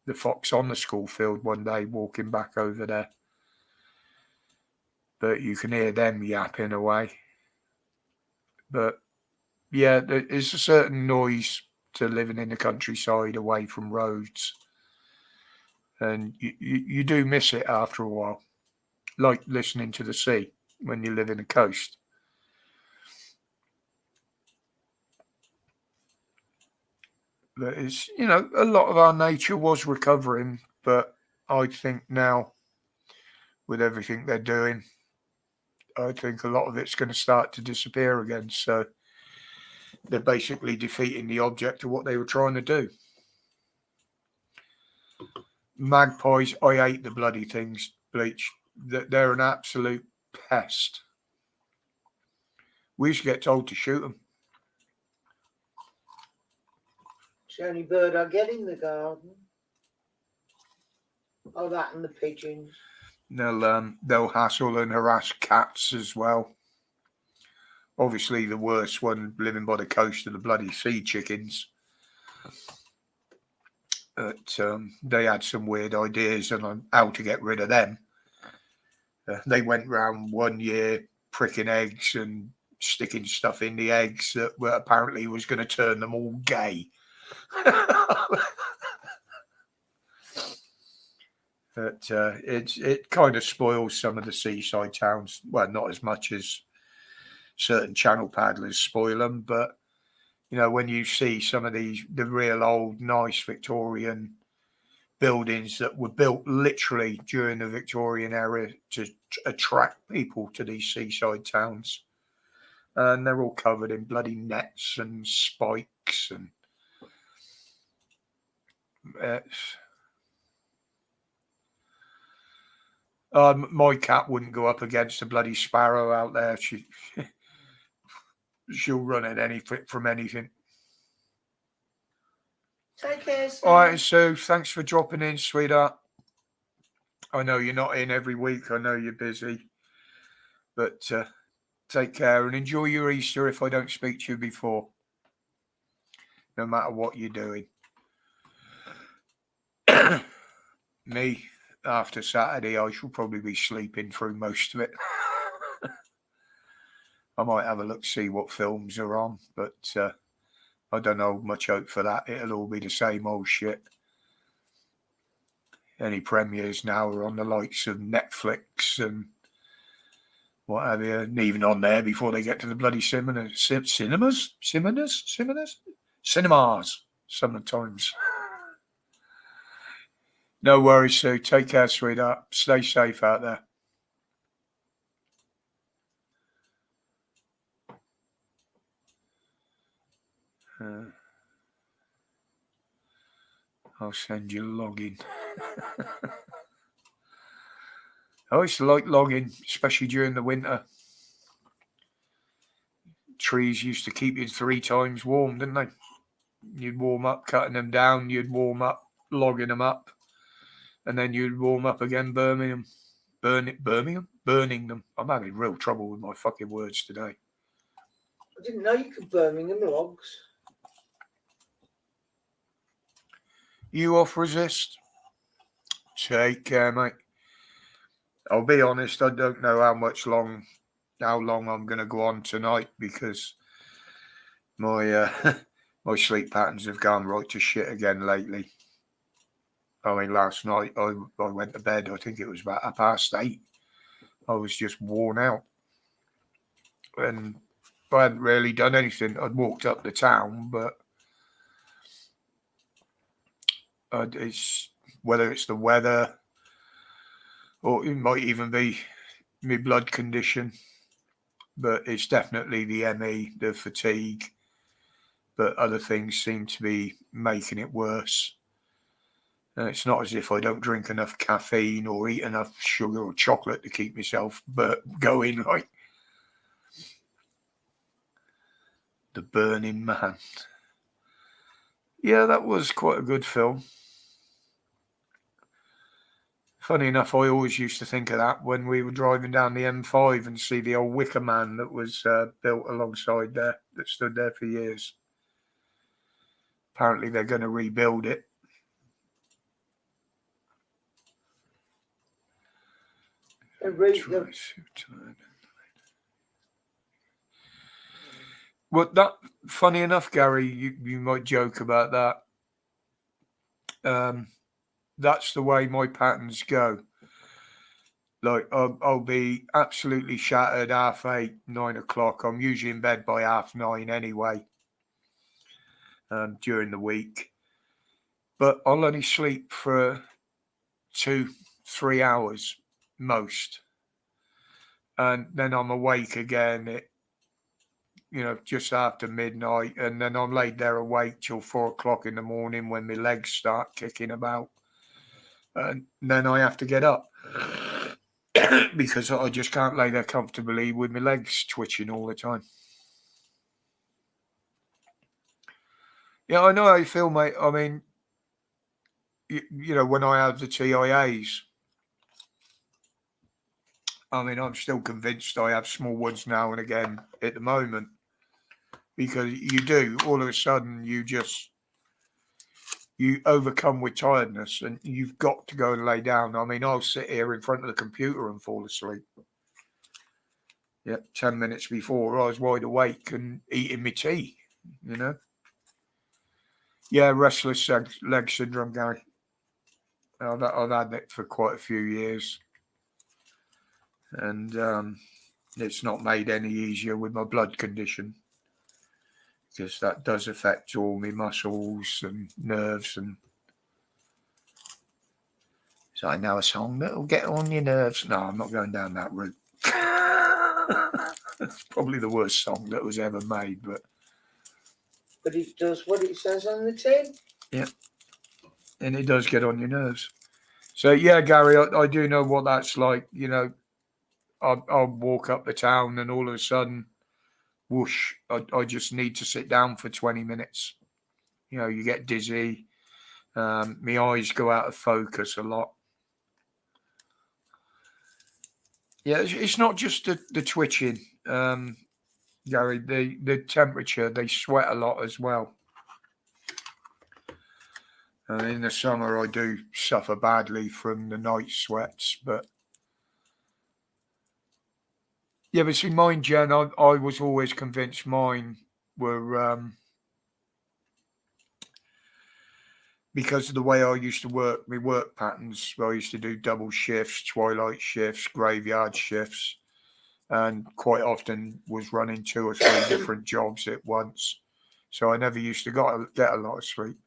the fox on the school field one day walking back over there. But you can hear them yapping away. But yeah, there's a certain noise to living in the countryside away from roads. And you do miss it after a while, like listening to the sea when you live in the coast. But it's, a lot of our nature was recovering, but I think now, with everything they're doing, I think a lot of it's going to start to disappear again. So they're basically defeating the object of what they were trying to do. Magpies, I hate the bloody things, Bleach. They're an absolute pest. We used to get told to shoot them. It's the only bird I get in the garden. Oh, that and the pigeons. They'll hassle and harass cats as well. Obviously, the worst one living by the coast are the bloody sea chickens. But they had some weird ideas on how to get rid of them. They went round one year pricking eggs and sticking stuff in the eggs that apparently was going to turn them all gay. But it kind of spoils some of the seaside towns. Well, not as much as certain channel paddlers spoil them, but when you see some of the real old, nice Victorian buildings that were built literally during the Victorian era to attract people to these seaside towns, and they're all covered in bloody nets and spikes and my cat wouldn't go up against a bloody sparrow out there. She'll run at anything from anything. Take care, Sam. All right, Sue, thanks for dropping in, sweetheart. I know you're not in every week. I know you're busy. But take care and enjoy your Easter if I don't speak to you before. No matter what you're doing. Me, after Saturday, I shall probably be sleeping through most of it. I might have a look, see what films are on, but I don't know much hope for that. It'll all be the same old shit. Any premieres now are on the likes of Netflix and what have you, and even on there before they get to the bloody cinemas sometimes. No worries, Sue. Take care, sweetheart. Stay safe out there. I'll send you login. I used to like logging, especially during the winter. Trees used to keep you 3 times warm, didn't they? You'd warm up cutting them down, you'd warm up logging them up, and then you'd warm up again burning them. I'm having real trouble with my fucking words today. I didn't know you could Birmingham logs. You off resist? Take care, mate. I'll be honest, I don't know how long I'm going to go on tonight, because my my sleep patterns have gone right to shit again lately. I mean, last night I went to bed, I think it was about 8:30. I was just worn out. And I hadn't really done anything. I'd walked up the town, but it's whether it's the weather or it might even be my blood condition, but it's definitely the ME, the fatigue. But other things seem to be making it worse. And it's not as if I don't drink enough caffeine or eat enough sugar or chocolate to keep myself going, like The Burning Man. Yeah, that was quite a good film. Funny enough, I always used to think of that when we were driving down the M5 and see the old Wicker Man that was built alongside there, that stood there for years. Apparently they're going to rebuild it. Well, that, funny enough, Gary, you might joke about that. That's the way my patterns go. Like, I'll be absolutely shattered 8:30, 9 o'clock. I'm usually in bed by 9:30 anyway, during the week. But I'll only sleep for 2-3 hours most. And then I'm awake again at, just after midnight. And then I'm laid there awake till 4 o'clock in the morning when my legs start kicking about. And then I have to get up because I just can't lay there comfortably with my legs twitching all the time. Yeah, I know how you feel, mate. I mean, when I have the TIAs, I mean, I'm still convinced I have small ones now and again at the moment, because you do, all of a sudden, you overcome with tiredness and you've got to go and lay down. I mean, I'll sit here in front of the computer and fall asleep. 10 minutes before I was wide awake and eating my tea, Yeah, restless leg syndrome, Gary. I've had it for quite a few years. And it's not made any easier with my blood condition, because that does affect all my muscles and nerves. And so I know a song that'll get on your nerves. No, I'm not going down that route. It's probably the worst song that was ever made, but it does what it says on the tin. Yeah, and it does get on your nerves. So yeah, Gary, I do know what that's like. I'll walk up the town and all of a sudden, whoosh, I just need to sit down for 20 minutes. You get dizzy. My eyes go out of focus a lot. Yeah, it's not just the twitching, Gary. The temperature, they sweat a lot as well. And in the summer, I do suffer badly from the night sweats. But yeah, but see, mine, Jen, I was always convinced mine were because of the way I used to work, my work patterns. I used to do double shifts, twilight shifts, graveyard shifts, and quite often was running 2 or 3 different jobs at once. So I never used to get a lot of sleep.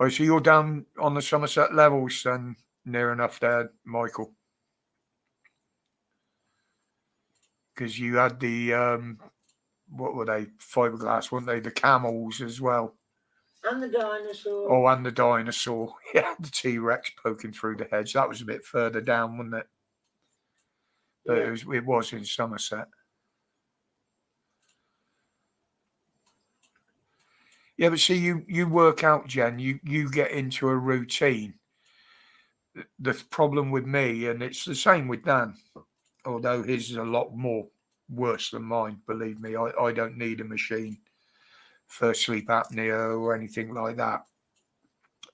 Oh, so you're down on the Somerset levels then, near enough there, Michael? Because you had the, what were they, fiberglass, weren't they? The camels as well. And the dinosaur. Oh, and the dinosaur. Yeah, the T-Rex poking through the hedge. That was a bit further down, wasn't it? But yeah. It was in Somerset. Yeah, but see, you work out, Jen. You get into a routine. The problem with me, and it's the same with Dan, although his is a lot more worse than mine, believe me. I don't need a machine for sleep apnea or anything like that.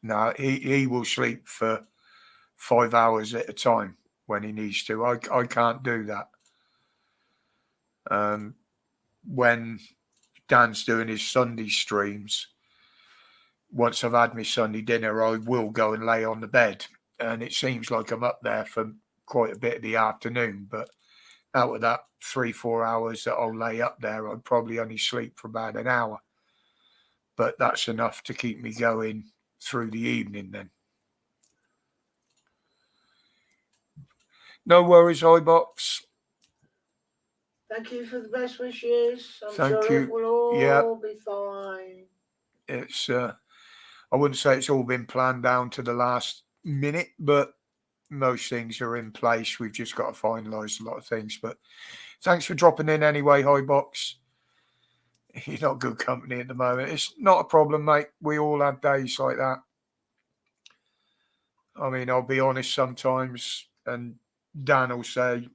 No, he will sleep for 5 hours at a time when he needs to. I can't do that. When Dan's doing his Sunday streams, once I've had my Sunday dinner, I will go and lay on the bed. And it seems like I'm up there for quite a bit of the afternoon. But out of that 3-4 hours that I'll lay up there, I'd probably only sleep for about an hour. But that's enough to keep me going through the evening then. No worries, iBox. Thank you for the best wishes. I'm Thank sure you. it will all be fine. It's I wouldn't say it's all been planned down to the last minute, but most things are in place. We've just got to finalise a lot of things. But thanks for dropping in anyway, Highbox. You're not good company at the moment. It's not a problem, mate. We all have days like that. I mean, I'll be honest sometimes, and Dan will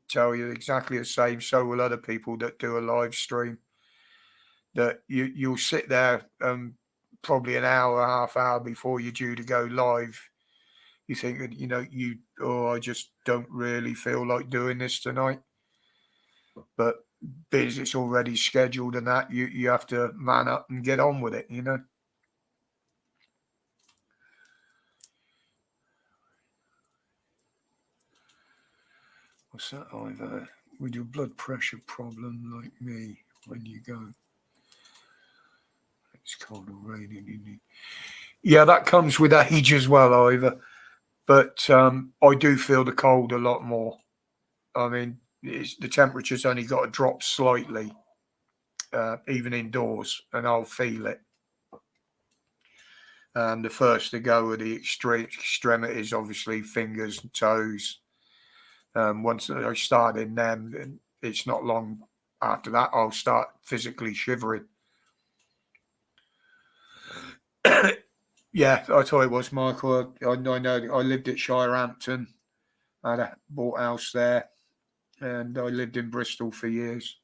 tell you exactly the same. So will other people that do a live stream. That you'll sit there probably an hour, half hour before you're due to go live. You think, I just don't really feel like doing this tonight. But because it's already scheduled and that, you have to man up and get on with it, What's that either? With your blood pressure problem like me when you go? It's cold or raining. Yeah, that comes with age as well, Ivor. But I do feel the cold a lot more. I mean, the temperature's only got to drop slightly, even indoors, and I'll feel it. The first to go are the extremities, obviously, fingers and toes. Once I start in them, it's not long after that I'll start physically shivering. Yeah, I thought it was, Michael. I know I lived at Shirehampton. I bought a house there, and I lived in Bristol for years.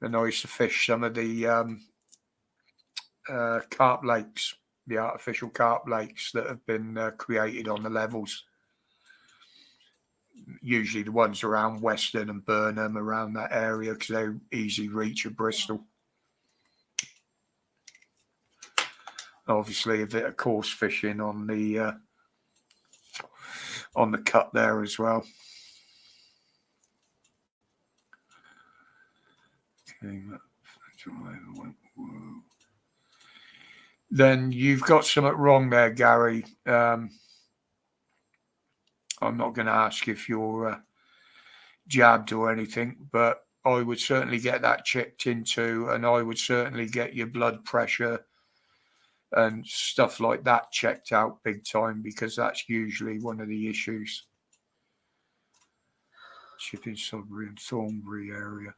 And I used to fish some of the carp lakes, the artificial carp lakes that have been created on the levels. Usually the ones around Weston and Burnham, around that area, because they're easy reach of Bristol. Obviously a bit of coarse fishing on the cut there as well. Okay, then you've got something wrong there, Gary. I'm not going to ask if you're jabbed or anything, but I would certainly get that checked into, and I would certainly get your blood pressure and stuff like that checked out big time, because that's usually one of the issues. Chipping Sudbury and Thornbury area.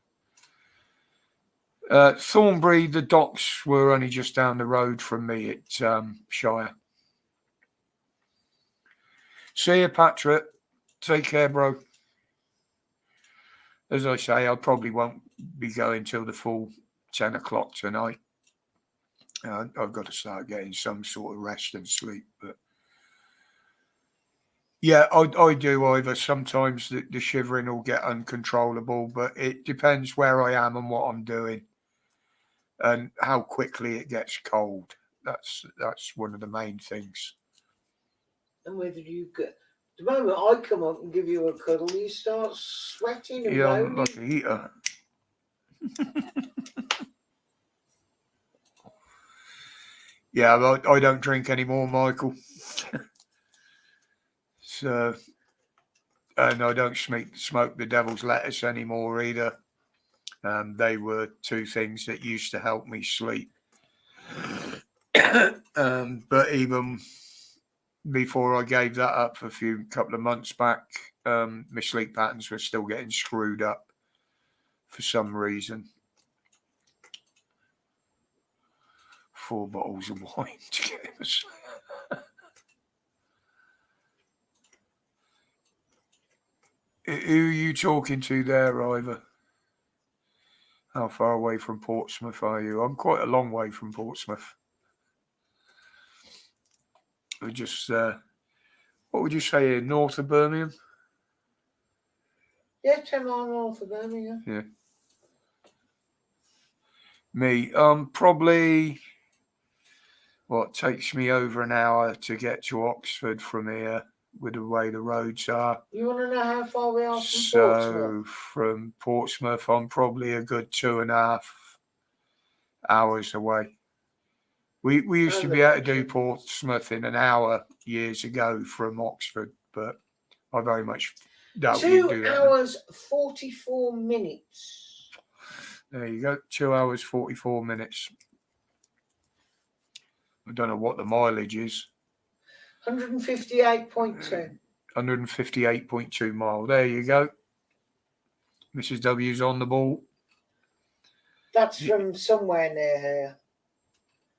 Thornbury, the docks were only just down the road from me at Shire. See you, Patrick. Take care, bro. As I say, I probably won't be going till the full 10 o'clock tonight. I've got to start getting some sort of rest and sleep. But yeah, I do either. Sometimes the shivering will get uncontrollable, but it depends where I am and what I'm doing and how quickly it gets cold. That's one of the main things. And whether you get... The moment I come up and give you a cuddle, you start sweating and Yeah, moaning. I'm like a heater. Yeah, I don't drink anymore, Michael. So, and I don't smoke the devil's lettuce anymore either. They were two things that used to help me sleep. But even before I gave that up a couple of months back, my sleep patterns were still getting screwed up for some reason. 4 bottles of wine to get us. Who are you talking to there, Ivor? How far away from Portsmouth are you? I'm quite a long way from Portsmouth. We're just, what would you say here, north of Birmingham? Yeah, 10 miles north of Birmingham. Yeah. Me, probably what takes me over an hour to get to Oxford from here with the way the roads are. You want to know how far we are from So Portsmouth? from Portsmouth, I'm probably a good 2.5 hours away. We used to be able to do Portsmouth in an hour years ago from Oxford, but I very much doubt you'd do 2 that. hours, 44 minutes. There you go, 2 hours, 44 minutes. I don't know what the mileage is. 158.2. 158.2 mile. There you go. Mrs. W's on the ball. That's from somewhere near here.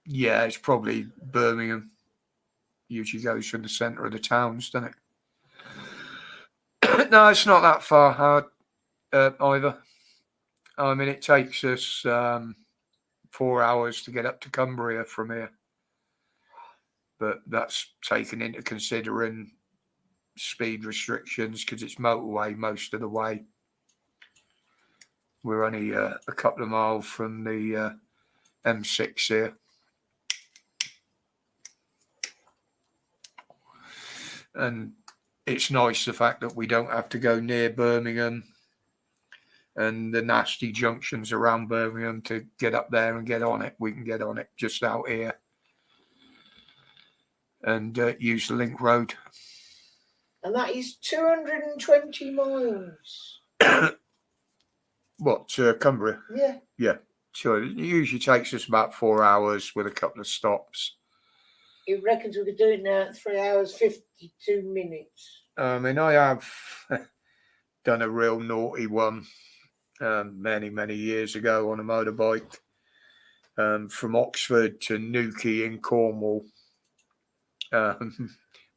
Yeah, it's probably Birmingham. Usually goes from the centre of the towns, doesn't it? No, it's not that far hard either. I mean, it takes us 4 hours to get up to Cumbria from here. But that's taken into considering speed restrictions because it's motorway most of the way. We're only a couple of miles from the M6 here. And it's nice the fact that we don't have to go near Birmingham and the nasty junctions around Birmingham to get up there and get on it. We can get on it just out here and use the link road. And that is 220 miles. What, Cumbria? Yeah. Yeah. So it usually takes us about 4 hours with a couple of stops. He reckons we could do it now at 3 hours, 52 minutes. I mean, I have done a real naughty one many, many years ago on a motorbike from Oxford to Newquay in Cornwall.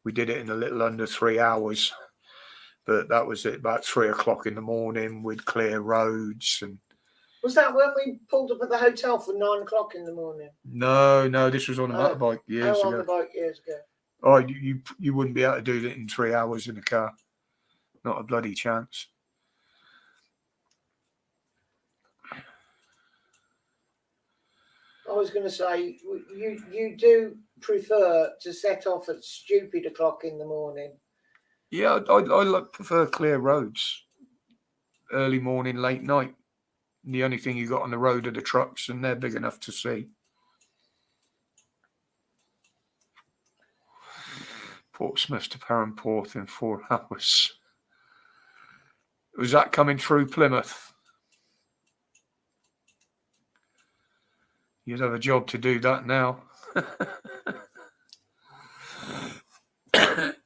We did it in a little under 3 hours, but that was at about 3 o'clock in the morning with clear roads. And was that when we pulled up at the hotel for 9 o'clock in the morning? No, this was on a motorbike years ago. On the bike years ago. Oh, you wouldn't be able to do that in 3 hours in a car. Not a bloody chance. I was going to say, you do prefer to set off at stupid o'clock in the morning. Yeah, I prefer clear roads. Early morning, late night. The only thing you got on the road are the trucks, and they're big enough to see. Portsmouth to Perranporth in 4 hours. Was that coming through Plymouth? You'd have a job to do that now.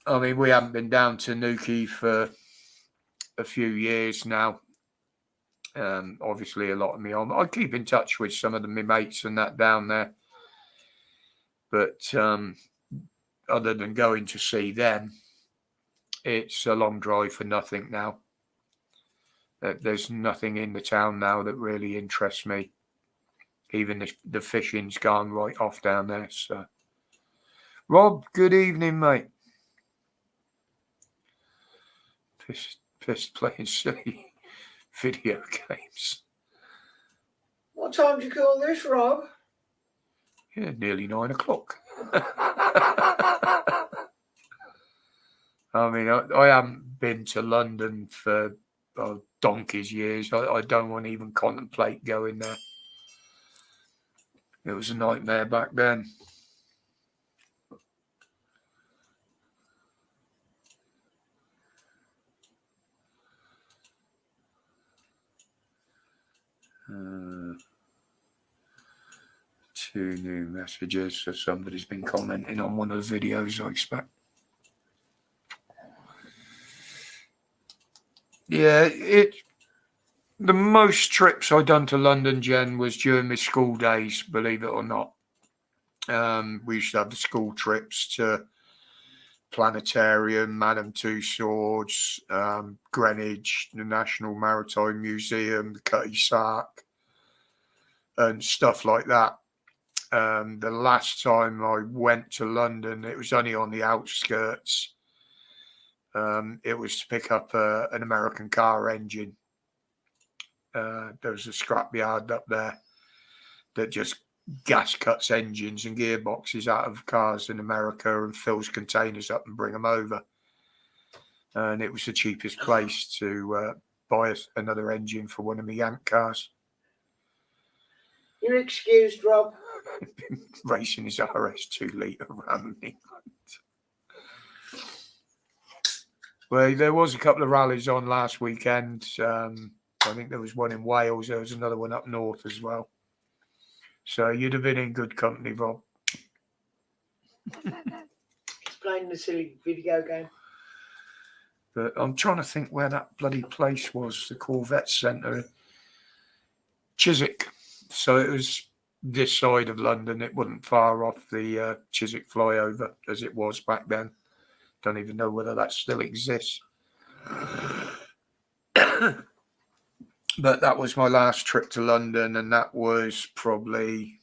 I mean, we haven't been down to Newquay for a few years now. Obviously, a lot of me I keep in touch with some of my mates and that down there. But other than going to see them, it's a long drive for nothing now. There's nothing in the town now that really interests me. Even the fishing's gone right off down there. So, Rob, good evening, mate. Pissed playing silly video games. What time do you call this, Rob? Yeah, nearly 9 o'clock. I mean, I haven't been to London for donkey's years. I don't want to even contemplate going there. It was a nightmare back then. Two new messages. So somebody's been commenting on one of the videos, I expect. Yeah, the most trips I done to London, Jen, was during my school days, believe it or not. We used to have the school trips to Planetarium, Madame Tussauds, Greenwich, the National Maritime Museum, the Cutty Sark, and stuff like that. The last time I went to London, it was only on the outskirts, It was to pick up an American car engine. There was a scrapyard up there that just gas cuts engines and gearboxes out of cars in America and fills containers up and bring them over. And it was the cheapest place to buy another engine for one of my Yank cars. You're excused, Rob. Racing his RS 2-litre around England. Well, there was a couple of rallies on last weekend. I think there was one in Wales. There was another one up north as well. So you'd have been in good company, Rob. He's playing the silly video game. But I'm trying to think where that bloody place was, the Corvette Centre. Chiswick. So it was this side of London. It wasn't far off the Chiswick flyover as it was back then. Don't even know whether that still exists. But that was my last trip to London, and that was probably,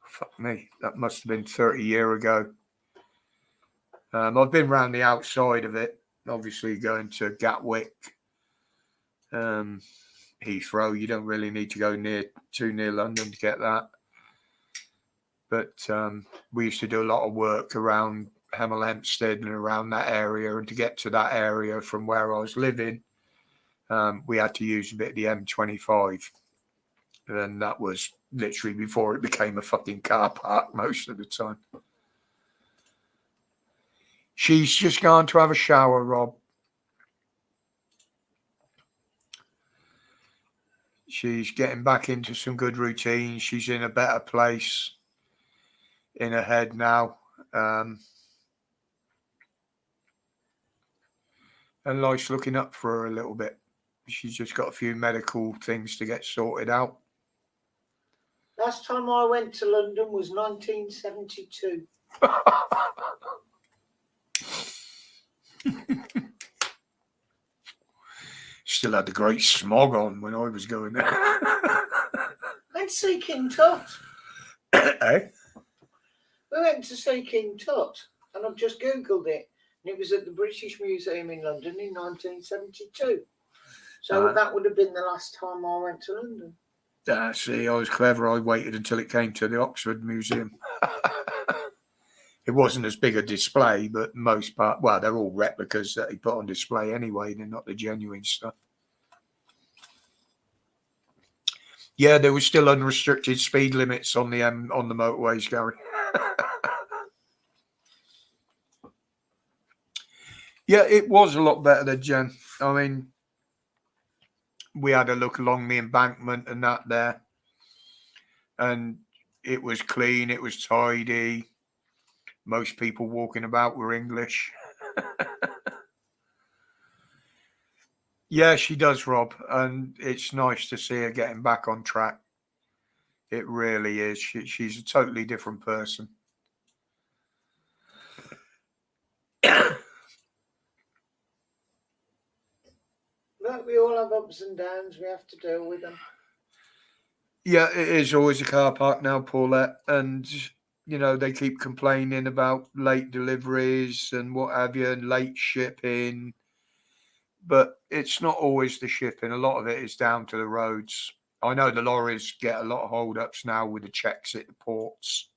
fuck me, that must have been 30 years ago. I've been around the outside of it, obviously going to Gatwick, Heathrow. You don't really need to go too near London to get that. But we used to do a lot of work around Hemel Hempstead and around that area, and to get to that area from where I was living, we had to use a bit of the M25, and that was literally before it became a fucking car park most of the time. She's just gone to have a shower, Rob. She's getting back into some good routines. She's in a better place in her head now. And life's looking up for her a little bit. She's just got a few medical things to get sorted out. Last time I went to London was 1972. Still had the great smog on when I was going there. Went to see King Tut. Eh? We went to see King Tut, and I've just Googled it, and it was at the British Museum in London in 1972. So that would have been the last time I went to London. See, I was clever. I waited until it came to the Oxford Museum. It wasn't as big a display, but most part, well, they're all replicas that he put on display anyway. They're not the genuine stuff. Yeah, there was still unrestricted speed limits on the motorways, Gary. Yeah, it was a lot better than Jen. I mean, we had a look along the embankment and that there, and it was clean. It was tidy. Most people walking about were English. Yeah, she does, Rob. And it's nice to see her getting back on track. It really is. She's a totally different person. But we all have ups and downs. We have to deal with them. Yeah, it is always a car park now, Paulette. And you know, they keep complaining about late deliveries and what have you, and late shipping. But it's not always the shipping. A lot of it is down to the roads. I know the lorries get a lot of hold-ups now with the checks at the ports.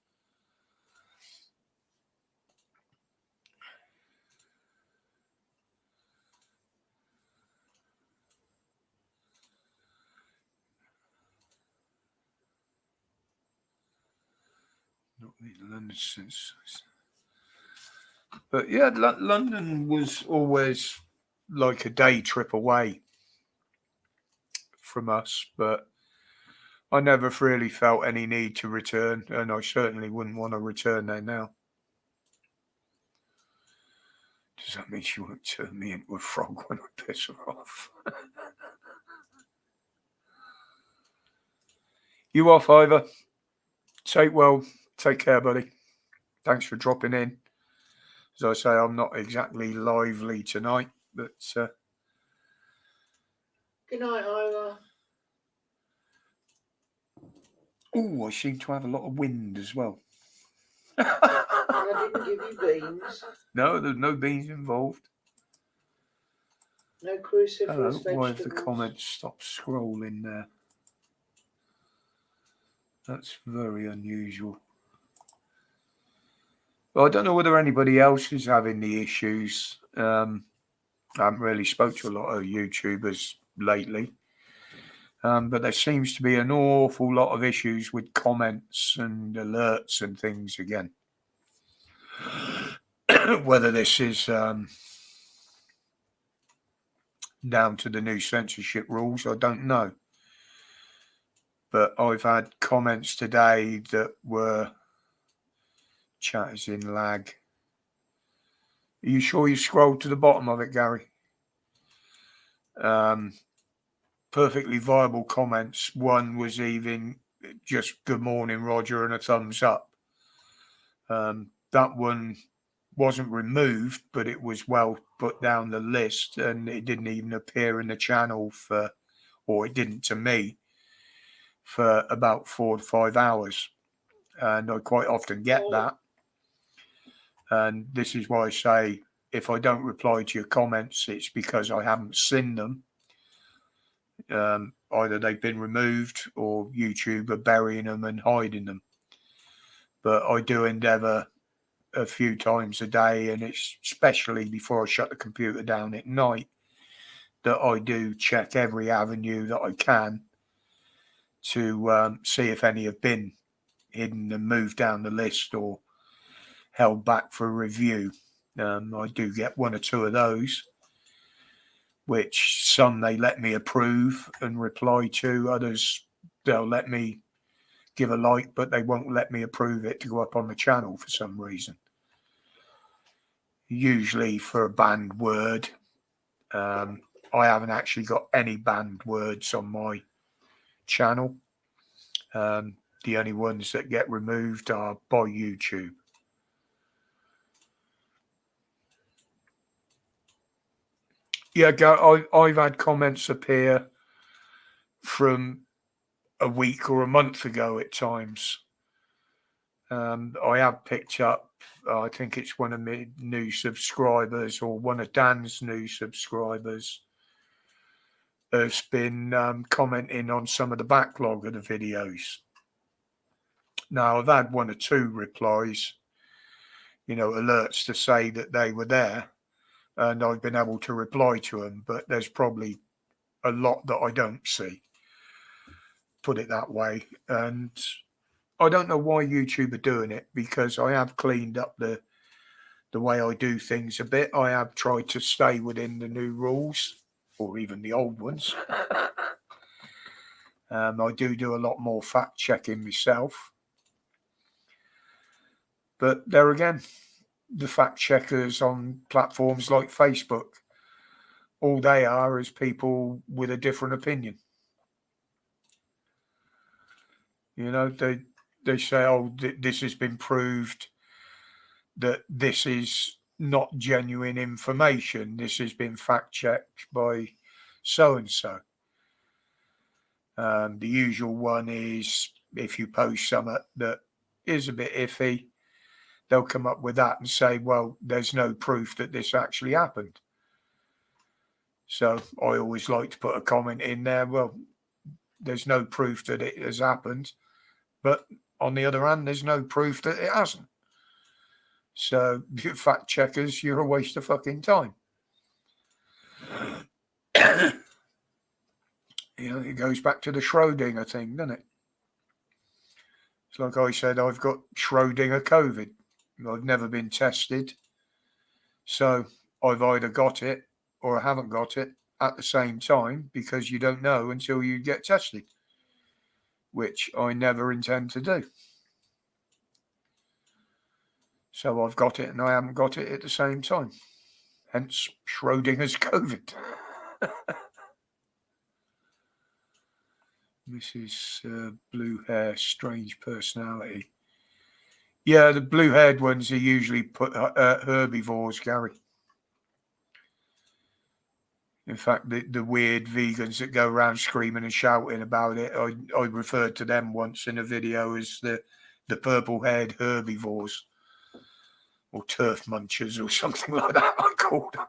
Not been London since. But yeah, London was always like a day trip away from us, but I never really felt any need to return, and I certainly wouldn't want to return there now. Does that mean she won't turn me into a frog when I piss her off? You off, Ivor? Take care, buddy. Thanks for dropping in. As I say, I'm not exactly lively tonight, but good night, Ivor. Oh, I seem to have a lot of wind as well. A I didn't give you beans. No, there's no beans involved. No cruciferous Hello, vegetables. why have the comments stopped scrolling there? That's very unusual. Well, I don't know whether anybody else is having the issues. I haven't really spoke to a lot of YouTubers lately. But there seems to be an awful lot of issues with comments and alerts and things again. Whether this is down to the new censorship rules, I don't know. But I've had comments today that were chat is in lag. Are you sure you scrolled to the bottom of it, Gary? Perfectly viable comments. One was even just good morning, Roger, and a thumbs up. That one wasn't removed, but it was well put down the list, and it didn't even appear in the channel or it didn't to me, for about 4 to 5 hours. And I quite often get that. And this is why I say, if I don't reply to your comments, it's because I haven't seen them. Either they've been removed or YouTube are burying them and hiding them. But I do endeavour a few times a day, and it's especially before I shut the computer down at night, that I do check every avenue that I can to see if any have been hidden and moved down the list or held back for review. I do get 1 or 2 of those, which some they let me approve and reply to. Others, they'll let me give a like, but they won't let me approve it to go up on the channel for some reason. Usually for a banned word. I haven't actually got any banned words on my channel. The only ones that get removed are by YouTube. Yeah, I've had comments appear from a week or a month ago at times. I have picked up, I think it's one of my new subscribers or one of Dan's new subscribers has been commenting on some of the backlog of the videos. Now, I've had 1 or 2 replies, alerts to say that they were there, and I've been able to reply to them, but there's probably a lot that I don't see, put it that way. And I don't know why YouTube are doing it, because I have cleaned up the way I do things a bit. I have tried to stay within the new rules, or even the old ones. I do a lot more fact checking myself. But there again, the fact checkers on platforms like Facebook, all they are is people with a different opinion. They say, oh, this has been proved that this is not genuine information. This has been fact checked by so-and-so. The usual one is, if you post something that is a bit iffy, they'll come up with that and say, well, there's no proof that this actually happened. So I always like to put a comment in there, well, there's no proof that it has happened, but on the other hand, there's no proof that it hasn't. So, you fact checkers, you're a waste of fucking time. It goes back to the Schrodinger thing, doesn't it? It's like I said, I've got Schrodinger COVID. I've never been tested. So I've either got it or I haven't got it at the same time, because you don't know until you get tested, which I never intend to do. So I've got it and I haven't got it at the same time. Hence Schrodinger's COVID. Mrs. Blue Hair, strange personality. Yeah, the blue-haired ones are usually herbivores, Gary. In fact, the weird vegans that go around screaming and shouting about it, I referred to them once in a video as the purple-haired herbivores. or turf munchers or something like that, I called them.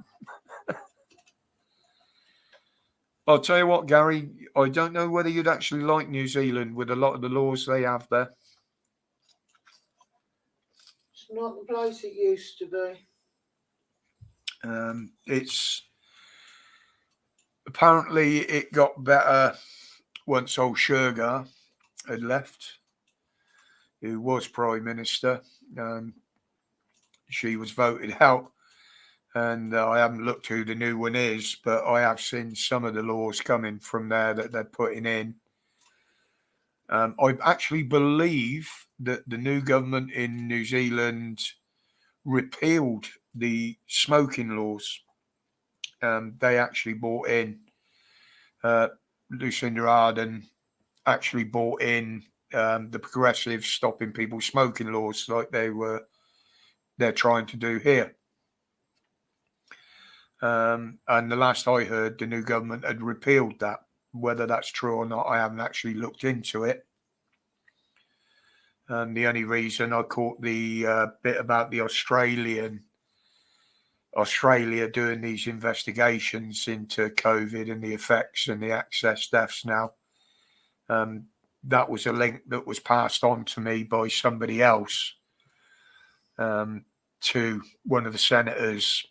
I'll tell you what, Gary, I don't know whether you'd actually like New Zealand with a lot of the laws they have there. It's not the place it used to be. It's apparently it got better once old Shergar had left, who was Prime Minister. She was voted out, and I haven't looked who the new one is, but I have seen some of the laws coming from there that they're putting in. I actually believe that the new government in New Zealand repealed the smoking laws. They actually brought in, Lucinda Ardern actually brought in the progressive stopping people smoking laws like they're trying to do here. And the last I heard, the new government had repealed that. Whether that's true or not, I haven't actually looked into it. The only reason I caught the bit about the Australia doing these investigations into COVID and the effects and the excess deaths now, that was a link that was passed on to me by somebody else to one of the senators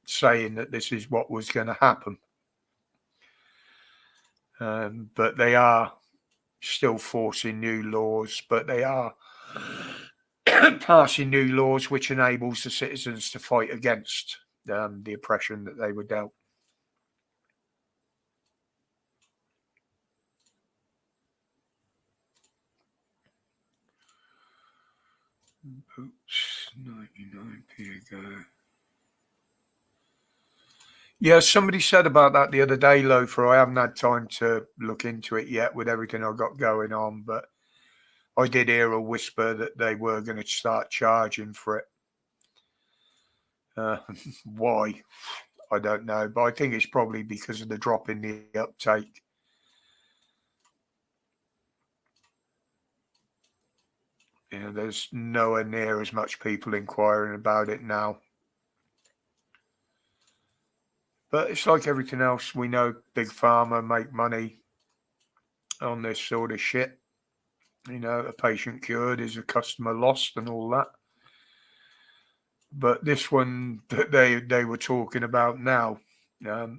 saying that this is what was going to happen. But they are still forcing new laws, but they are passing new laws which enables the citizens to fight against the oppression that they were dealt. Oops, 99p ago. Yeah, somebody said about that the other day, Loafer. I haven't had time to look into it yet with everything I've got going on, but I did hear a whisper that they were going to start charging for it. Why? I don't know, but I think it's probably because of the drop in the uptake. You know, there's nowhere near as much people inquiring about it now. But it's like everything else. We know Big Pharma make money on this sort of shit. You know, a patient cured is a customer lost and all that. But this one that they were talking about now, a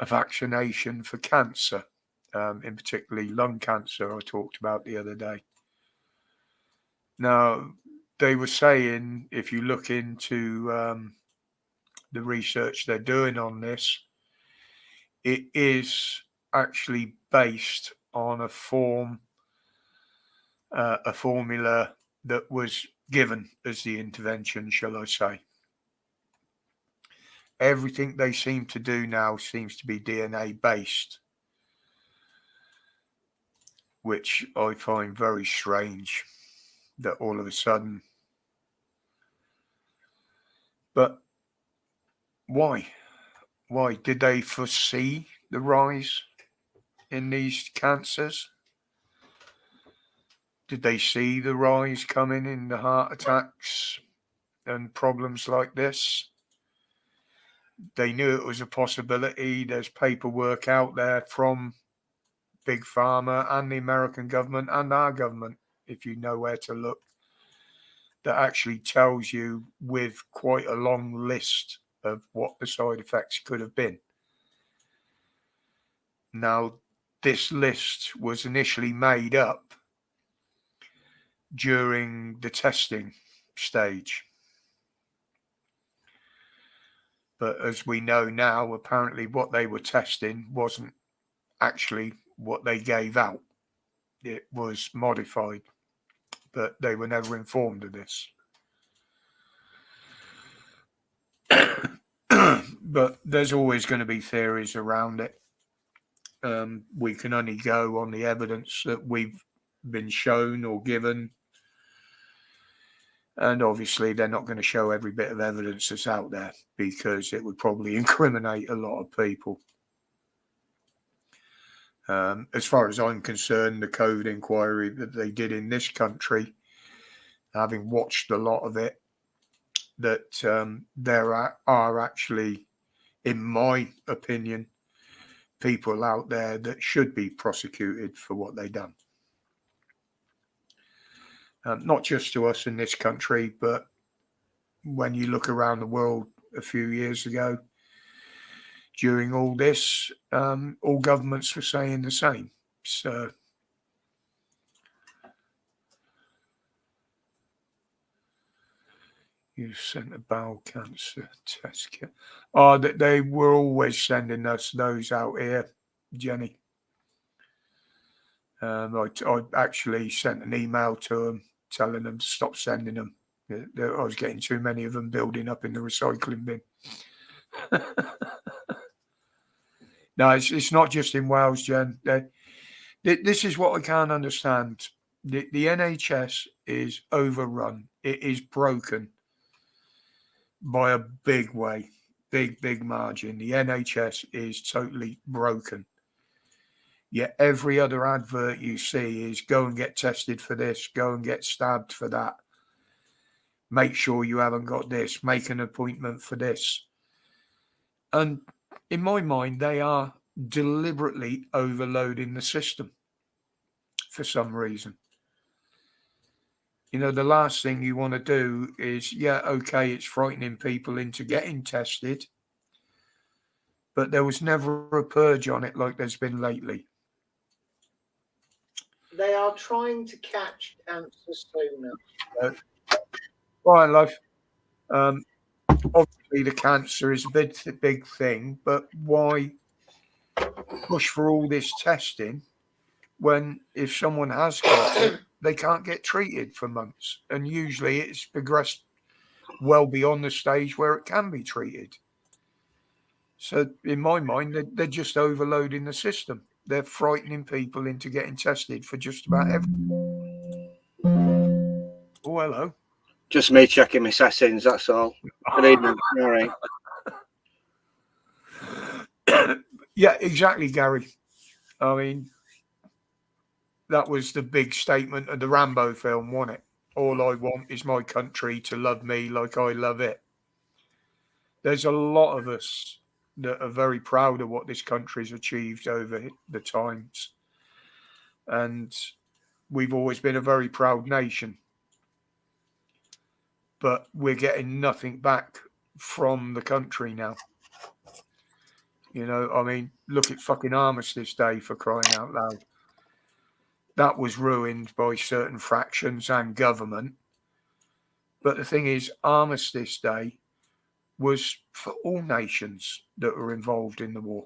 vaccination for cancer, in particularly lung cancer, I talked about the other day. Now, they were saying if you look into the research they're doing on this, it is actually based on a formula that was given as the intervention, shall I say. Everything they seem to do now seems to be DNA based, which I find very strange that all of a sudden. But why? Why? Did they foresee the rise in these cancers? Did they see the rise coming in the heart attacks and problems like this? They knew it was a possibility. There's paperwork out there from Big Pharma and the American government and our government, if you know where to look, that actually tells you with quite a long list of what the side effects could have been. Now, this list was initially made up during the testing stage. But as we know now, apparently what they were testing wasn't actually what they gave out. It was modified, but they were never informed of this. But there's always going to be theories around it. We can only go on the evidence that we've been shown or given. And obviously, they're not going to show every bit of evidence that's out there because it would probably incriminate a lot of people. As far as I'm concerned, the COVID inquiry that they did in this country, having watched a lot of it, that there are actually, in my opinion, people out there that should be prosecuted for what they done. Not just to us in this country, but when you look around the world a few years ago, during all this, all governments were saying the same. So you sent a bowel cancer test kit. Oh, that they were always sending us those out here, Jenny. I actually sent an email to them telling them to stop sending them. I was getting too many of them building up in the recycling bin. No, it's not just in Wales, Jen. This is what I can't understand. The NHS is overrun. It is broken by a big way, big margin. The NHS is totally broken. Yet every other advert you see is go and get tested for this, go and get stabbed for that. Make sure you haven't got this, make an appointment for this. And in my mind, they are deliberately overloading the system for some reason. You know, the last thing you want to do is, yeah, okay, it's frightening people into getting tested, but there was never a purge on it like there's been lately. They are trying to catch cancer sooner. Right, love. Obviously, the cancer is a big thing, but why push for all this testing when if someone has got it, they can't get treated for months? And usually it's progressed well beyond the stage where it can be treated. So in my mind, they're just overloading the system. They're frightening people into getting tested for just about everything. Oh, hello. Just me checking my settings, that's all. Good evening. All right. Yeah, exactly, Gary. I mean, that was the big statement of the Rambo film, wasn't it? All I want is my country to love me like I love it. There's a lot of us that are very proud of what this country's achieved over the times. And we've always been a very proud nation. But we're getting nothing back from the country now. You know, I mean, look at fucking Armistice Day, for crying out loud. That was ruined by certain fractions and government. But the thing is, Armistice Day was for all nations that were involved in the war.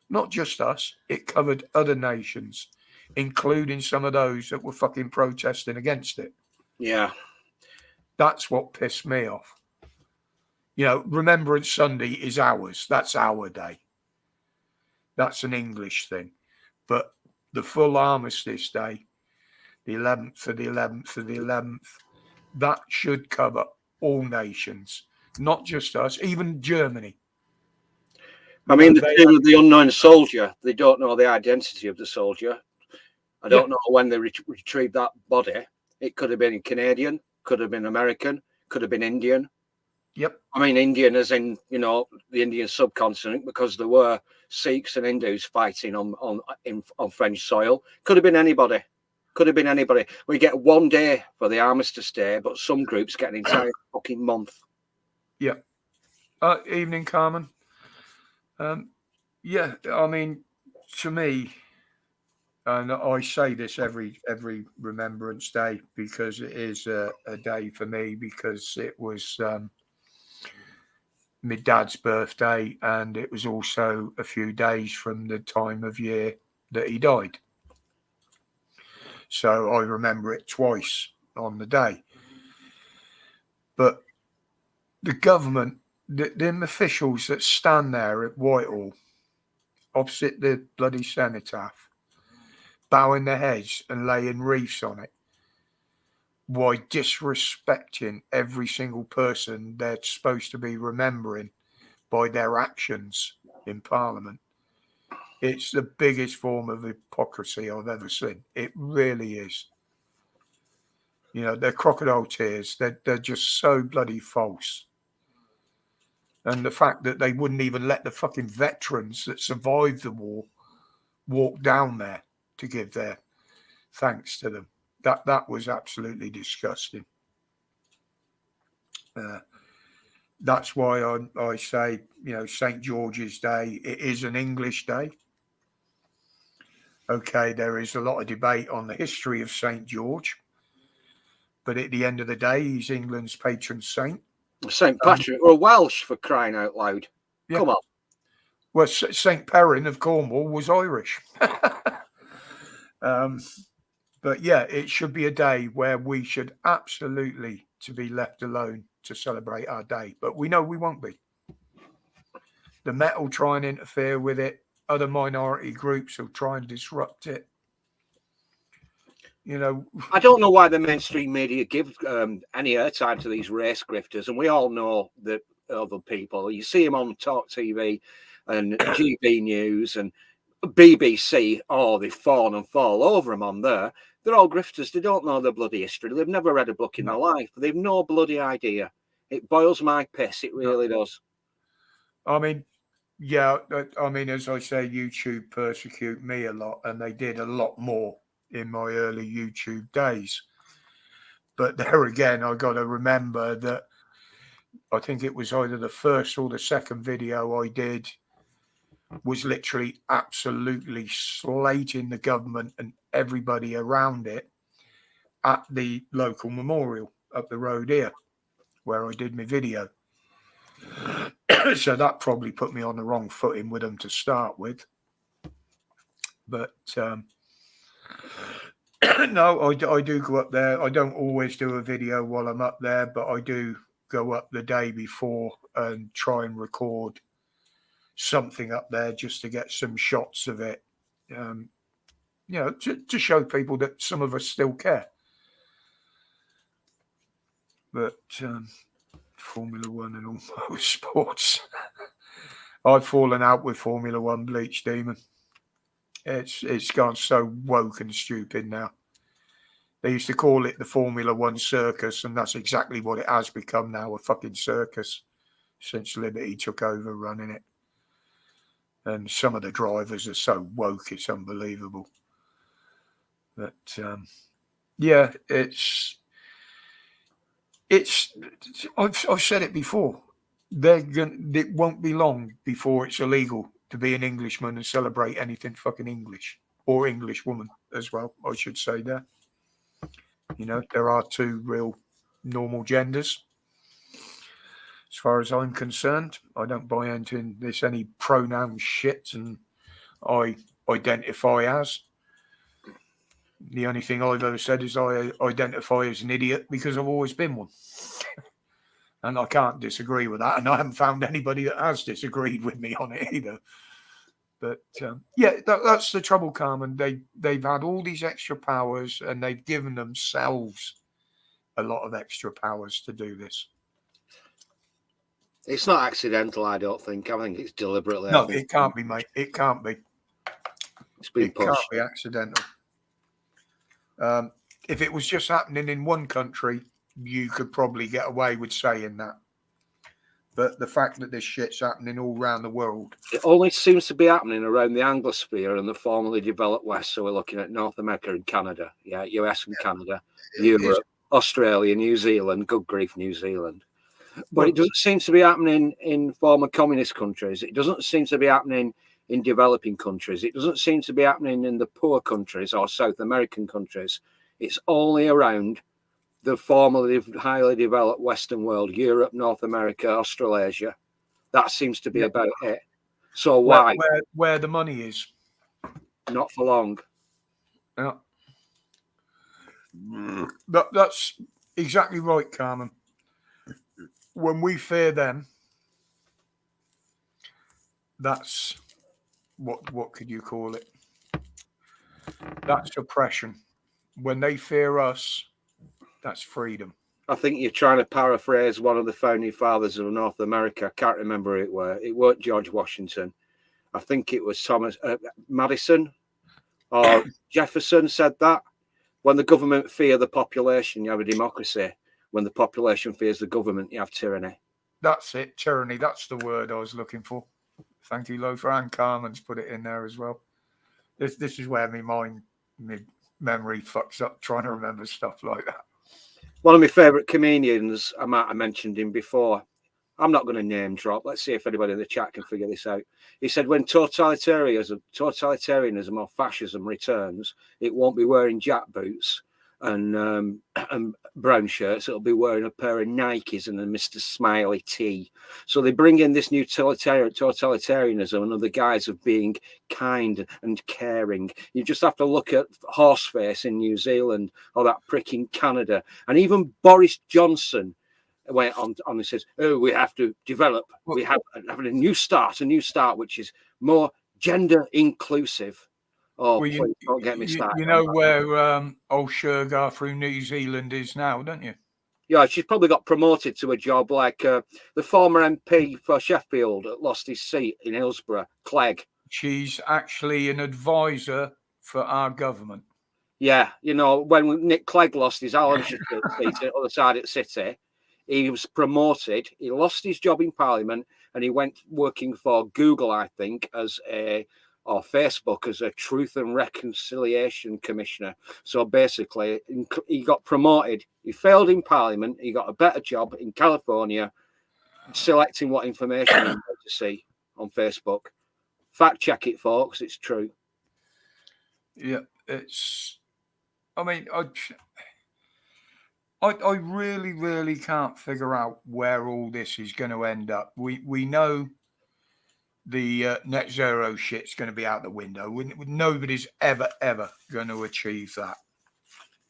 Not just us, it covered other nations, including some of those that were fucking protesting against it. Yeah. That's what pissed me off. You know, Remembrance Sunday is ours. That's our day. That's an English thing. But the full Armistice Day, the 11th of the 11th of the 11th, that should cover all nations, not just us, even Germany. I mean, the thing with the unknown soldier, they don't know the identity of the soldier. I don't know when they retrieved that body. It could have been Canadian, could have been American, could have been Indian. Yep. I mean, Indian as in, you know, the Indian subcontinent, because there were Sikhs and Hindus fighting on French soil. Could have been anybody. Could have been anybody. We get 1 day for the Armistice Day, but some groups get an entire fucking month. Yeah. Evening, Carmen. Yeah, I mean, to me, and I say this every Remembrance Day because it is a day for me, because it was my dad's birthday, and it was also a few days from the time of year that he died. So I remember it twice on the day. But the government, them officials that stand there at Whitehall, opposite the bloody cenotaph, bowing their heads and laying wreaths on it, why disrespecting every single person they're supposed to be remembering by their actions in Parliament. It's the biggest form of hypocrisy I've ever seen. It really is. You know, they're crocodile tears. They're just so bloody false. And the fact that they wouldn't even let the fucking veterans that survived the war walk down there to give their thanks to them. That was absolutely disgusting. That's why I say, you know, St. George's Day, it is an English day. Okay, there is a lot of debate on the history of St. George, but at the end of the day, he's England's patron saint. St. Patrick, or Welsh, for crying out loud. Yeah. Come on. Well, St. Perrin of Cornwall was Irish. But yeah, it should be a day where we should absolutely to be left alone to celebrate our day. But we know we won't be. The Met will try and interfere with it. Other minority groups will try and disrupt it. You know, I don't know why the mainstream media give any airtime to these race grifters, and we all know that other people. You see them on Talk TV and GB News and BBC. Oh, they fawn and fall over them on there. They're all grifters. They don't know their bloody history. They've never read a book in their life. They've no bloody idea. It boils my piss. It really does. I mean, yeah. I mean, as I say, YouTube persecute me a lot, and they did a lot more in my early YouTube days. But there again, I got to remember that I think it was either the first or the second video I did was literally absolutely slating the government and everybody around it at the local memorial up the road here where I did my video. So that probably put me on the wrong footing with them to start with. But no, I do go up there. I don't always do a video while I'm up there, but I do go up the day before and try and record something up there just to get some shots of it. You know, to show people that some of us still care. But Formula One and all those sports, I've fallen out with Formula One, Bleach Demon. It's gone so woke and stupid now. They used to call it the Formula One circus, and that's exactly what it has become now, a fucking circus, since Liberty took over running it. And some of the drivers are so woke, it's unbelievable. But yeah, I've said it before. It won't be long before it's illegal to be an Englishman and celebrate anything fucking English, or English woman as well, I should say there. You know, there are two real normal genders. As far as I'm concerned, I don't buy into this any pronoun shit, and I identify as. The only thing I've ever said is I identify as an idiot because I've always been one. And I can't disagree with that. And I haven't found anybody that has disagreed with me on it either. But yeah, that's the trouble, Carmen. They've had all these extra powers, and they've given themselves a lot of extra powers to do this. It's not accidental, I don't think. I think it's deliberately. No, it can't be, mate. It can't be. It's been pushed. It can't be accidental. If it was just happening in one country, you could probably get away with saying that. But the fact that this shit's happening all around the world. It only seems to be happening around the Anglosphere and the formerly developed West. So we're looking at North America and Canada. Yeah, US and Canada, Europe, Australia, New Zealand, good grief, New Zealand. But it doesn't seem to be happening in former communist countries. It doesn't seem to be happening in developing countries. It doesn't seem to be happening in the poor countries or South American countries. It's only around the formerly highly developed Western world, Europe, North America, Australasia. That seems to be about it. So why? Where the money is. Not for long. Yeah. That's exactly right, Carmen. When we fear them, that's what could you call it? That's oppression. When they fear us, that's freedom. I think you're trying to paraphrase one of the founding fathers of North America. I can't remember who it were. It weren't George Washington. I think it was Thomas Madison or Jefferson said that When the government fear the population, you have a democracy. When the population fears the government, you have tyranny. That's it, tyranny. That's the word I was looking for. Thank you, Lothar, and Carmen's put it in there as well. This is where my memory fucks up trying to remember stuff like that. One of my favourite comedians, I might have mentioned him before. I'm not going to name drop. Let's see if anybody in the chat can figure this out. He said, when totalitarianism or fascism returns, it won't be wearing jack boots and brown shirts. It'll be wearing a pair of Nikes and a Mr. Smiley tee. So they bring in this new totalitarianism under the guise of being kind and caring. You just have to look at Horseface in New Zealand or that prick in Canada. And even Boris Johnson went on and says, oh, we have to develop, we have a new start, which is more gender inclusive. Oh, well, please don't get me started. You know where old Shergar through New Zealand is now, don't you? Yeah, she's probably got promoted to a job like the former MP for Sheffield that lost his seat in Hillsborough, Clegg. She's actually an advisor for our government. Yeah, you know, when Nick Clegg lost his Allenshire seat on the other side of the city, he was promoted. He lost his job in Parliament and he went working for Google, I think, or Facebook as a Truth and Reconciliation Commissioner. So basically, he got promoted. He failed in Parliament. He got a better job in California, selecting what information he wanted to see on Facebook. Fact check it, folks. It's true. Yeah, I mean, I really, really can't figure out where all this is going to end up. We know the net zero shit's going to be out the window. Nobody's ever going to achieve that.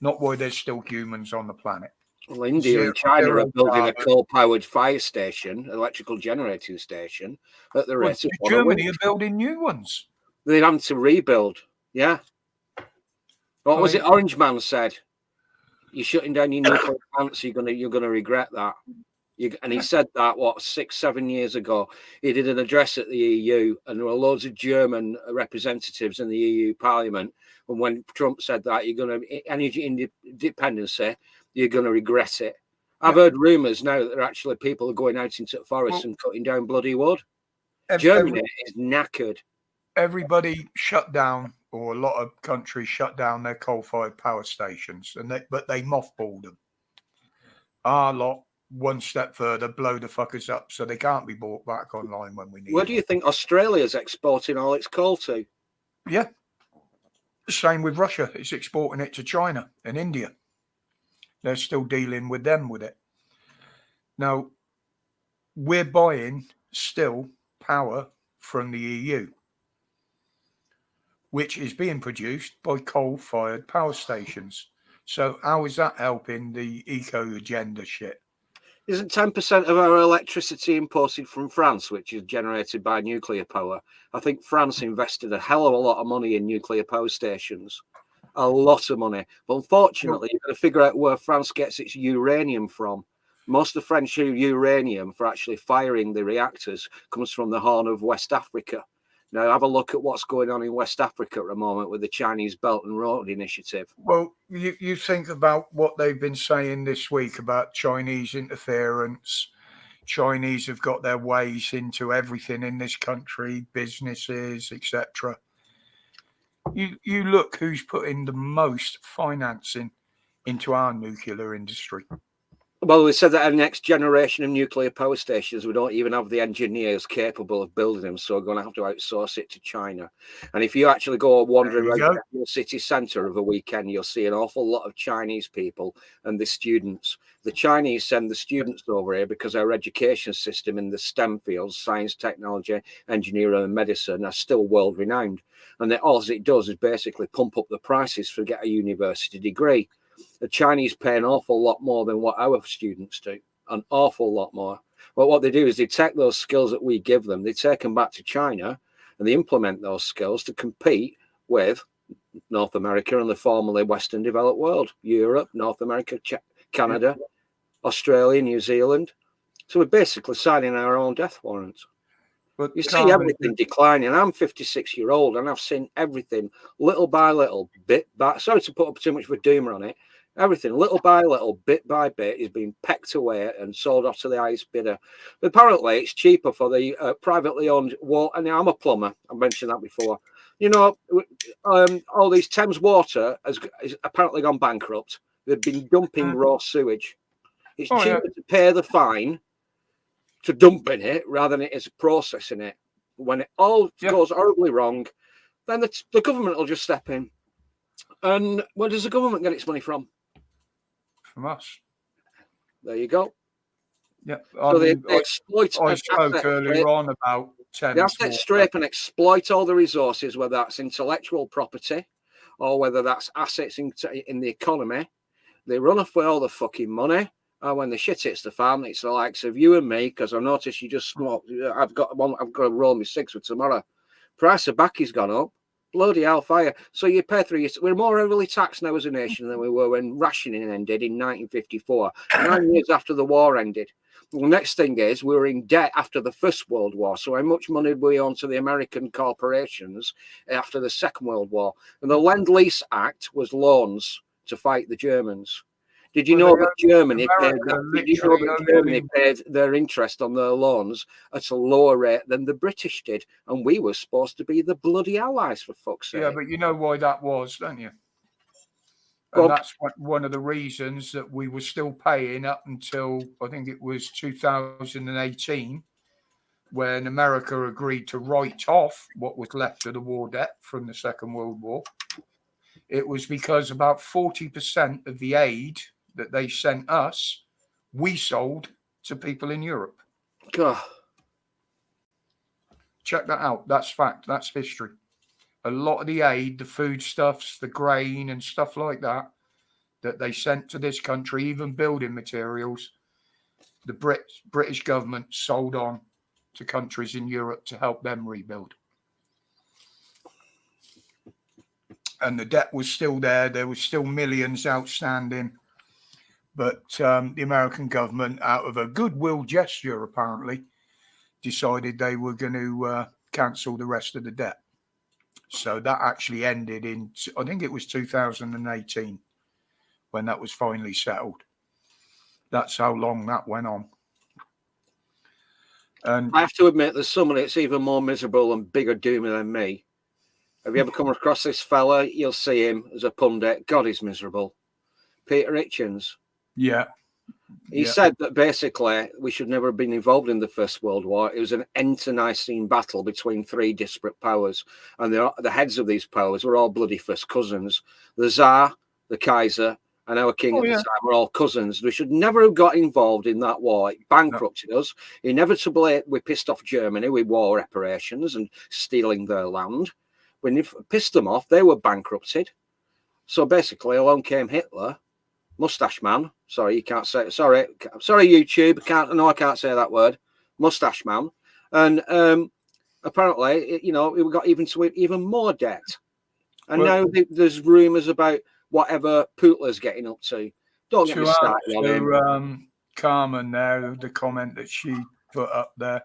Not while there's still humans on the planet. Well, India and China are building a coal-powered fire station, electrical generating station, at the rate of Germany are building new ones. They're having to rebuild. Yeah. What was it? Orange Man said, "You're shutting down your nuclear plants. You're gonna regret that." And he said that 6-7 years ago. He did an address at the EU, and there were loads of German representatives in the EU Parliament. And when Trump said that, you're going to energy independence, you're going to regret it. I've heard rumours now that there are actually people going out into the forest and cutting down bloody wood. Germany is knackered. Everybody shut down, or a lot of countries shut down their coal-fired power stations, but they mothballed them. Our lot, one step further, blow the fuckers up so they can't be brought back online when we need Where do you think Australia's exporting all its coal to? Yeah. Same with Russia. It's exporting it to China and India. They're still dealing with them with it. Now, we're buying still power from the EU, which is being produced by coal-fired power stations. So how is that helping the eco-agenda shit? Isn't 10% of our electricity imported from France, which is generated by nuclear power? I think France invested a hell of a lot of money in nuclear power stations. A lot of money. But unfortunately, you've got to figure out where France gets its uranium from. Most of French uranium for actually firing the reactors comes from the Horn of West Africa. Now, have a look at what's going on in West Africa at the moment with the Chinese Belt and Road Initiative. Well, you think about what they've been saying this week about Chinese interference. Chinese have got their ways into everything in this country, businesses, etc. You look who's putting the most financing into our nuclear industry. Well, we said that our next generation of nuclear power stations, we don't even have the engineers capable of building them, so we're going to have to outsource it to China. And if you actually go wandering around the city centre of a weekend, you'll see an awful lot of Chinese people and the students. The Chinese send the students over here because our education system in the STEM fields, science, technology, engineering and medicine, are still world renowned. And all it does is basically pump up the prices for get a university degree. The Chinese pay an awful lot more than what our students do, an awful lot more. But what they do is they take those skills that we give them, they take them back to China and they implement those skills to compete with North America and the formerly Western developed world, Europe, North America, Canada, Australia, New Zealand. So we're basically signing our own death warrants. But you see everything declining. I'm 56-year-old, and I've seen everything little by little, bit by. Sorry to put up too much of a doomer on it. Everything, little by little, bit by bit, is being pecked away and sold off to the highest bidder. But apparently, it's cheaper for the privately owned water. And I'm a plumber. I mentioned that before. You know, all these Thames Water has apparently gone bankrupt. They've been dumping raw sewage. It's cheaper to pay the fine to dumping it rather than it is processing it. When it all goes horribly wrong, then the government will just step in. And where does the government get its money from? From us. There you go. Yeah. So they exploit. I spoke earlier on about They asset scrape and exploit all the resources, whether that's intellectual property or whether that's assets in the economy. They run off with all the fucking money. And when the shit hits the fan, it's the likes of you and me, because I noticed you just smoked. I've got to roll my six for tomorrow. Price of baccy's gone up. Bloody hellfire. So you pay through. We're more heavily taxed now as a nation than we were when rationing ended in 1954, 9 years after the war ended. The next thing is we were in debt after the First World War. So how much money did we owe to the American corporations after the Second World War? And the Lend-Lease Act was loans to fight the Germans. Did you know that Germany paid their interest on their loans at a lower rate than the British did? And we were supposed to be the bloody allies, for fuck's sake. Yeah, but you know why that was, don't you? And that's one of the reasons that we were still paying up until, I think it was 2018, when America agreed to write off what was left of the war debt from the Second World War. It was because about 40% of the aid that they sent us, we sold to people in Europe. God. Check that out. That's fact. That's history. A lot of the aid, the foodstuffs, the grain and stuff like that, that they sent to this country, even building materials, the British government sold on to countries in Europe to help them rebuild. And the debt was still there. There was still millions outstanding. But the American government, out of a goodwill gesture, apparently, decided they were going to cancel the rest of the debt. So that actually ended in, I think it was 2018, when that was finally settled. That's how long that went on. And I have to admit, there's someone that's even more miserable and bigger doomer than me. Have you ever come across this fella? You'll see him as a pundit. God, he's miserable. Peter Hitchens. Yeah. He said that basically we should never have been involved in the First World War. It was an internecine battle between three disparate powers. And the heads of these powers were all bloody first cousins. The Tsar, the Kaiser, and our king at the time were all cousins. We should never have got involved in that war. It bankrupted us. Inevitably, we pissed off Germany with war reparations and stealing their land. When you pissed them off, they were bankrupted. So basically, along came Hitler, mustache man. Sorry, you can't say. Sorry, YouTube. I can't say that word. Mustache man, and apparently, we got even more debt. And now there's rumours about whatever Putler's getting up to. Don't get me started on him. Carmen there, the comment that she put up there.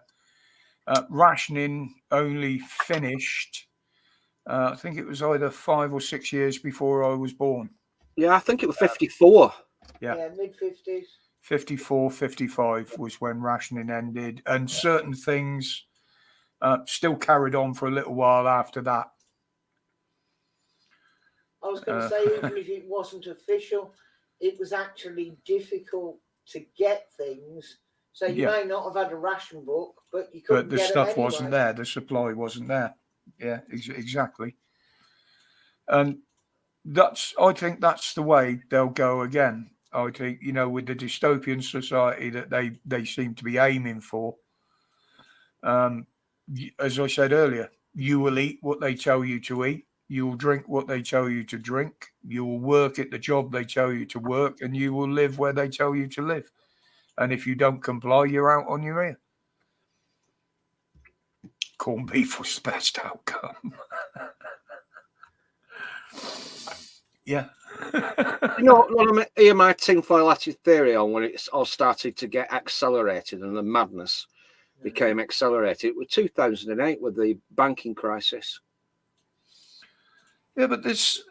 Rationing only finished. I think it was either 5 or 6 years before I was born. Yeah, I think it was 54. Yeah, mid-50s. 54, 55 was when rationing ended. And certain things still carried on for a little while after that. I was going to say, even if it wasn't official, it was actually difficult to get things. So you may not have had a ration book, but you couldn't get it anyway. But the stuff wasn't there. The supply wasn't there. Yeah, exactly. And I think that's the way they'll go again. I think, with the dystopian society that they seem to be aiming for. As I said earlier, you will eat what they tell you to eat. You will drink what they tell you to drink. You will work at the job they tell you to work, and you will live where they tell you to live. And if you don't comply, you're out on your ear. Corned beef was the best outcome. Yeah. What I hear my tinfoil hatted theory on when it's all started to get accelerated and the madness. became accelerated. It was 2008 with the banking crisis. Yeah, but this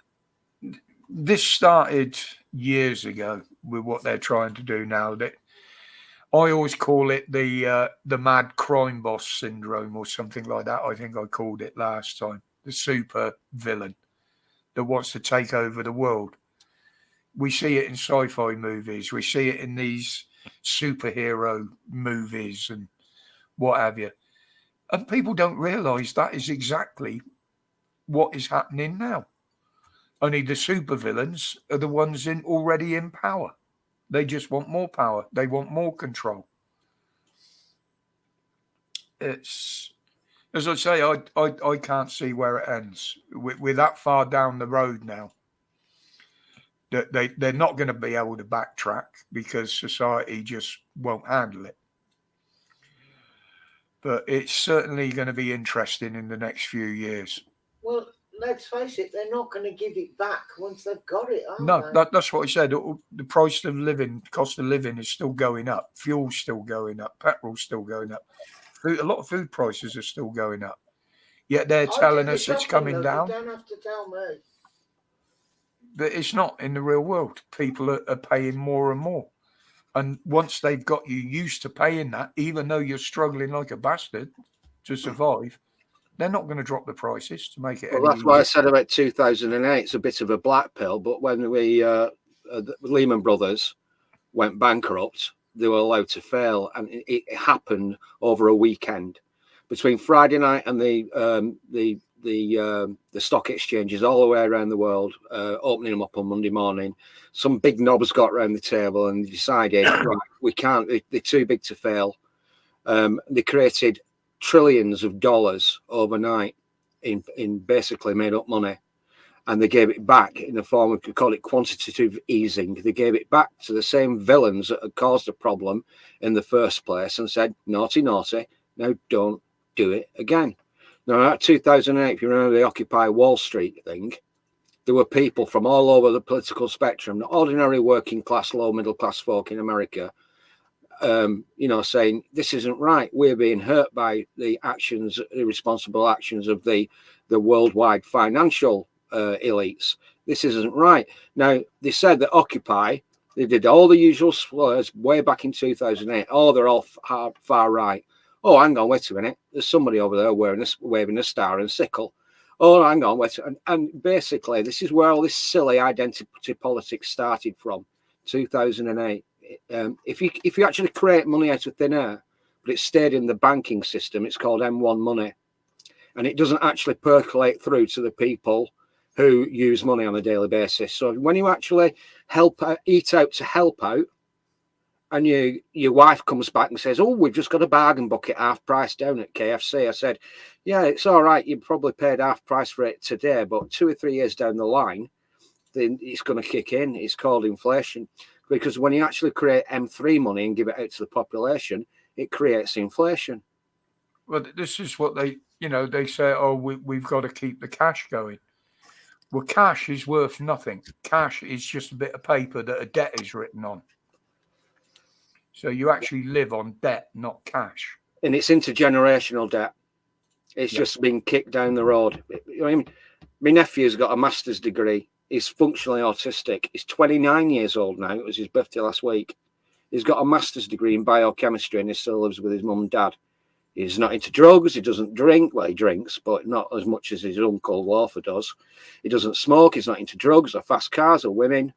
started years ago with what they're trying to do now. That I always call it the mad crime boss syndrome or something like that. I think I called it last time. The super villain that wants to take over the world. We see it in sci-fi movies. We see it in these superhero movies and what have you. And people don't realise that is exactly what is happening now. Only the supervillains are the ones already in power. They just want more power. They want more control. It's, as I say, I can't see where it ends. We're that far down the road now that they're not going to be able to backtrack because society just won't handle it. But it's certainly going to be interesting in the next few years. Well, let's face it, they're not going to give it back once they've got it, are No, they? that's what I said. The cost of living is still going up. Fuel's still going up. Petrol's still going up. A lot of food prices are still going up. Yet they're telling us it's coming down. You don't have to tell me. But it's not in the real world. People are paying more and more. And once they've got you used to paying that, even though you're struggling like a bastard to survive, they're not going to drop the prices to make it. Well, that's why I said about 2008. It's a bit of a black pill. But when the Lehman Brothers went bankrupt, they were allowed to fail, and it happened over a weekend between Friday night and the stock exchanges all the way around the world, opening them up on Monday morning. Some big knobs got around the table and decided, right, we can't. They're too big to fail. They created trillions of dollars overnight in basically made up money, and they gave it back in the form of, we call it quantitative easing. They gave it back to the same villains that had caused the problem in the first place and said, naughty, naughty, now don't do it again. Now, at 2008, if you remember the Occupy Wall Street thing, there were people from all over the political spectrum, the ordinary working class, low middle class folk in America, saying this isn't right. We're being hurt by the irresponsible actions of the worldwide financial elites. This isn't right. Now, they said that Occupy, they did all the usual slurs way back in 2008. Oh, they're all far right. Oh, hang on, wait a minute. There's somebody over there waving a star and sickle. Oh, hang on, wait. And basically, this is where all this silly identity politics started from, 2008. If you actually create money out of thin air, but it stayed in the banking system, it's called M1 money. And it doesn't actually percolate through to the people who use money on a daily basis. So when you actually eat out to help out, and your wife comes back and says, oh, we've just got a bargain bucket half price down at KFC. I said, yeah, it's all right. You probably paid half price for it today, but 2 or 3 years down the line, then it's going to kick in. It's called inflation. Because when you actually create M3 money and give it out to the population, it creates inflation. Well, this is what they say, oh, we've got to keep the cash going. Well, cash is worth nothing. Cash is just a bit of paper that a debt is written on. So you actually live on debt, not cash. And it's intergenerational debt. It's just been kicked down the road. I mean, my nephew's got a master's degree. He's functionally autistic. He's 29 years old now. It was his birthday last week. He's got a master's degree in biochemistry and he still lives with his mum and dad. He's not into drugs. He doesn't drink. Well, he drinks, but not as much as his uncle Walter does. He doesn't smoke. He's not into drugs or fast cars or women.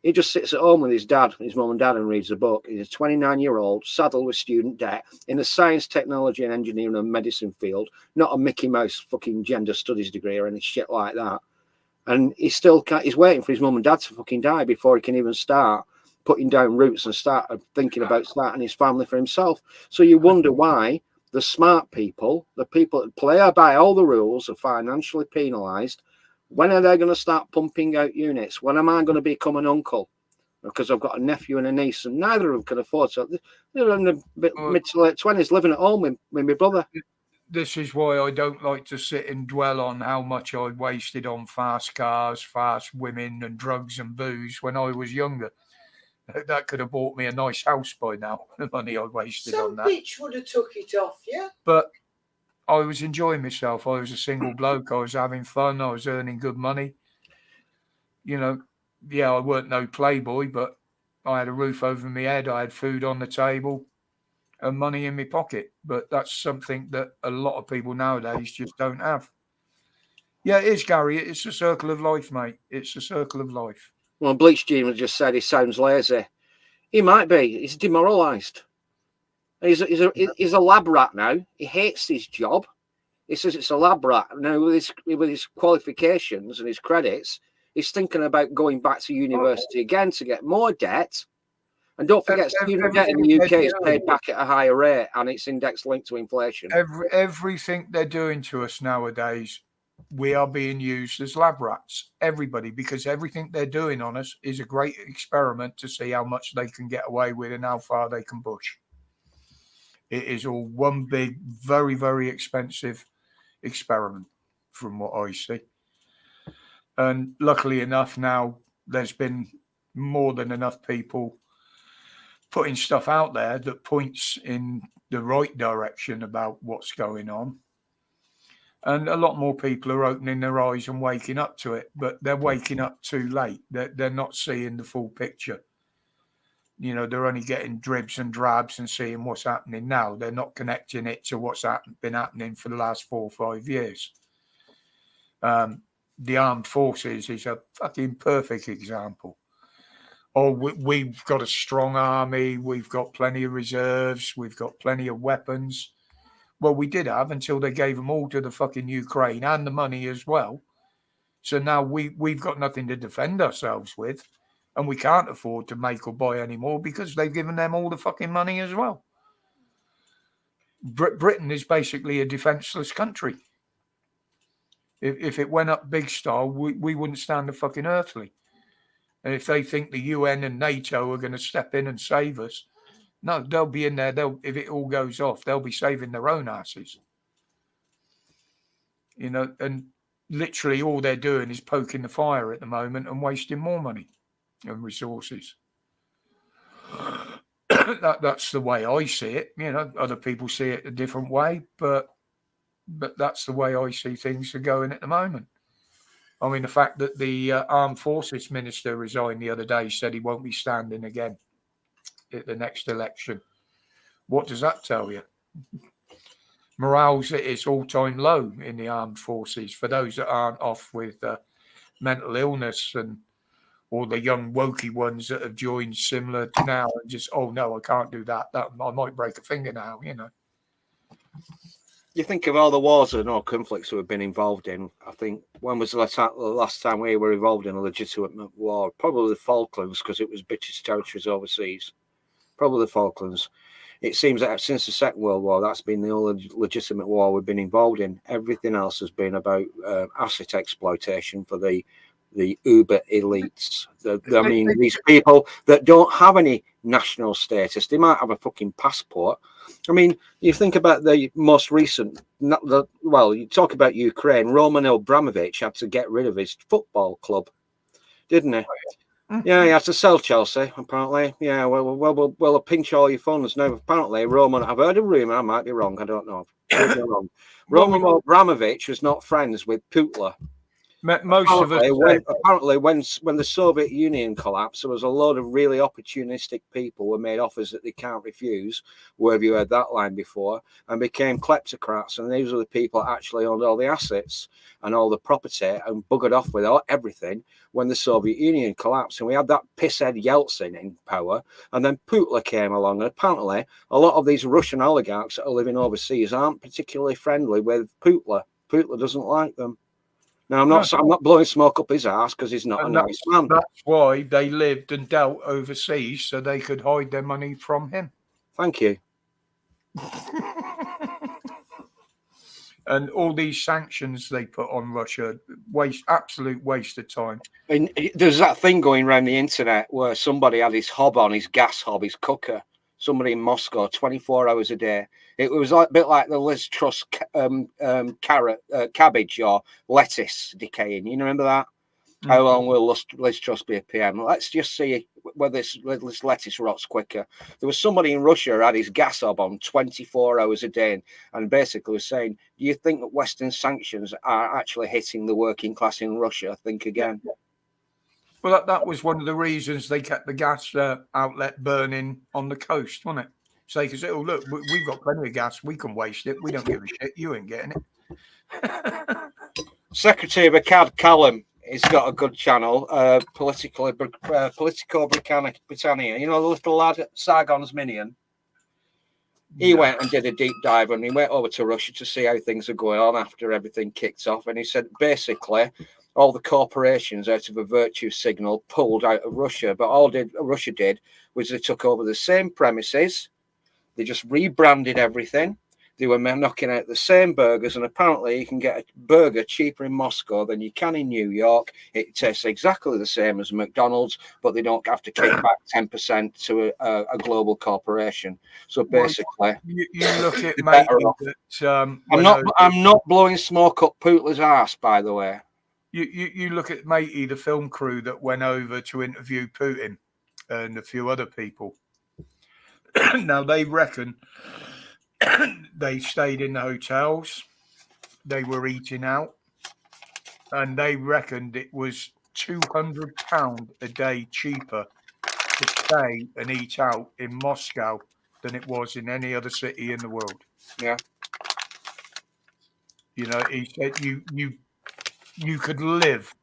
He just sits at home with his mum and dad, and reads a book. He's a 29-year-old, saddled with student debt in the science, technology, and engineering and medicine field, not a Mickey Mouse fucking gender studies degree or any shit like that. And he still can't, he's waiting for his mum and dad to fucking die before he can even start putting down roots and start thinking about starting his family for himself. So you wonder why the smart people, the people that play by all the rules, are financially penalised. When are they going to start pumping out units? When am I going to become an uncle? Because I've got a nephew and a niece, and neither of them can afford to. They're in the mid to late 20s, living at home with my brother. This is why I don't like to sit and dwell on how much I wasted on fast cars, fast women, and drugs and booze when I was younger. That could have bought me a nice house by now. The money I wasted on Some that. bitch would have took it off you. But I was enjoying myself. I was a single bloke. I was having fun. I was earning good money. You know, yeah, I weren't no playboy, but I had a roof over my head. I had food on the table and money in my pocket. But that's something that a lot of people nowadays just don't have. Yeah, it is, Gary. It's a circle of life, mate. It's a circle of life. Well, Bleach Gene just said he sounds lazy. He might be. He's demoralised. He's a lab rat now. He hates his job. He says it's a lab rat. Now, with his qualifications and his credits, he's thinking about going back to university again to get more debt. And don't forget, student debt in the UK is paid back at a higher rate, and it's index linked to inflation. Everything they're doing to us nowadays, we are being used as lab rats. Everybody, because everything they're doing on us is a great experiment to see how much they can get away with and how far they can push. It is all one big, very, very expensive experiment from what I see. And luckily enough, now there's been more than enough people putting stuff out there that points in the right direction about what's going on. And a lot more people are opening their eyes and waking up to it, but they're waking up too late. They're not seeing the full picture. You know, they're only getting dribs and drabs and seeing what's happening now. They're not connecting it to what's been happening for the last 4 or 5 years. The armed forces is a fucking perfect example. Oh, we've got a strong army. We've got plenty of reserves. We've got plenty of weapons. Well, we did have until they gave them all to the fucking Ukraine and the money as well. So now we've got nothing to defend ourselves with. And we can't afford to make or buy anymore because they've given them all the fucking money as well. Britain is basically a defenseless country. If it went up big style, we wouldn't stand a fucking earthly. And if they think the UN and NATO are going to step in and save us, no, they'll be in there. If it all goes off, they'll be saving their own asses. You know, and literally all they're doing is poking the fire at the moment and wasting more money and resources. That's the way I see it. You know, other people see it a different way, but that's the way I see things are going at the moment. I mean, the fact that the Armed Forces Minister resigned the other day said he won't be standing again at the next election. What does that tell you? Morale's at its all-time low in the armed forces for those that aren't off with mental illness and all the young wokey ones that have joined similar now and just, oh no, I can't do that. I might break a finger now, you know. You think of all the wars and all conflicts we've been involved in. I think when was the last time we were involved in a legitimate war? Probably the Falklands, because it was British territories overseas. Probably the Falklands. It seems that since the Second World War, that's been the only legitimate war we've been involved in. Everything else has been about asset exploitation for the uber elites. I mean, these people that don't have any national status, they might have a fucking passport. I mean, you think about the most recent, you talk about Ukraine, Roman Abramovich had to get rid of his football club, didn't he? Yeah, he had to sell Chelsea, apparently. Yeah, well, I'll pinch all your funds. Now, apparently, Roman, I've heard a rumour, I might be wrong, I don't know. Wrong. Roman Abramovich was not friends with Putler. Apparently, when the Soviet Union collapsed, there was a load of really opportunistic people were made offers that they can't refuse. Where have you heard that line before? And became kleptocrats, and these are the people that actually owned all the assets and all the property and buggered off with everything when the Soviet Union collapsed. And we had that pisshead Yeltsin in power, and then Putler came along. And apparently, a lot of these Russian oligarchs that are living overseas aren't particularly friendly with Putler. Putler doesn't like them. Now, I'm not blowing smoke up his ass because he's not a nice man. That's why they lived and dealt overseas so they could hide their money from him. Thank you. And all these sanctions they put on Russia, absolute waste of time. And there's that thing going around the internet where somebody had his hob on, his gas hob, his cooker. Somebody in Moscow, 24 hours a day. It was a bit like the Liz Truss cabbage or lettuce decaying. You remember that? How long will Liz Truss be a PM? Let's just see whether this lettuce rots quicker. There was somebody in Russia who had his gas hob on 24 hours a day and basically was saying, do you think that Western sanctions are actually hitting the working class in Russia? Think again. Well, that was one of the reasons they kept the gas outlet burning on the coast, wasn't it? So they could say, oh, look, we've got plenty of gas. We can waste it. We don't give a shit. You ain't getting it. Secretary of Acad Callum, he's got a good channel, Politico Britannia. You know, the little lad, Sargon's minion. He went and did a deep dive, and he went over to Russia to see how things are going on after everything kicked off. And he said, basically, all the corporations, out of a virtue signal, pulled out of Russia. But all Russia did was they took over the same premises. They just rebranded everything. They were knocking out the same burgers, and apparently you can get a burger cheaper in Moscow than you can in New York. It tastes exactly the same as McDonald's, but they don't have to kick back 10% to a global corporation. So basically, you look at matey that, I'm not blowing smoke up Putin's ass, by the way. You look at matey, the film crew that went over to interview Putin and a few other people. Now they reckon they stayed in the hotels, they were eating out, and they reckoned it was £200 a day cheaper to stay and eat out in Moscow than it was in any other city in the world. Yeah. You know, he said you could live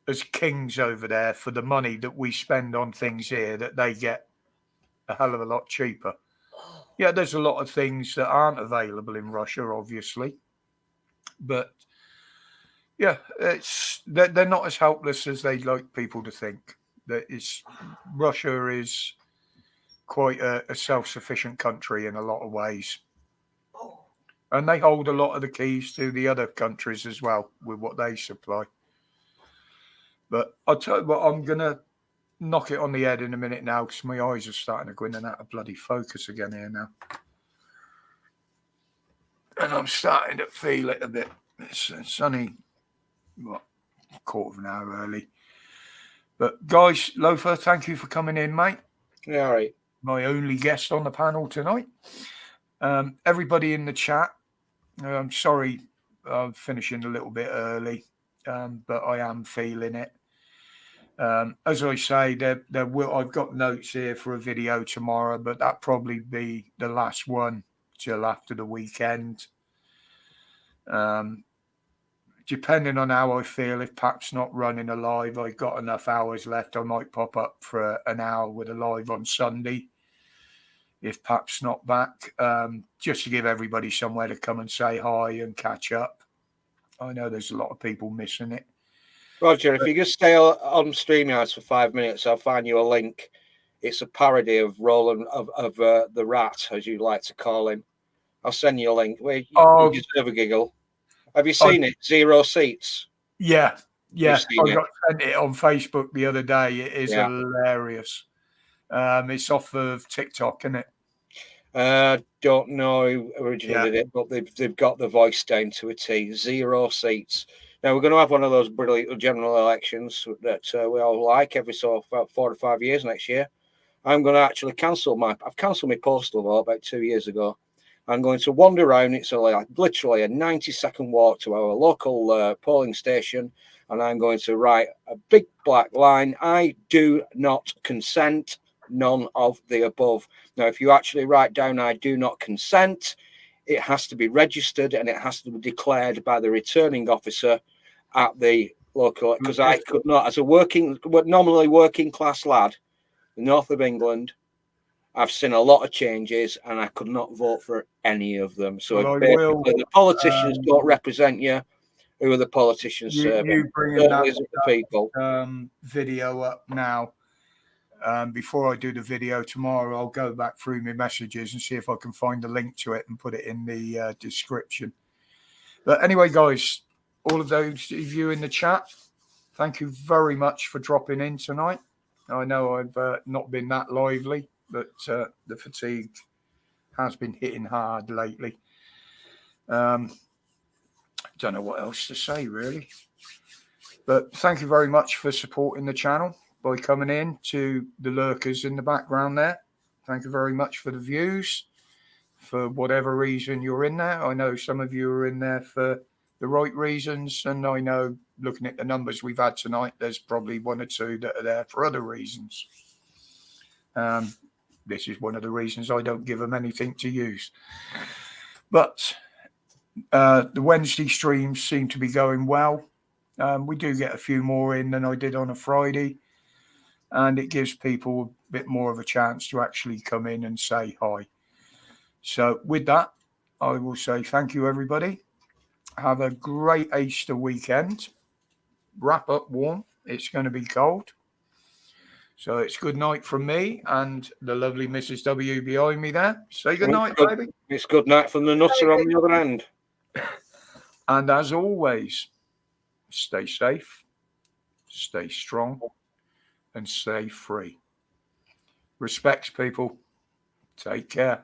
as kings over there for the money that we spend on things here that they get a hell of a lot cheaper. Yeah, there's a lot of things that aren't available in Russia, obviously, but yeah, they're not as helpless as they'd like people to think. That Russia is quite a self-sufficient country in a lot of ways, and they hold a lot of the keys to the other countries as well with what they supply. But I'll tell you what, I'm gonna knock it on the head in a minute now because my eyes are starting to go in and out of bloody focus again here now. And I'm starting to feel it a bit. It's only, what, a quarter of an hour early. But guys, Loafer, thank you for coming in, mate. Yeah, all right. My only guest on the panel tonight. Everybody in the chat, I'm sorry I'm finishing a little bit early, but I am feeling it. As I say, I've got notes here for a video tomorrow, but that'll probably be the last one till after the weekend. Depending on how I feel, if Pap's not running a live, I've got enough hours left, I might pop up for an hour with a live on Sunday. If Pap's not back, just to give everybody somewhere to come and say hi and catch up. I know there's a lot of people missing it. Roger, if you just stay on StreamYard for 5 minutes, I'll find you a link. It's a parody of Roland of the Rat, as you like to call him. I'll send you a link. You deserve a giggle. Have you seen it? 0 seats. Yeah. I got sent it on Facebook the other day. It is hilarious. It's off of TikTok, isn't it? Don't know who originally did it, but they've got the voice down to a T. 0 seats. Now, we're going to have one of those brilliant general elections that we all like every 4 to 5 years next year. I'm going to actually I've cancelled my postal vote about 2 years ago. I'm going to wander around. It's literally a 90-second walk to our local polling station, and I'm going to write a big black line. I do not consent, none of the above. Now, if you actually write down I do not consent, it has to be registered and it has to be declared by the returning officer at the local, because I could not, as a nominally working class lad, the north of England, I've seen a lot of changes and I could not vote for any of them. So if basically the politicians don't represent you, who are the politicians serving? You bringing the people. Video up now. Before I do the video tomorrow, I'll go back through my messages and see if I can find a link to it and put it in the description. But anyway, guys, all of those of you in the chat, thank you very much for dropping in tonight. I know I've not been that lively, but the fatigue has been hitting hard lately. Don't know what else to say, really. But thank you very much for supporting the channel by coming in, to the lurkers in the background there. Thank you very much for the views, for whatever reason you're in there. I know some of you are in there for the right reasons, and I know, looking at the numbers we've had tonight, there's probably one or two that are there for other reasons. This is one of the reasons I don't give them anything to use. But the Wednesday streams seem to be going well. We do get a few more in than I did on a Friday, and it gives people a bit more of a chance to actually come in and say hi. So with that, I will say thank you, everybody. Have a great Easter weekend. Wrap up warm. It's going to be cold. So it's good night from me and the lovely Mrs. W behind me there. Say good night, baby. It's good night from the nutter on the other end. And as always, stay safe, stay strong, and stay free. Respects, people. Take care.